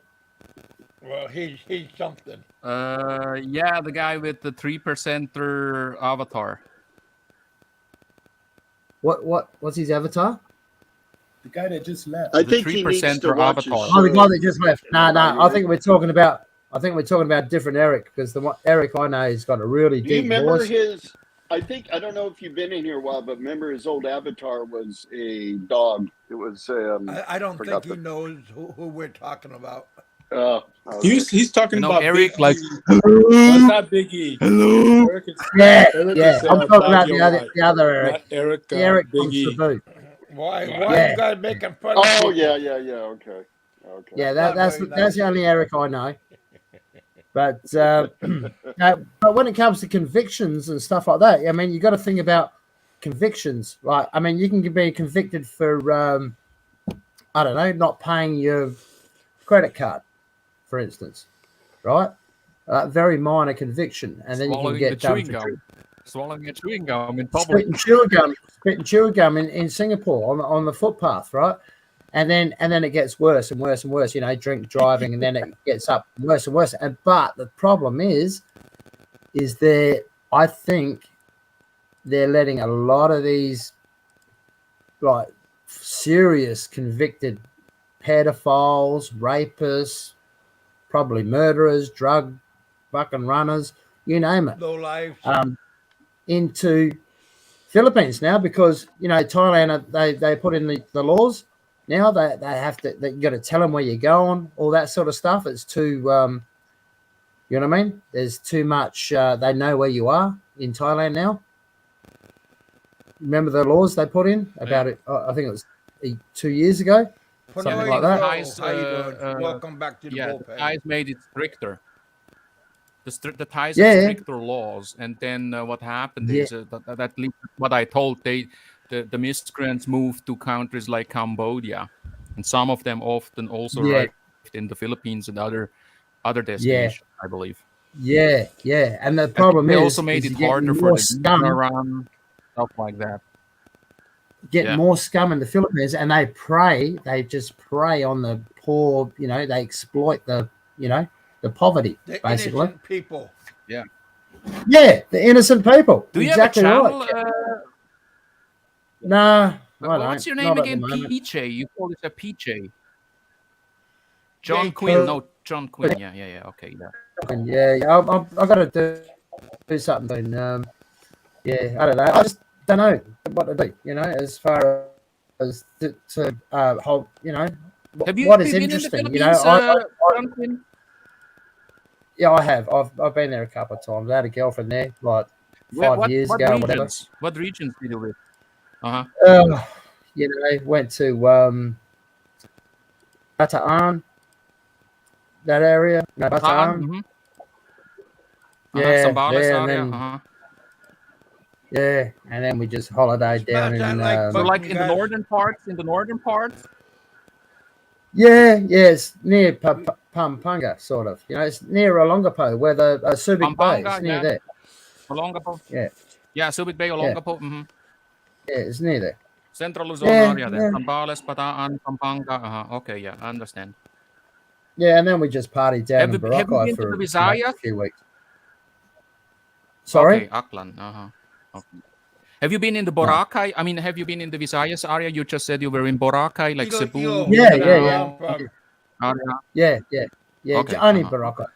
Well, he's something. Yeah, the guy with the 3%er avatar. What's his avatar? The guy that just left. I The think he needs to 3%er watch his avatar. show. Oh, the guy that just left. No. I think Evaluate. we're talking about different Eric, because the one Eric I know has got a really Do you deep remember voice. his? I don't know if you've been in here a while, but remember his old avatar was a dog. It was. I don't forgot think he knows who we're talking about. Okay. He's talking about Eric, Big like, E. No, it's not Big E. hello. Eric is, Yeah. Eric I'm is, talking about Fazio the other Eric. not Eric. The Eric Big from E. Cebu. Why Yeah. you guys making fun of Oh people? yeah. Okay. Yeah, Not that's very that's nice. the only Eric I know. But no, but when it comes to convictions and stuff like that, I mean, you got to think about convictions. Like, I mean, you can be convicted for I don't know, not paying your credit card, for instance, right? Very minor conviction, and then Swallowing you the can get done chewing for gum. Swallowing a chewing gum in public. spitting chewing gum in Singapore on the footpath, right? And then it gets worse and worse and worse. You know, drink driving, and then it gets up worse and worse. But the problem is I think they're letting a lot of these like serious convicted pedophiles, rapists, probably murderers, drug fucking runners, you name it, Low lives. into Philippines now, because you know Thailand they put in the laws now. They have to, you got to tell them where you're going, all that sort of stuff. It's too you know what I mean? There's too much. They know where you are in Thailand now. Remember the laws they put in about it? I think it was 2 years ago, something like that. Thais, How you doing? Welcome back to the Yeah, bullpen. the Thais made it stricter. The Thais Yeah, have yeah. stricter laws, and then what happened is that what I told the migrants moved to countries like Cambodia, and some of them often also arrived in the Philippines and other destinations, I believe. Yeah. And the problem they is also made is it you're harder getting for more the scum, run, stuff like that. more scum in the Philippines, and they just prey on the poor. You know, they exploit the poverty, The basically. innocent people. Yeah, the innocent people. Do you exactly have a channel? right. Nah, what's your name Not at the again? moment. PJ. You call it a PJ. John JK. Quinn. No, John Quinn. Yeah. Okay, yeah. Yeah, I've got to do something. Yeah, I don't know. I just don't know what to do. You know, as far as to hold. You know, Have you what is been in the interesting? Philippines, John Quinn? Yeah, I have. I've been there a couple of times. I had a girlfriend there like 5 years ago, or whatever. What regions did you live? You know, went to Bataan, that area. No, Bataan. Yeah, Zambales there, area. and then, yeah, and then we just holidayed down in. So, like in the northern parts. Yeah, it's near Pampanga, sort of. You know, it's near Olongapo, where the Subic Bay is near there. Olongapo. Yeah, Subic Bay, Olongapo. Yeah. Yeah, it's near there. Central Luzon area then. Zambales, Bataan, Pampanga. Okay, yeah, I understand. Yeah, and then we just partied down in Boracay have you been for to the Visayas? a few weeks. Sorry? Okay, Aklan. Okay. Have you been in the Boracay? I mean, have you been in the Visayas area? You just said you were in Boracay, like Cebu. Yeah. Okay, only Boracay.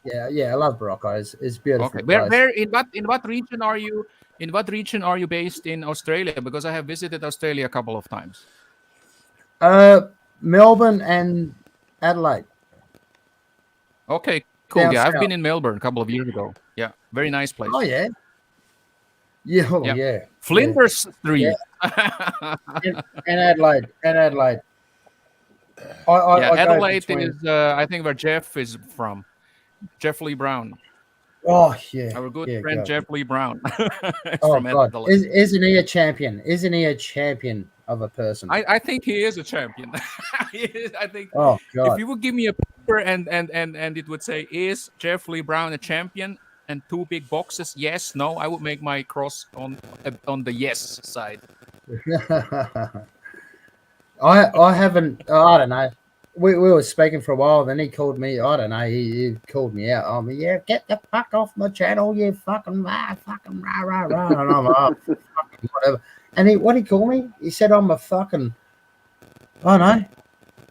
Yeah, I love Boracay. It's beautiful. Okay. Where in what region are you? In what region are you based in Australia? Because I have visited Australia a couple of times. Melbourne and Adelaide. Okay, cool. Down I've south. been in Melbourne a couple of years ago. Yeah, very nice place. Oh yeah. Yeah. Flinders Street. And Adelaide. Adelaide is I think where Jeff is from. Jeff Lee Brown. Oh yeah. Our good friend Jeff Lee Brown. From God. Isn't he a champion? Isn't he a champion of a person? I think he is a champion. I think God. If you would give me a paper and it would say, is Jeff Lee Brown a champion? And two big boxes, yes, no, I would make my cross on the yes side. I haven't. I don't know. We were speaking for a while. Then he called me. I don't know. He called me out. I mean, yeah, get the fuck off my channel, you fucking fucking rah rah rah. And I'm like, oh, fucking whatever. And what he called me? He said I'm a fucking. I don't know.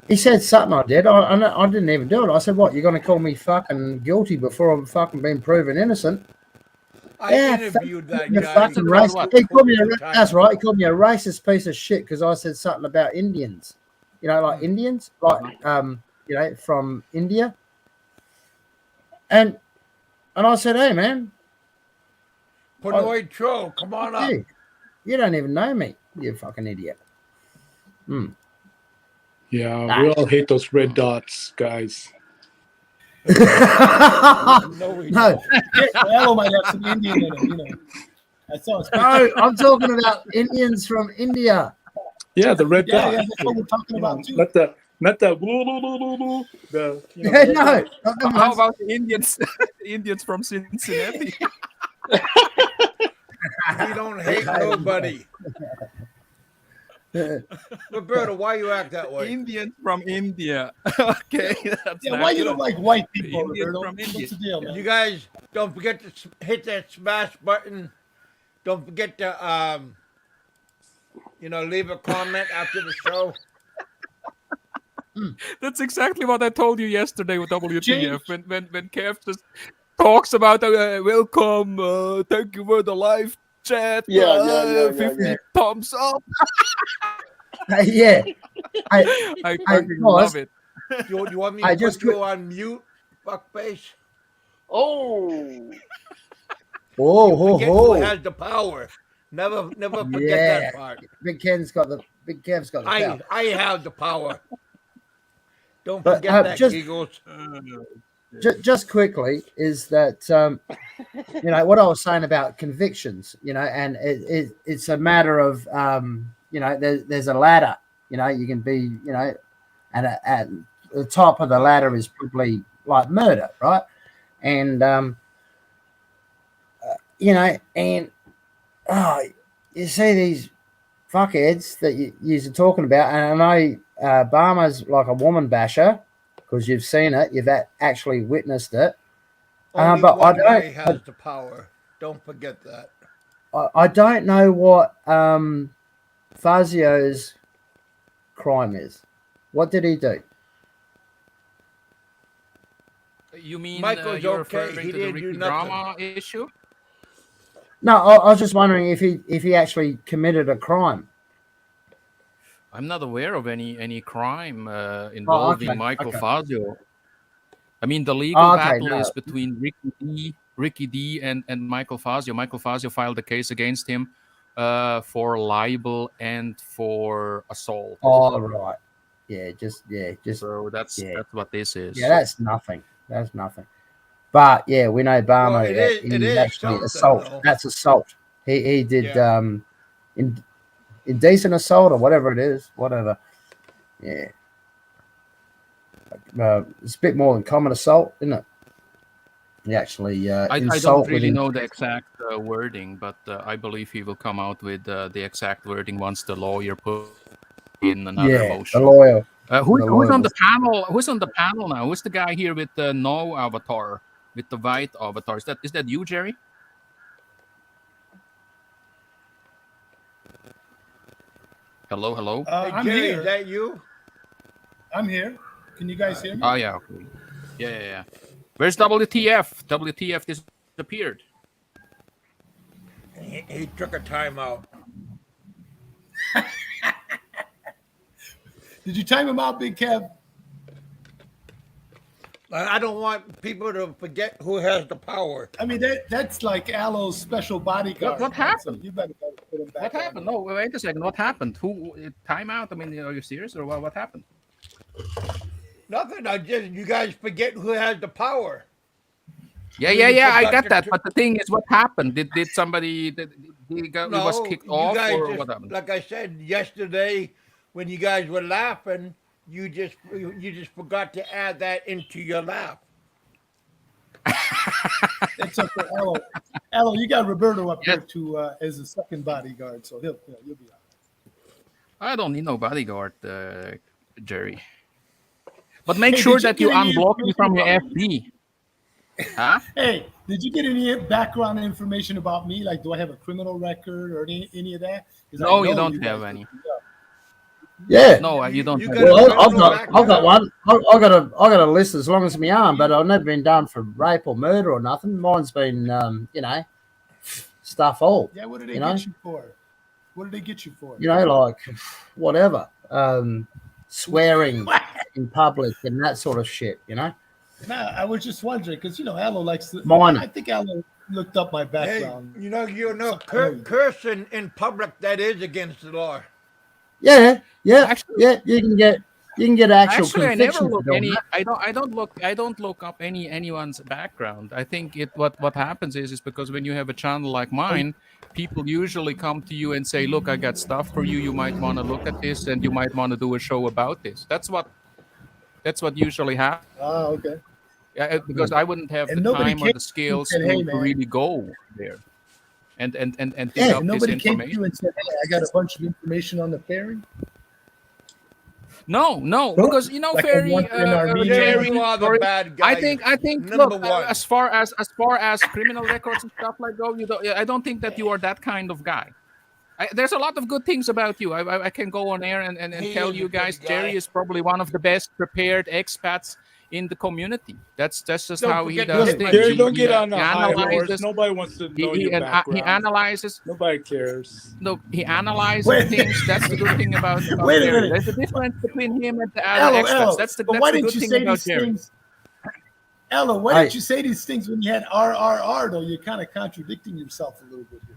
He said something I did. I didn't even do it. I said, what? You're going to call me fucking guilty before I'm fucking been proven innocent? I interviewed that guy. Fucking racist. He called me that's right. He called me a racist piece of shit because I said something about Indians. You know, like Indians, like you know, from India. And I said, hey man, Pinoy Tro, come on up. You don't even know me, you fucking idiot. Yeah, we all hate those red dots, guys. No. Alo might have some Indian in him, you know. No, I'm talking about Indians from India. Yeah, the red dot. Yeah, that's what we're talking about too. Not the no. How about the Indians? Indians from Cincinnati. We don't hate nobody. Roberto, why you act that way? Indians from India. Okay. Why you don't like white people, Indians Roberto? from India. What's the deal, man? You guys don't forget to hit that smash button. Don't forget to leave a comment after the show. That's exactly what I told you yesterday with WTF when Kev just talks about welcome, thank you for the live chat, 50 thumbs up. Yeah, I fucking love it. You want me to put you on mute, fuckface? Who has the power? Never forget that part. Big Kev's got the power. I have the power. Don't forget that, Eagles. Just quickly is that you know what I was saying about convictions, you know, and it's a matter of you know, there's a ladder, you know, you can be, you know, and at the top of the ladder is probably like murder, right? And you know, and you see these fuckheads that you're talking about, and I know Bama's like a woman basher because you've seen it, you've actually witnessed it. Only but one guy has the power. Don't forget that. I don't know what Fazio's crime is. What did he do? You mean Michael's you're okay. referring He to the didn't do Ricky nothing. drama issue? No, I was just wondering if he actually committed a crime. I'm not aware of any crime involving Michael Fazio. I mean, the legal battle is between Ricky D and Michael Fazio. Michael Fazio filed a case against him for libel and for assault. Oh, right. Just so that's what this is. Yeah, that's nothing. That's nothing. But yeah, we know Bama. Well, it is actually assault. Though. That's assault. He did indecent assault or whatever it is. Whatever. Yeah. It's a bit more than common assault, isn't it? He actually I don't really know the exact wording, but I believe he will come out with the exact wording once the lawyer put in another motion. The lawyer. Who's on the panel? Who's on the panel now? Who's the guy here with the no avatar, with the white avatar? Is that you, Jerry? Hello. Hey, I'm Jerry, here. is that you? I'm here. Can you guys hear me? Oh yeah. Okay. Yeah. Where's WTF? WTF disappeared. He took a timeout. Did you time him out, Big Kev? I don't want people to forget who has the power. I mean, that's like Alo's special bodyguard. What happened? So you better put him back. What happened? No, wait a second. What happened? Who timeout? I mean, are you serious or what happened? Nothing. You guys forget who has the power. Yeah. I got that. But the thing is, what happened? Did somebody he was kicked off or what happened? Like I said yesterday, when you guys were laughing, you just forgot to add that into your laugh. It's okay, Alo. Alo, you got Roberto up here to as a second bodyguard, so he'll be all right. I don't need no bodyguard, Jerry. But make Hey, sure did you that you get any unblock me information from your about FB. me? Huh? Hey, did you get any background information about me? Like, do I have a criminal record or any of that? Because I No, you know don't you guys have look any. me up. Yeah. No, you don't You have got a any. Well, I've criminal got background? one. I got a list as long as my arm, but I've never been done for rape or murder or nothing. Mine's been, stuff all. Yeah, what did they You know, get you for? What did they get you for? like whatever, swearing in public and that sort of shit. Nah, I was just wondering because Alo likes to. Minor. I think Alo looked up my Hey, background. cursing in public, that is against the law. Yeah, Actually, You can get actual Actually, I never conviction for look doing any. that. I don't look up anyone's background. I think what happens is because when you have a channel like mine, people usually come to you and say, "Look, I got stuff for you. You might want to look at this, and you might want to do a show about this." That's what usually happens. Ah, okay. Yeah, because I wouldn't have And the nobody time or came the to you and skills said, "Hey, to man." really go there and dig Yeah, up and this nobody came to information. you and said, "Hey, I got a bunch of information on the ferry." No, because Like Ferry, on one in Armenia. Jerry, You are the Dory, bad guy. I think. Number Look, one. as far as criminal records and stuff like that, I don't think that you are that kind of guy. There's a lot of good things about you. I can go on air and He tell is you a good guys, guy. Jerry is probably one of the best prepared expats in the community. That's just Don't how he forget does to things. Jerry, He- don't get he- on He a high horse. analyzes. Nobody wants to know your He background. analyzes. Nobody cares. No, he analyzes Wait. things. That's the good thing about Wait a Jerry. minute. There's a difference between him and the other Alo, expats. That's the but why good didn't you thing say about these Jerry. things? Alo, why didn't you say these things when you had RRR though? You're kind of contradicting yourself a little bit here.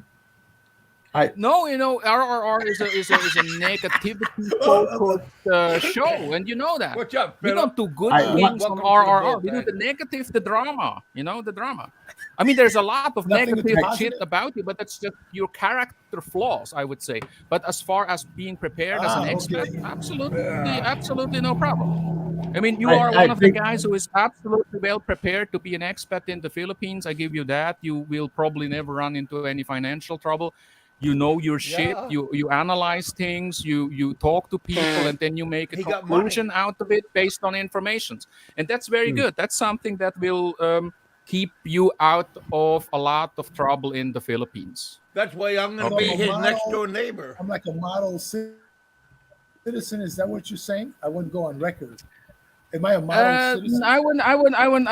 No, RRR is a negativity focused show, and you know that. What's up, We Philip? don't do good I- things welcome on to the RRR. We do bullpen. the negative, the drama. The drama. I mean, there's a lot of Nothing negative that's shit positive? about you, but that's just your character flaws, I would say. But as far as being prepared as an expat, absolutely no problem. I mean, you are one of the guys who is absolutely well prepared to be an expat in the Philippines. I give you that. You will probably never run into any financial trouble. You know your shit. Yeah. You analyze things. You talk to people, and then you make a He got conclusion money. out of it based on information. And that's very good. That's something that will keep you out of a lot of trouble in the Philippines. That's why I'm going to Okay. be his Model- next door neighbor. I'm like a model citizen. Is that what you're saying? I wouldn't go on record. Am I a model citizen? I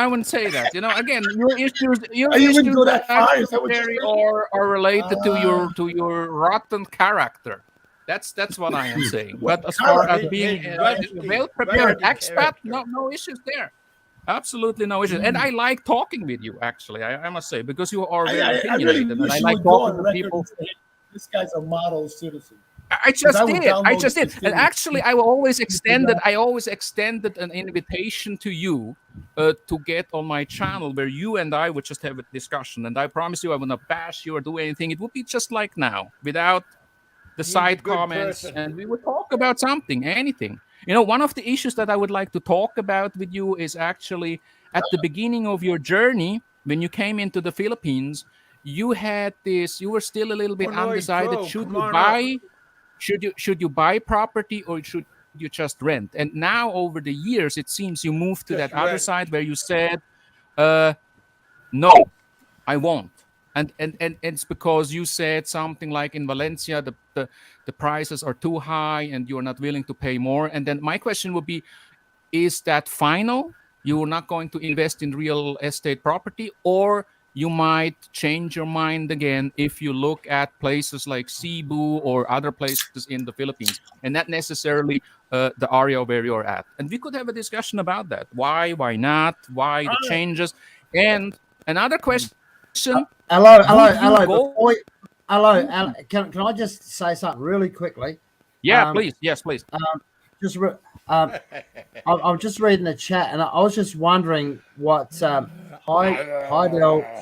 wouldn't say that. Again, your issues you wouldn't go that far? Is that what you're Jerry, saying? are related to your rotten character. That's what I am saying. But as far as character? being His a rusty- well-prepared rusty expat, character. no issues there. Absolutely no issues. And I like talking with you, actually, I must say, because you are very I really opinionated. And wish I you like would go talking on to record people. and say, "Hey, this guy's a model citizen." I just I would did. download And actually, I always extended an invitation to you to get on my channel where you and I would just have a discussion. And I promise you, I will not bash you or do anything. It would be just like now, without the He's a side good comments, person. and we would talk about something, anything. One of the issues that I would like to talk about with you is actually at the beginning of your journey, when you came into the Philippines, you were still a little bit Oh, no, undecided. Joe, Should come you on buy? Should you buy property or should you just rent? And now over the years, it seems you moved to Just that other rent. side where you said, no, I won't. And it's because you said something like in Valencia, the prices are too high and you're not willing to pay more. And then my question would be, is that final? You're not going to invest in real estate property, or you might change your mind again if you look at places like Cebu or other places in the Philippines, and not necessarily the area where you're at. And we could have a discussion about that. Why not? Why the changes? And another question. Hello. Can I just say something really quickly? Yeah, please. Yes, please. I'm just reading the chat, and I was just wondering what Heidel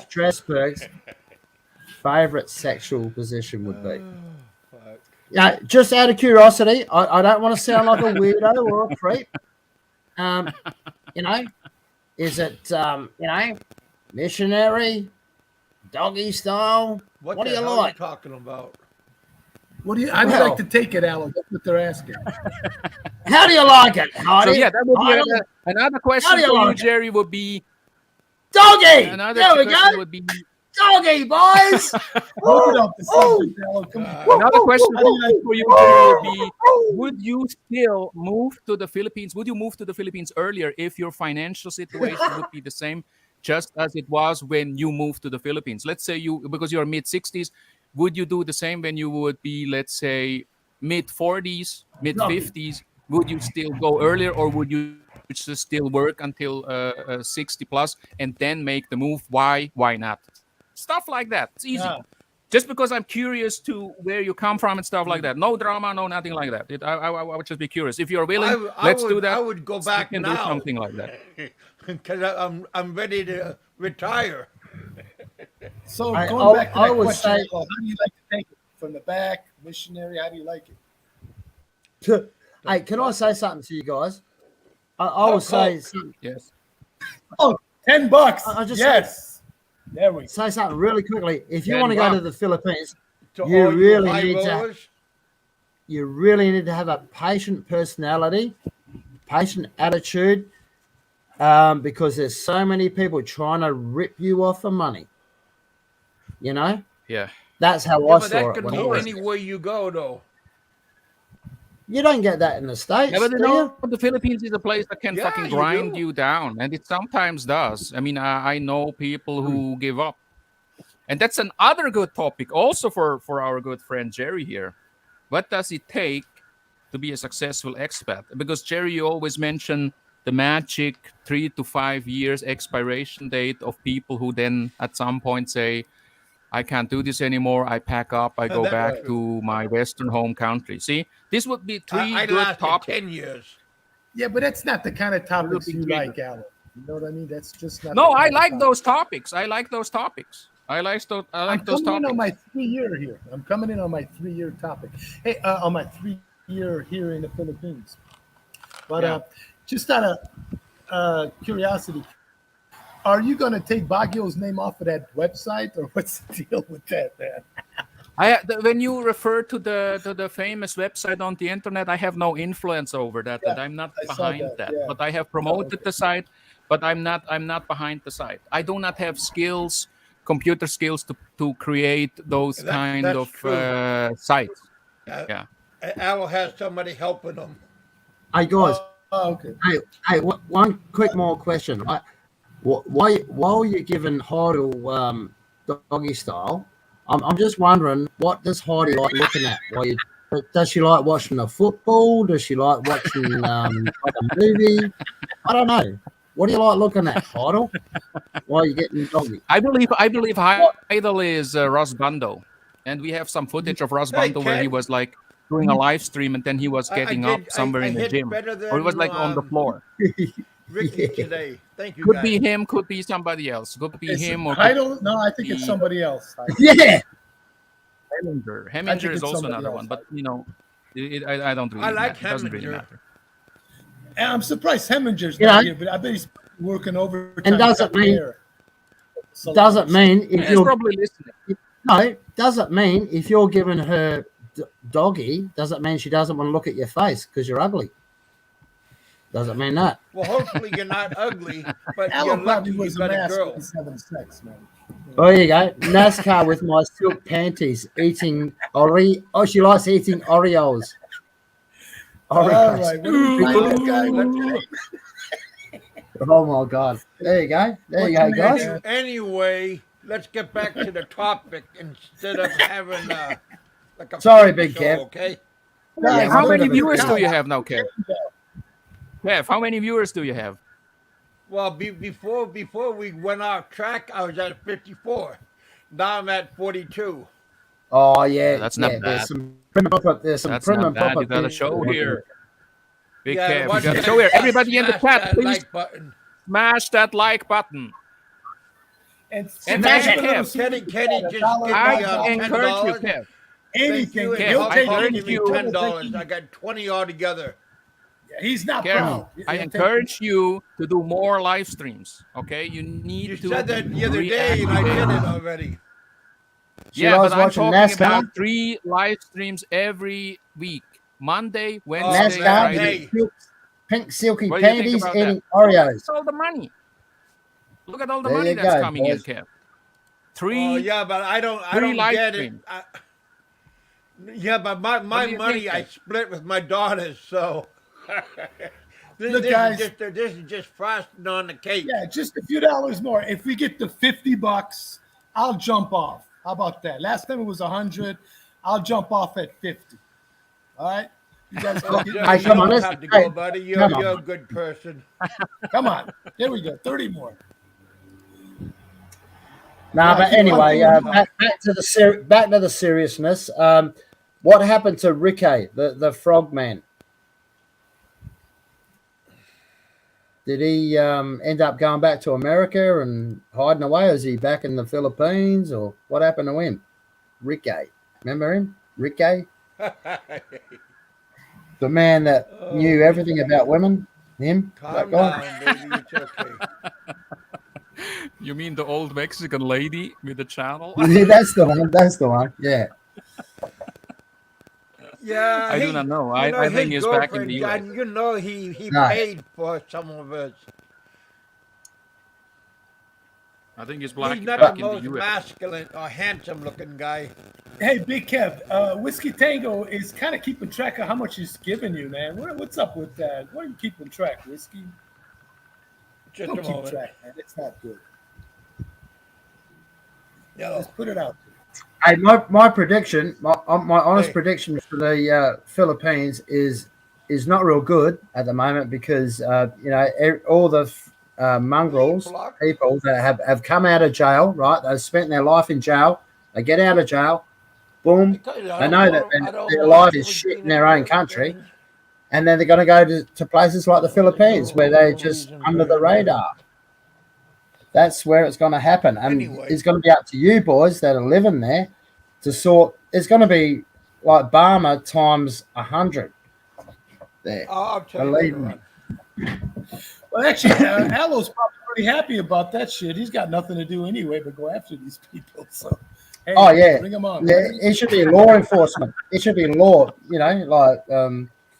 Strasberg's favorite sexual position would be. Yeah, just out of curiosity, I don't want to sound like a weirdo or a creep. Is it missionary, doggy style? What do the you hell like? Are you talking about? How do you like to take it, Alo? That's what they're asking. How do you like it, Hardy? So yeah, that would be another question How do you for you, like it? Jerry. Would be Doggy. another There we question go. would be Doggy, boys. Open up the subject, Alo. Come on. another question for you, Jerry, would be: would you still move to the Philippines? Would you move to the Philippines earlier if your financial situation would be the same, just as it was when you moved to the Philippines? Let's say because you're mid-60s, would you do the same when you would be, let's say, mid-40s, mid-50s? Would you still go earlier, or would you just still work until 60 plus and then make the move? Why not? Stuff like that. It's easy. Yeah. Just because I'm curious to where you come from and stuff like that. No drama, no nothing like that. I would just be curious. If you're willing, let's do that. I would go back and now. do something like that. Because I'm ready to retire. So going back to that question, say, how do you like to take it? From the back, missionary, how do you like it? Hey, can I say something to you guys? I will say something. Yes. Oh, $10. I just yes. There we go. Say something really quickly. If you want to go to the Philippines, To you all really high need to. rollers, You really need to have a patient personality, patient attitude, because there's so many people trying to rip you off for money. You know? Yeah. That's how yeah, I but saw that it. could When I go was- anywhere you go, though. You don't get that in the States, Yeah, but you do know, you? the Philippines is a place that can Yeah, fucking you grind do. you down, and it sometimes does. I mean, I know people who give up, and that's another good topic also for our good friend Jerry here. What does it take to be a successful expat? Because Jerry, you always mention the magic 3 to 5 years expiration date of people who then at some point say, I can't do this anymore. I pack up. I go That's back true. to my Western home country. See, this would be three I good lasted topics. 10 years. Yeah, but that's not the kind of topics you Three like, Alo. You know what I mean? That's just not. No, the I kind of like topics. those topics. I like those topics. I like those I'm coming topics. in on my 3-year here. I'm coming in on my 3-year topic. Hey, on my 3-year here in the Philippines. But Yeah. just out of curiosity, are you going to take Baguio's name off of that website, or what's the deal with that, man? When you refer to the famous website on the internet, I have no influence over that. Yeah, and I'm not I saw behind that, that. yeah. But I have promoted okay. the site. But I'm not behind the site. I do not have skills, computer skills to create those kind that's of true. sites. Uh, Yeah. Al has somebody helping him. Hey, guys. Okay. Hey, one quick more question. While you're giving Heidel doggy style, I'm just wondering, what does Heidi like looking at? Does she like watching the football? Does she like watching like a movie? I don't know. What do you like looking at, Heidel? While you're getting doggy? I believe Heidel is Ross Bando, and we have some footage of Ross Hey, Bando where he Ken. was like doing a live stream, and then he was getting up somewhere in the hit gym, better than, or he was like on the floor. Ricky today. Thank you, Could guys. be him, could be somebody else. Could be him, or I could don't know. I think it's somebody else. Yeah. Heminger. I think Heminger is it's also somebody another else. one, but you know, I don't really. I like matter. It doesn't really Heminger. matter. And I'm surprised Heminger's Yeah. not here, but I bet he's working overtime. And doesn't cutting mean- hair. Doesn't mean if He's you're probably listening. no, doesn't mean if you're giving her doggy, doesn't mean she doesn't want to look at your face because you're ugly. Doesn't mean that. Well, hopefully you're not ugly, but you're Alan lucky probably you wears a got a mask when girl. he's having sex, man. Oh, there you go. NASCAR with my silk panties, eating Oreo. Oh, she likes eating Oreos. All Oreos. right. What do we find this guy? What's his name? Oh my God. There you go. There you go, guys. Anyway, let's get back to the topic instead of having like a Sorry, freak Big show, Kev. okay? Yeah, How we're many a bit of a viewers do cow. you have now, Kev? Kev, how many viewers do you have? Well, before we went off track, I was at 54. Now I'm at 42. Oh yeah, That's not yeah. bad. There's some prim and proper. There's some That's prim not and bad. proper. You got a things show to do. here. Big Yeah, Kev, you once got a again, show here. Everybody in the smash chat, that please like button. smash that like button. And And smash then the Kev. little super Kenny chat, just $1 give I me $10. encourage you, $10. Kev. Anything. Thank you, He'll and take I'll it. give you $10. I got 20 altogether. He's not Kev, proud. I He'll take encourage you to do more live streams. Okay, you need You to. said that the other day, and I did it already. She loves but I'm watching talking NASCAR. about 3 live streams every week: Monday, Oh, Wednesday, man, NASCAR, Friday. hey, pink silky What do you think panties, about that? eating Oreos. All the money. Look at all the There money you that's go, coming in, boys. Kev. oh 3 yeah, but I don't live get it. streams. Yeah, but my What do you money think, I Kev? split with my daughters, so Look, guys. this is just frosting on the cake. Yeah, just a few dollars more. If we get to $50, I'll jump off. How about that? Last time it was 100. I'll jump off at 50. All right. You guys Well, can Joe, you come on, don't listen. have to go, Hey, buddy. come You're on. a good person. come on. There we go. 30 more. Nah, but anyway, back to the seriousness. What happened to Ricky, the frogman? Did he end up going back to America and hiding away? Is he back in the Philippines, or what happened to him? Ricky, remember him? Ricky, the man that knew everything about women. Him, that Calm guy. down, baby. It's okay. You mean the old Mexican lady with the channel? Yeah, that's the one. That's the one. Yeah. Yeah, I do not know. I think his he's back in girlfriend, the US. and you know he Right. paid for some of us. I think he's He's back not in the the most US. masculine or handsome-looking guy. Hey, Big Kev, Whiskey Tango is kind of keeping track of how much he's giving you, man. What's up with that? What are you keeping track, Whiskey? Just Don't a keep moment. track, man. It's not good. Yellow. Just put it out there. Hey, my prediction, my honest Hey. prediction for the Philippines is not real good at the moment because all the mongrels people that have come out of jail, right? They've spent their life in jail. They get out of jail, boom. They know that their life is shit in their own country, and then they're going to go to places like the Philippines where they're just under the radar. That's where it's going to happen, and it's going to be up to you boys that are living there to sort. It's going to be like Bama times 100. There, I'll tell you believe later me. on. Well, actually, Alo's probably pretty happy about that shit. He's got nothing to do anyway but go after these people. So, hey, Oh yeah, bring them on. Yeah, it should be law enforcement. It should be law.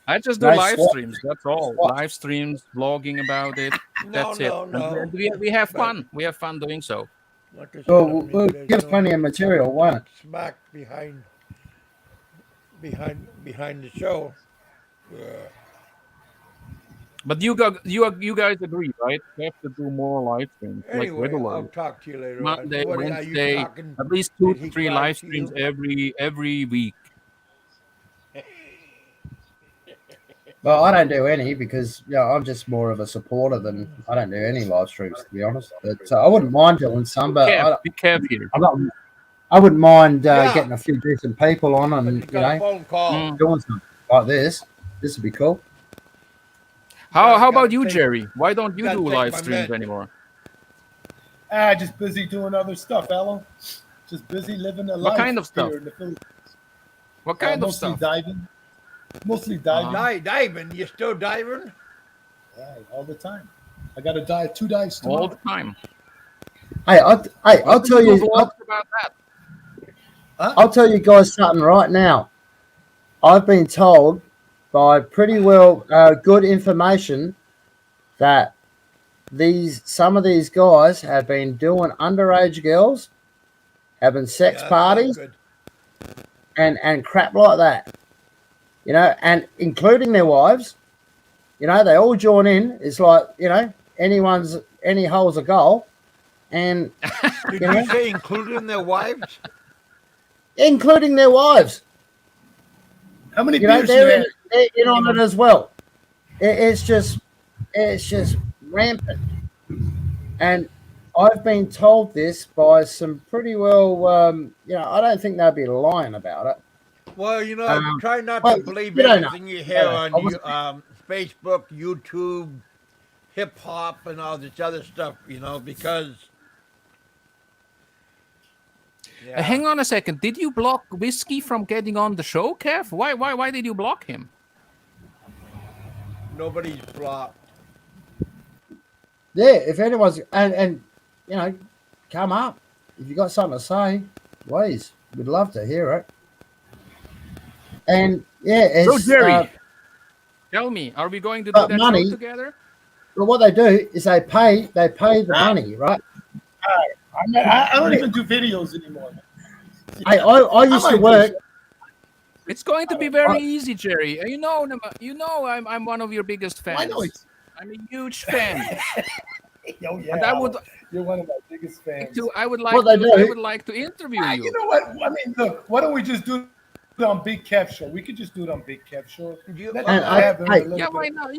I just do no live SWAT. streams. That's all. SWAT. Live streams, blogging about it. That's it. No. And we have fun. We have fun doing so. Like I said, Well, I mean, we'll there's give us no plenty of need to material, won't it? Smack behind the show. But you guys agree, right? We have to do more live streams, like Anyway, regular. I'll talk to you later Monday, on. What, are you Wednesday, talking? at least 2 Did to he 3 cry live to streams you? every week. Well, I don't do any because I'm just more of a supporter than I don't do any live streams, to be honest. But I wouldn't mind doing some. But Be careful here. I wouldn't mind getting a few decent people on and You got a phone call. doing something like this. This would be cool. How about you, Jerry? Why don't you gotta do take live my streams meds. anymore? Just busy doing other stuff, Alo. Just busy living a life. What kind of stuff? Here in the Philippines. What kind of mostly stuff? diving. Mostly diving. Diving? You still diving? Yeah, all the time. I got to dive 2 dives tomorrow. All the time. Hey, I'll tell you. About that. I'll tell you guys something right now. I've been told by pretty well good information that some of these guys have been doing underage girls, having sex parties, and crap like that. And including their wives. They all join in. It's like any hole's a goal. And Did you say including their wives? Including their wives. How many they're beers in on it as well. It's just rampant. And I've been told this by some pretty well, I don't think they'll be lying about it. Well, try not to believe you don't everything know. you hear Yeah, on Facebook, YouTube, hip hop, and all this other stuff. Because. Yeah. Hang on a second. Did you block Whiskey from getting on the show, Kev? Why did you block him? Nobody's blocked. Yeah, if anyone's and come up if you got something to say, please. We'd love to hear it. And yeah, So it's Jerry, tell me, are we going to do that money, show together? Well, what they do is they pay the money, right? I don't even do videos anymore. I used to work. It's going to be very easy, Jerry. You know, I'm one of your biggest fans. I'm a huge fan. Oh yeah, and I would. You're one of my biggest fans. I would like to interview you. You know what? I mean, look. Why don't we just do it on BigKev show? We could just do it on BigKev show. Why not?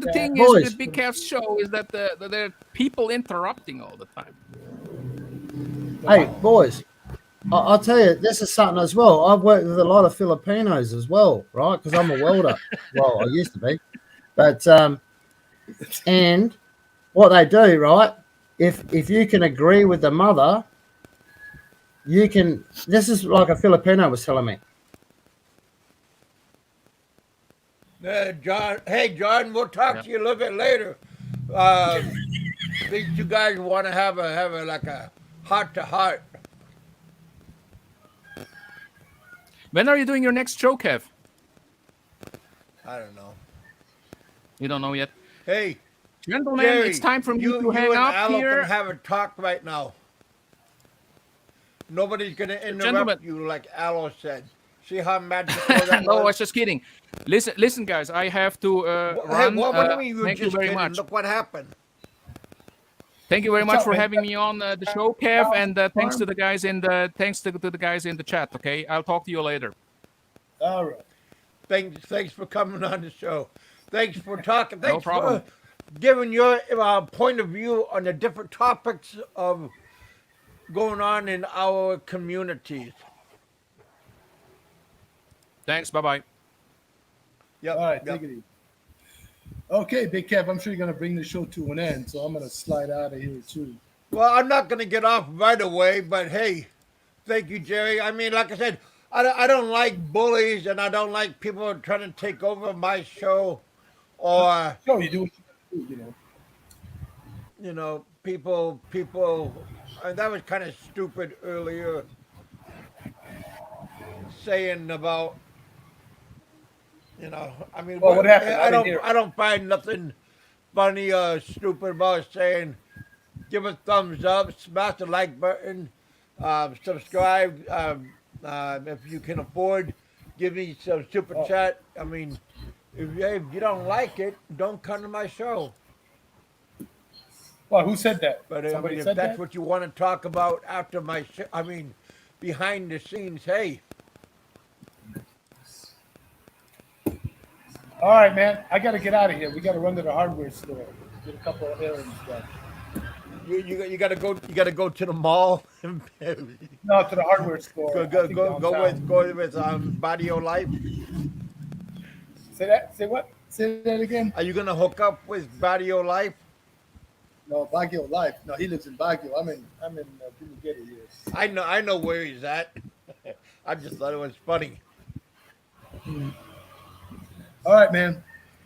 The thing is with BigKev's show is that there are people interrupting all the time. Hey, boys, I'll tell you, this is something as well. I've worked with a lot of Filipinos as well, right? Because I'm a welder. Well, I used to be. But, and what they do, right? If you can agree with the mother, you can, this is like a Filipino was telling me. John, hey, John, we'll talk to you a little bit later. These two guys want to have a like a heart-to-heart. When are you doing your next show, Kev? I don't know. You don't know yet? Hey, gentlemen, Jerry, it's time for me to hang and up Alo here. Can have a talk right now. Nobody's going to interrupt you like Alo said. See how magical that No, I was? was just kidding. Listen, guys, I have to run. What do you mean you thank you just very kidding? much. Look what happened. Thank you very much for having me on the show, Kev, and thanks to the guys in the chat. Okay, I'll talk to you later. All right. Thanks for coming on the show. Thanks for talking. Thanks No problem. for giving your point of view on the different topics of going on in our communities. Thanks. Bye-bye. Yep. All right, take it easy. Okay, BigKev, I'm sure you're going to bring the show to an end, so I'm going to slide out of here too. Well, I'm not going to get off right away, but hey, thank you, Jerry. I mean, like I said, I don't like bullies, and I don't like people trying to take over my show, or you do what you do, you know, people. That was kind of stupid earlier, saying about, you know, I mean, well, what happened? I don't find nothing funny or stupid about saying, give a thumbs up, smash the like button, subscribe. If you can afford, give me some super chat. I mean, if you don't like it, don't come to my show. Well, who said that? But I Somebody mean, if said that's that? what you want to talk about after my show, I mean, behind the scenes, hey. All right, man. I got to get out of here. We got to run to the hardware store, get a couple of errands done. You got to go. You got to go to the mall. No, to the hardware store. Go with Barrio Life. Say that. Say what? Say that again. Are you gonna hook up with Barrio Life? No, Baguio Life. No, he lives in Baguio. I'm in Dumaguete here. I know where he's at. I just thought it was funny. All right, man.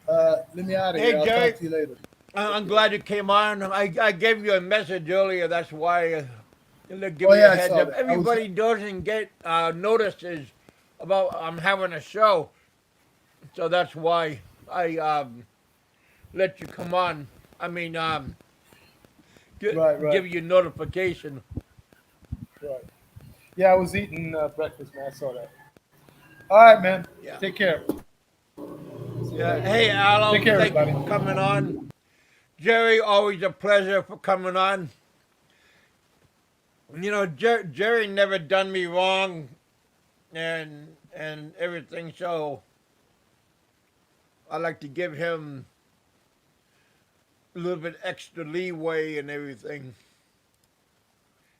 Let me out of here. I'll Jerry, talk to you later. I'm glad you came on. I gave you a message earlier. That's why. Give me a heads up. Everybody doesn't get notices about I'm having a show, so that's why I let you come on. I mean, give you notification. Right. Yeah, I was eating breakfast, man. I saw that. All right, man. Yeah. Take care. Yeah. Hey, Alo. Take care, thank everybody. you for coming on. Jerry, always a pleasure for coming on. You know, Jerry never done me wrong, and everything. So I like to give him a little bit extra leeway and everything.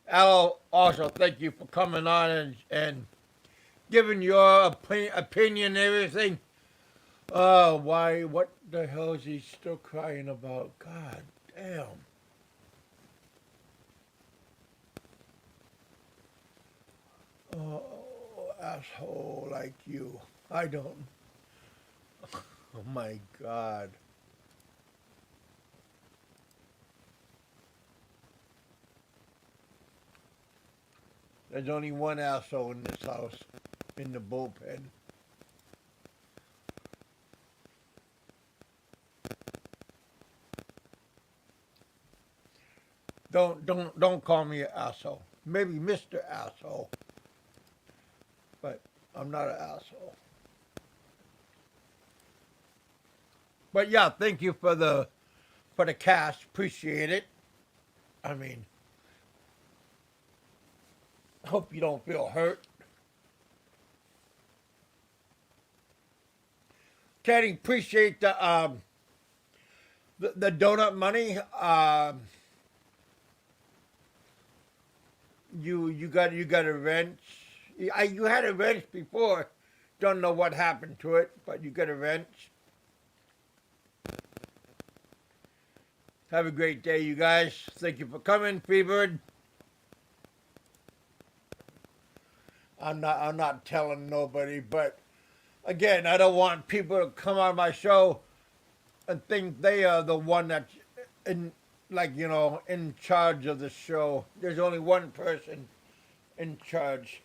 Alo, also thank you for coming on and giving your opinion and everything. Why? What the hell is he still crying about? God damn. Oh, asshole like you. I don't. Oh my God. There's only one asshole in this house, in the bullpen. Don't call me an asshole. Maybe Mr. Asshole, but I'm not an asshole. But yeah, thank you for the cash. Appreciate it. I mean, hope you don't feel hurt. Kenny, appreciate the donut money. You got a wrench. You had a wrench before. Don't know what happened to it, but you got a wrench. Have a great day, you guys. Thank you for coming, Freebird. I'm not telling nobody, but again, I don't want people to come on my show and think they are the one that's in charge of the show. There's only one person in charge.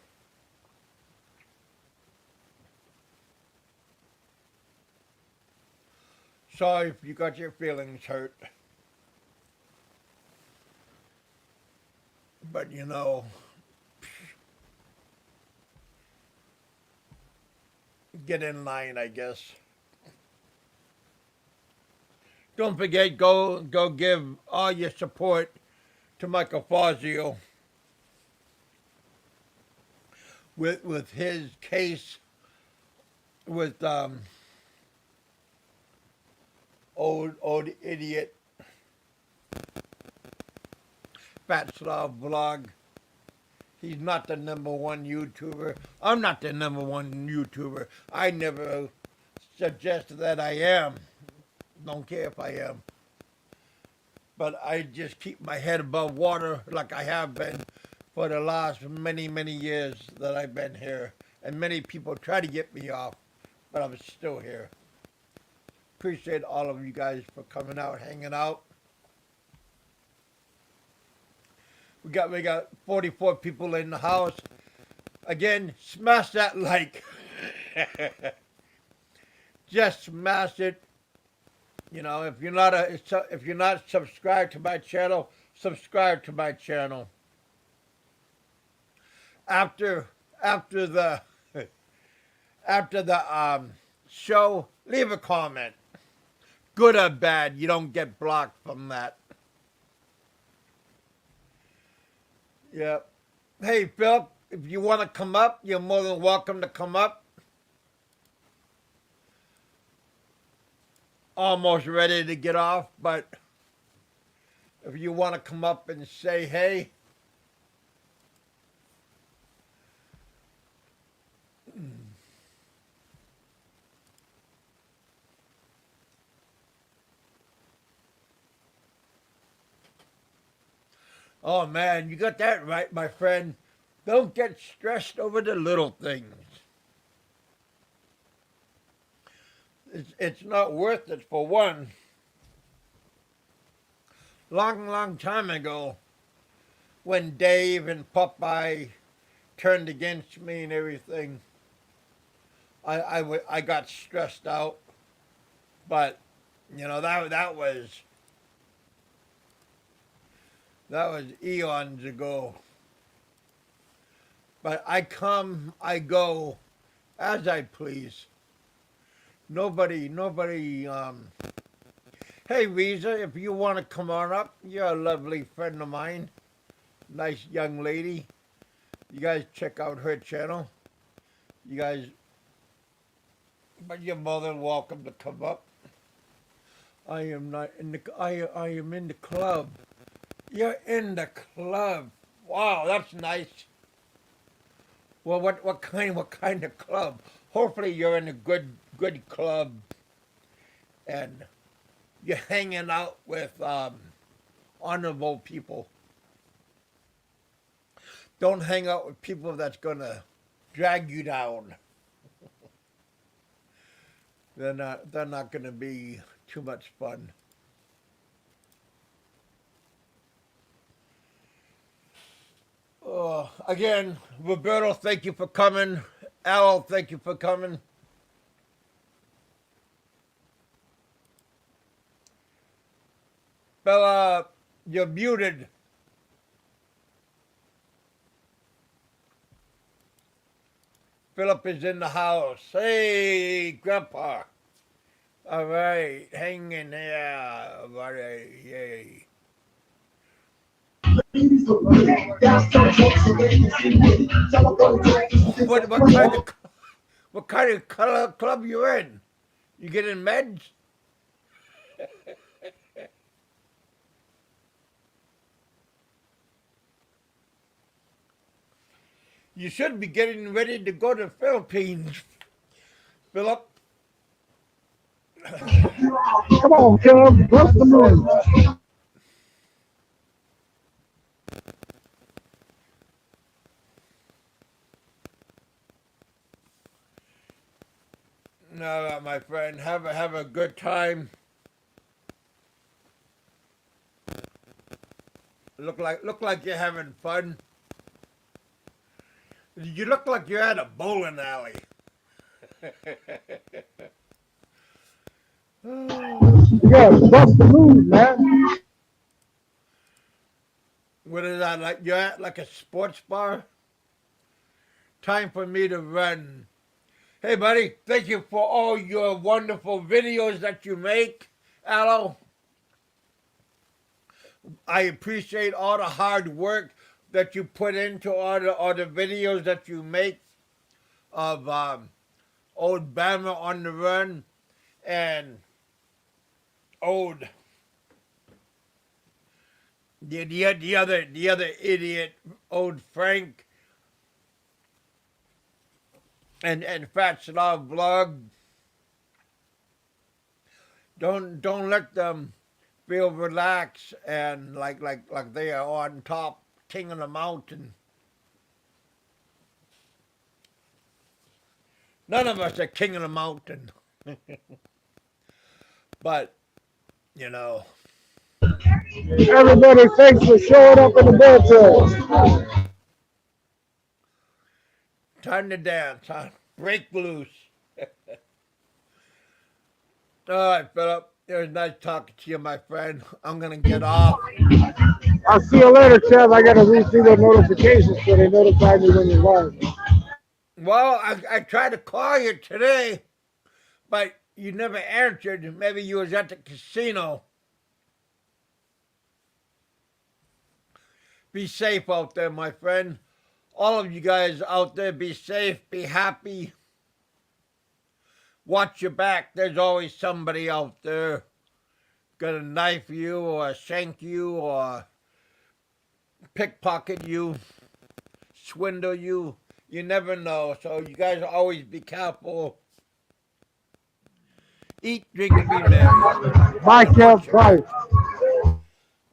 Sorry if you got your feelings hurt. But get in line, I guess. Don't forget, go give all your support to Michael Fazio with his case with old idiot Fat Slav Vlog. He's not the #1 YouTuber. I'm not the #1 YouTuber. I never suggested that I am. Don't care if I am. But I just keep my head above water like I have been for the last many, many years that I've been here. And many people try to get me off, but I'm still here. Appreciate all of you guys for coming out, hanging out. We got 44 people in the house. Again, smash that like. Just smash it. If you're not subscribed to my channel, subscribe to my channel. After the show, leave a comment. Good or bad, you don't get blocked from that. Yeah. Hey, Phil, if you want to come up, you're more than welcome to come up. Almost ready to get off, but if you want to come up and say hey. Oh man, you got that right, my friend. Don't get stressed over the little things. It's not worth it, for one. Long time ago, when Dave and Popeye turned against me and everything, I got stressed out. But that was eons ago. But I come, I go, as I please. Nobody, hey Reza, if you want to come on up, you're a lovely friend of mine. Nice young lady. You guys check out her channel. But you're more than welcome to come up. I am in the club. You're in the club. Wow, that's nice. Well, what kind of club? Hopefully you're in a good club, and you're hanging out with honorable people. Don't hang out with people that's gonna drag you down. They're not gonna be too much fun. Oh, Again, Roberto, thank you for coming. Alo, thank you for coming. Bella, you're muted. Philip is in the house. Hey, Grandpa. All right, hang in there, buddy. Yay. What kind of color club you in? You getting meds? You should be getting ready to go to the Philippines, Philip. Come on, Kev, bless the moon. No, my friend, have a good time. Look like you're having fun. You look like you're at a bowling alley. Yeah, bust the moon, man. What is that? Like you're at like a sports bar? Time for me to run. Hey, buddy, thank you for all your wonderful videos that you make, Alo. I appreciate all the hard work that you put into all the videos that you make of old Bama on the run and old the other idiot, old Frank and Fat Slav vlog. Don't let them feel relaxed and like they are on top, king of the mountain. None of us are king of the mountain. But, you know. Everybody, thanks for showing up in the bedroom. Time to dance, huh? Break loose. All right, Philip. It was nice talking to you, my friend. I'm going to get off. I'll see you later, Kev. I got to read through the notifications so they notify me when you're live. Well, I tried to call you today, but you never answered. Maybe you was at the casino. Be safe out there, my friend. All of you guys out there, be safe, be happy. Watch your back. There's always somebody out there gonna knife you or shank you or pickpocket you, swindle you. You never know. So you guys always be careful. Eat, drink, and be merry. Bye, Kev. Bye.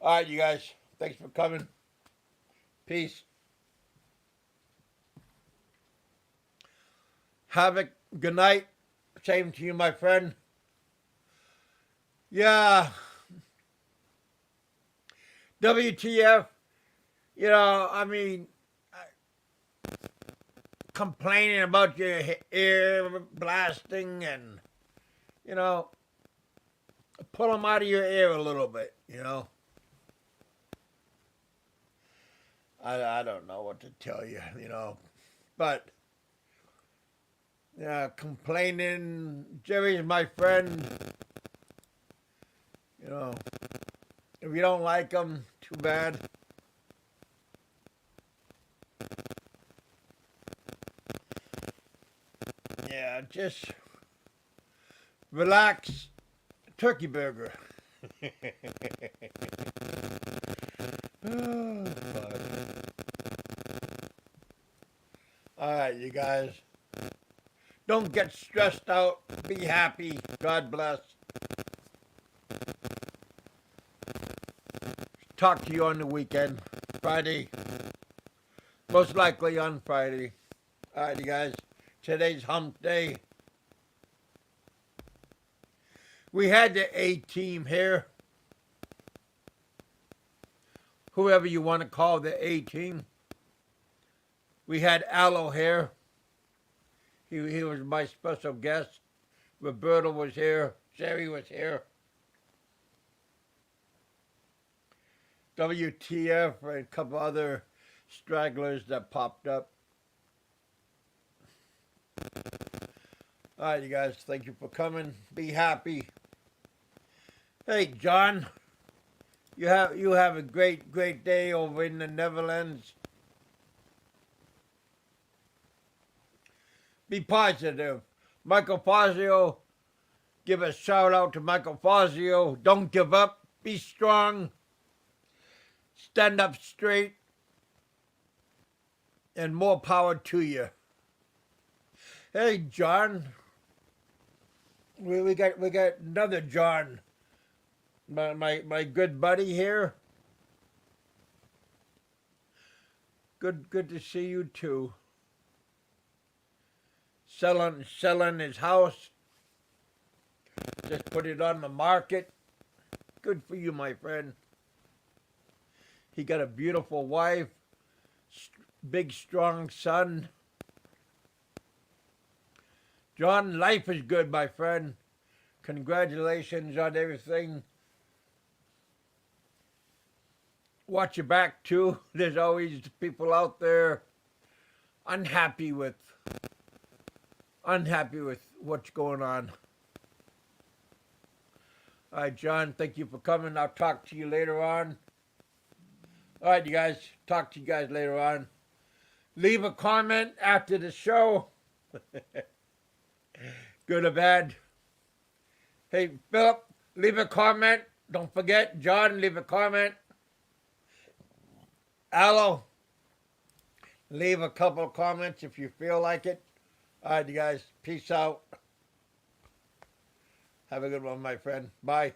All right, you guys. Thanks for coming. Peace. Havoc, good night. Same to you, my friend. Yeah. WTF. You know, I mean, complaining about your ear blasting and, you know, pull them out of your ear a little bit, you know. I don't know what to tell you, you know. But, yeah, complaining. Jerry's my friend. You know, if you don't like him, too bad. Yeah, just relax. Turkey burger. Oh, fuck. All right, you guys. Don't get stressed out. Be happy. God bless. Talk to you on the weekend. Friday. Most likely on Friday. All right, you guys. Today's hump day. We had the A-Team here. Whoever you want to call the A-Team. We had Alo here. He was my special guest. Roberto was here. Sherry was here. WTF and a couple other stragglers that popped up. All right, you guys, thank you for coming. Be happy. Hey, John, you have a great day over in the Netherlands. Be positive. Michael Fazio, give a shout out to Michael Fazio. Don't give up. Be strong. Stand up straight. And more power to you. Hey, John. We got another John. My good buddy here. Good to see you too. Selling his house. Just put it on the market. Good for you, my friend. He got a beautiful wife, big strong son. John, life is good, my friend. Congratulations on everything. Watch your back too. There's always people out there unhappy with what's going on. All right, John, thank you for coming. I'll talk to you later on. All right, you guys, talk to you guys later on. Leave a comment after the show. Good or bad. Hey, Philip, leave a comment. Don't forget, John, leave a comment. Alo, leave a couple of comments if you feel like it. All right, you guys, peace out. Have a good one, my friend. Bye.